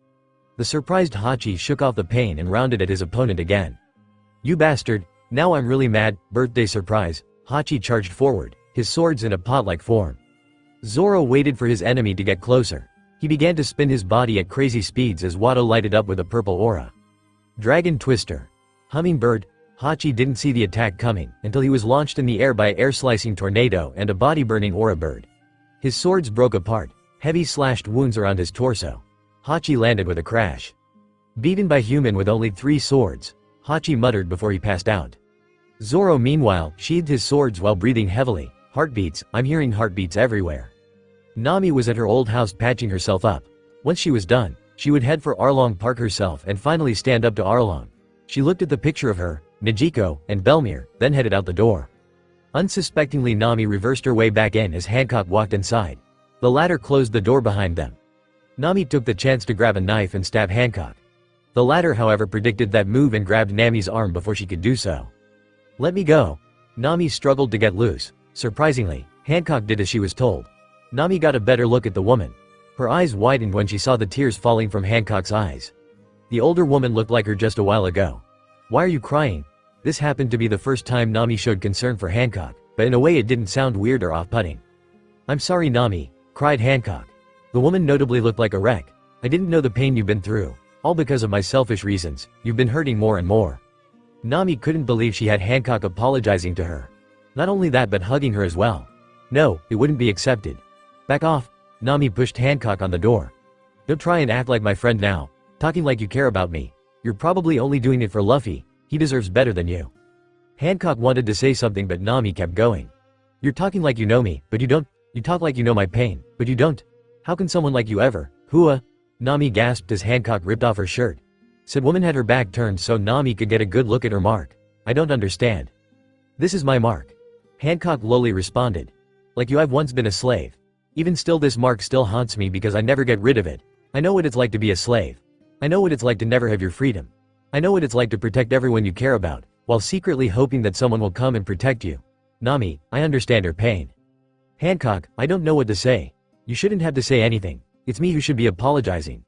C: The surprised Hachi shook off the pain and rounded at his opponent again. "You bastard, now I'm really mad, birthday surprise." Hachi charged forward, his swords in a pot-like form. Zoro waited for his enemy to get closer. He began to spin his body at crazy speeds as Wado lighted up with a purple aura. Dragon Twister. Hummingbird. Hachi didn't see the attack coming until he was launched in the air by an air-slicing tornado and a body-burning aura bird. His swords broke apart, heavy slashed wounds around his torso. Hachi landed with a crash. Beaten by human with only 3 swords, Hachi muttered before he passed out. Zoro meanwhile sheathed his swords while breathing heavily. "Heartbeats, I'm hearing heartbeats everywhere." Nami was at her old house patching herself up. Once she was done, she would head for Arlong Park herself and finally stand up to Arlong. She looked at the picture of her, Nijiko, and Belmir, then headed out the door. Unsuspectingly Nami reversed her way back in as Hancock walked inside. The latter closed the door behind them. Nami took the chance to grab a knife and stab Hancock. The latter however predicted that move and grabbed Nami's arm before she could do so. "Let me go." Nami struggled to get loose. Surprisingly, Hancock did as she was told. Nami got a better look at the woman. Her eyes widened when she saw the tears falling from Hancock's eyes. The older woman looked like her just a while ago. "Why are you crying?" This happened to be the first time Nami showed concern for Hancock, but in a way it didn't sound weird or off-putting. "I'm sorry, Nami," cried Hancock. The woman notably looked like a wreck. "I didn't know the pain you've been through. All because of my selfish reasons, you've been hurting more and more." Nami couldn't believe she had Hancock apologizing to her. Not only that but hugging her as well. No, it wouldn't be accepted. "Back off." Nami pushed Hancock on the door. "Don't try and act like my friend now, talking like you care about me. You're probably only doing it for Luffy. He deserves better than you." Hancock wanted to say something but Nami kept going. "You're talking like you know me, but you don't. You talk like you know my pain, but you don't. How can someone like you ever, Hua?" Nami gasped as Hancock ripped off her shirt. Said woman had her back turned so Nami could get a good look at her mark. "I don't understand." "This is my mark." Hancock lowly responded. "Like you, I've once been a slave. Even still this mark still haunts me because I never get rid of it. I know what it's like to be a slave. I know what it's like to never have your freedom. I know what it's like to protect everyone you care about, while secretly hoping that someone will come and protect you. Nami, I understand her pain. Hancock, I don't know what to say. You shouldn't have to say anything. It's me who should be apologizing.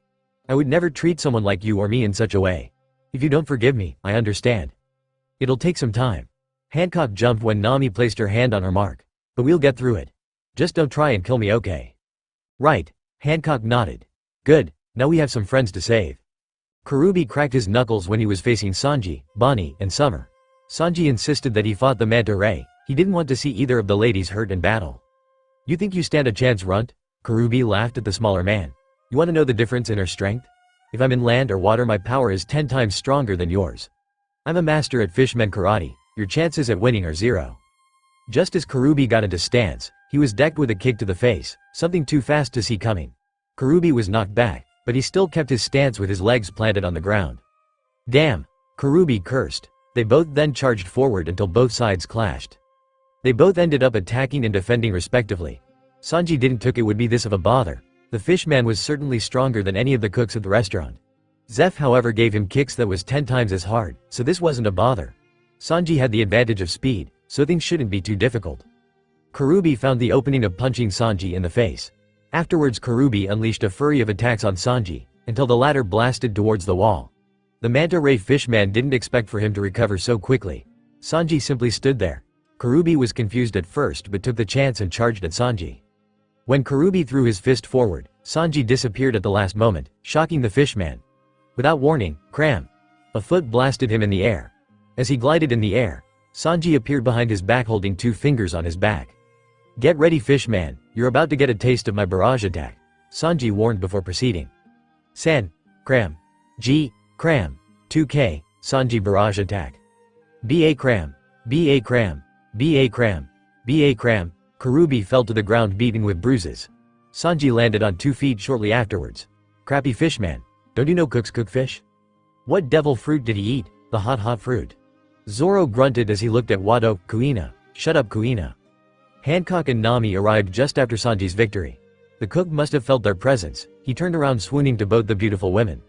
C: I would never treat someone like you or me in such a way. If you don't forgive me, I understand. It'll take some time. Hancock jumped when Nami placed her hand on her mark. But we'll get through it. Just don't try and kill me, okay? Right. Hancock nodded. Good, now we have some friends to save. Kurubi cracked his knuckles when he was facing Sanji, Bonnie, and Summer. Sanji insisted that he fought the manta ray. He didn't want to see either of the ladies hurt in battle. You think you stand a chance, Runt? Kurubi laughed at the smaller man. You want to know the difference in her strength? If I'm in land or water, my power is 10 times stronger than yours. I'm a master at fishman karate. Your chances at winning are 0. Just as Kurubi got into stance, he was decked with a kick to the face, something too fast to see coming. Kurubi was knocked back, but he still kept his stance with his legs planted on the ground. Damn! Kurubi cursed. They both then charged forward until both sides clashed. They both ended up attacking and defending respectively. Sanji didn't think it would be this of a bother. The fishman was certainly stronger than any of the cooks at the restaurant. Zeph however gave him kicks that was 10 times as hard, so this wasn't a bother. Sanji had the advantage of speed, so things shouldn't be too difficult. Kurubi found the opening of punching Sanji in the face. Afterwards Kurubi unleashed a flurry of attacks on Sanji, until the latter blasted towards the wall. The manta ray fishman didn't expect for him to recover so quickly. Sanji simply stood there. Kurubi was confused at first but took the chance and charged at Sanji. When Kurubi threw his fist forward, Sanji disappeared at the last moment, shocking the fishman. Without warning, cram! A foot blasted him in the air. As he glided in the air, Sanji appeared behind his back holding 2 fingers on his back. Get ready, fishman, you're about to get a taste of my barrage attack, Sanji warned before proceeding. San, cram, G, cram, 2K, Sanji barrage attack. BA cram, BA cram, BA cram, BA cram. Kurubi fell to the ground beaten with bruises. Sanji landed on 2 feet shortly afterwards. Crappy fishman, don't you know cooks cook fish? What devil fruit did he eat, the hot fruit? Zoro grunted as he looked at Wado. Kuina, shut up Kuina. Hancock and Nami arrived just after Sanji's victory. The cook must have felt their presence. He turned around swooning to both the beautiful women.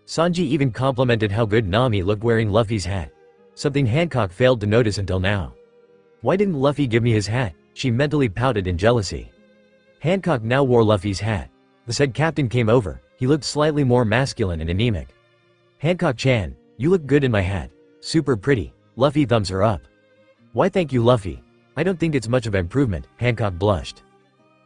C: Sanji even complimented how good Nami looked wearing Luffy's hat. Something Hancock failed to notice until now. Why didn't Luffy give me his hat? She mentally pouted in jealousy. Hancock now wore Luffy's hat. The said captain came over. He looked slightly more masculine and anemic. Hancock-chan, you look good in my hat. Super pretty. Luffy thumbs her up. Why thank you, Luffy. I don't think it's much of an improvement, Hancock blushed.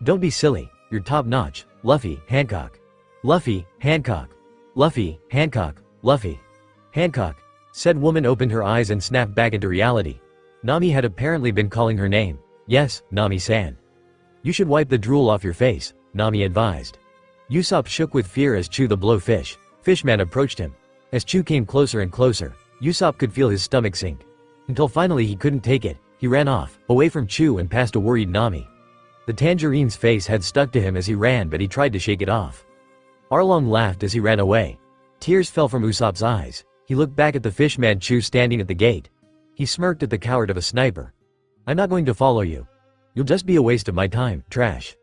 C: Don't be silly, you're top-notch, Luffy, Hancock. Luffy, Hancock. Luffy, Hancock, Luffy. Hancock. Said woman opened her eyes and snapped back into reality. Nami had apparently been calling her name. Yes, Nami-san. You should wipe the drool off your face, Nami advised. Usopp shook with fear as Chu the blowfish. Fishman approached him. As Chu came closer and closer, Usopp could feel his stomach sink. Until finally he couldn't take it. He ran off, away from Chu and past a worried Nami. The tangerine's face had stuck to him as he ran but he tried to shake it off. Arlong laughed as he ran away. Tears fell from Usopp's eyes. He looked back at the fishman Chu standing at the gate. He smirked at the coward of a sniper. I'm not going to follow you. You'll just be a waste of my time, trash.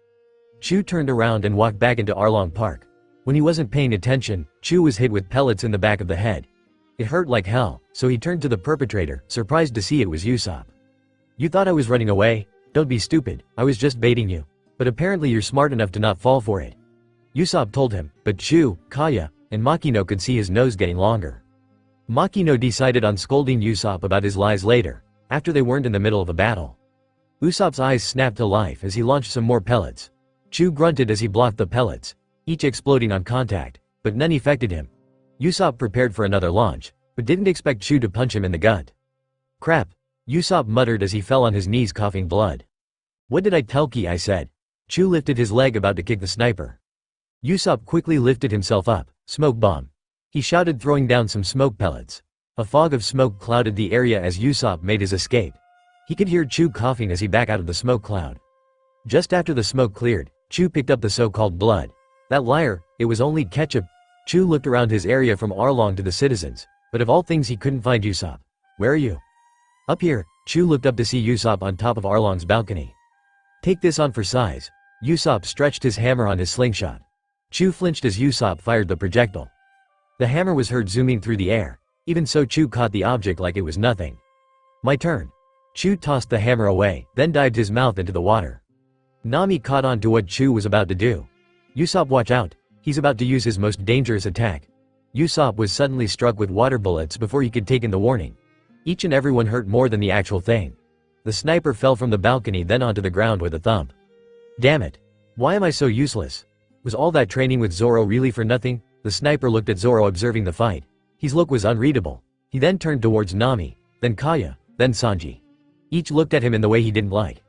C: Chu turned around and walked back into Arlong Park. When he wasn't paying attention, Chu was hit with pellets in the back of the head. It hurt like hell, so he turned to the perpetrator, surprised to see it was Usopp. You thought I was running away? Don't be stupid, I was just baiting you. But apparently you're smart enough to not fall for it. Usopp told him, but Chu, Kaya, and Makino could see his nose getting longer. Makino decided on scolding Usopp about his lies later, after they weren't in the middle of a battle. Usopp's eyes snapped to life as he launched some more pellets. Chu grunted as he blocked the pellets, each exploding on contact, but none affected him. Usopp prepared for another launch, but didn't expect Chu to punch him in the gut. Crap, Usopp muttered as he fell on his knees coughing blood. What did I tell Ki? I said. Chu lifted his leg about to kick the sniper. Usopp quickly lifted himself up. Smoke bomb. He shouted, throwing down some smoke pellets. A fog of smoke clouded the area as Usopp made his escape. He could hear Chu coughing as he backed out of the smoke cloud. Just after the smoke cleared, Chu picked up the so-called blood. That liar, it was only ketchup. Chu looked around his area from Arlong to the citizens, but of all things he couldn't find Usopp. Where are you? Up here. Chu looked up to see Usopp on top of Arlong's balcony. Take this on for size. Usopp stretched his hammer on his slingshot. Chu flinched as Usopp fired the projectile. The hammer was heard zooming through the air. Even so, Chu caught the object like it was nothing. My turn. Chu tossed the hammer away, then dived his mouth into the water. Nami caught on to what Chu was about to do. Usopp, watch out, he's about to use his most dangerous attack. Usopp was suddenly struck with water bullets before he could take in the warning. Each and every one hurt more than the actual thing. The sniper fell from the balcony then onto the ground with a thump. Damn it. Why am I so useless? Was all that training with Zoro really for nothing? The sniper looked at Zoro observing the fight. His look was unreadable. He then turned towards Nami, then Kaya, then Sanji. Each looked at him in the way he didn't like.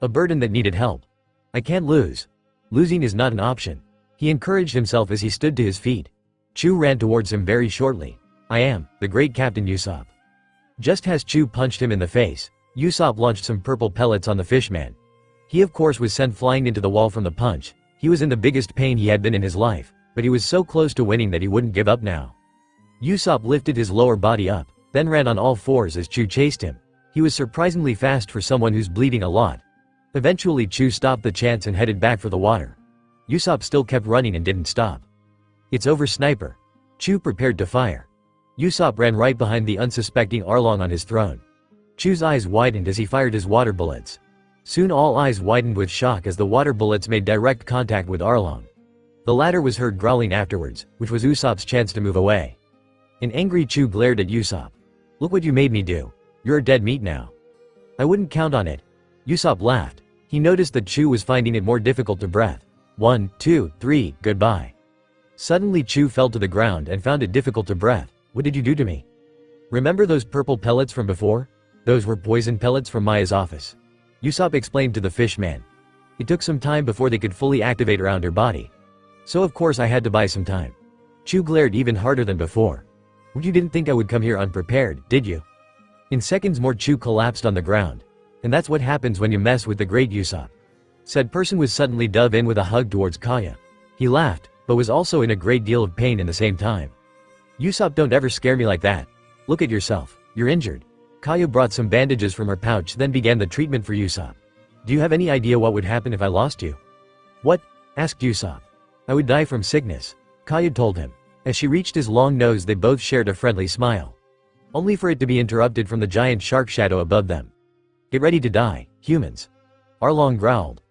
C: A burden that needed help. I can't lose. Losing is not an option. He encouraged himself as he stood to his feet. Chu ran towards him very shortly. I am, the great Captain Usopp. Just as Chu punched him in the face, Usopp launched some purple pellets on the fishman. He of course was sent flying into the wall from the punch. He was in the biggest pain he had been in his life, but he was so close to winning that he wouldn't give up now. Usopp lifted his lower body up, then ran on all fours as Chu chased him. He was surprisingly fast for someone who's bleeding a lot. Eventually Chu stopped the chance and headed back for the water. Usopp still kept running and didn't stop. It's over, sniper. Chu prepared to fire. Usopp ran right behind the unsuspecting Arlong on his throne. Chu's eyes widened as he fired his water bullets. Soon all eyes widened with shock as the water bullets made direct contact with Arlong. The latter was heard growling afterwards, which was Usopp's chance to move away. An angry Chu glared at Usopp. Look what you made me do. You're dead meat now. I wouldn't count on it. Usopp laughed. He noticed that Chu was finding it more difficult to breathe. 1, 2, 3, goodbye. Suddenly Chu fell to the ground and found it difficult to breathe. What did you do to me? Remember those purple pellets from before? Those were poison pellets from Maya's office. Usopp explained to the fishman. It took some time before they could fully activate around her body. So of course I had to buy some time. Chu glared even harder than before. You didn't think I would come here unprepared, did you? In seconds more Chu collapsed on the ground. And that's what happens when you mess with the great Usopp. Said person was suddenly dove in with a hug towards Kaya. He laughed, but was also in a great deal of pain in the same time. Usopp, don't ever scare me like that. Look at yourself, you're injured. Kaya brought some bandages from her pouch then began the treatment for Usopp. Do you have any idea what would happen if I lost you? What? Asked Usopp. I would die from sickness, Kaya told him. As she reached his long nose they both shared a friendly smile. Only for it to be interrupted from the giant shark shadow above them. Get ready to die, humans. Arlong growled.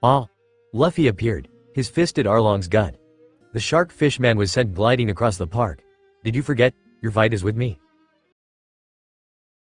C: Ah! Luffy appeared, his fist at Arlong's gut. The shark fishman was sent gliding across the park. Did you forget? Your fight is with me.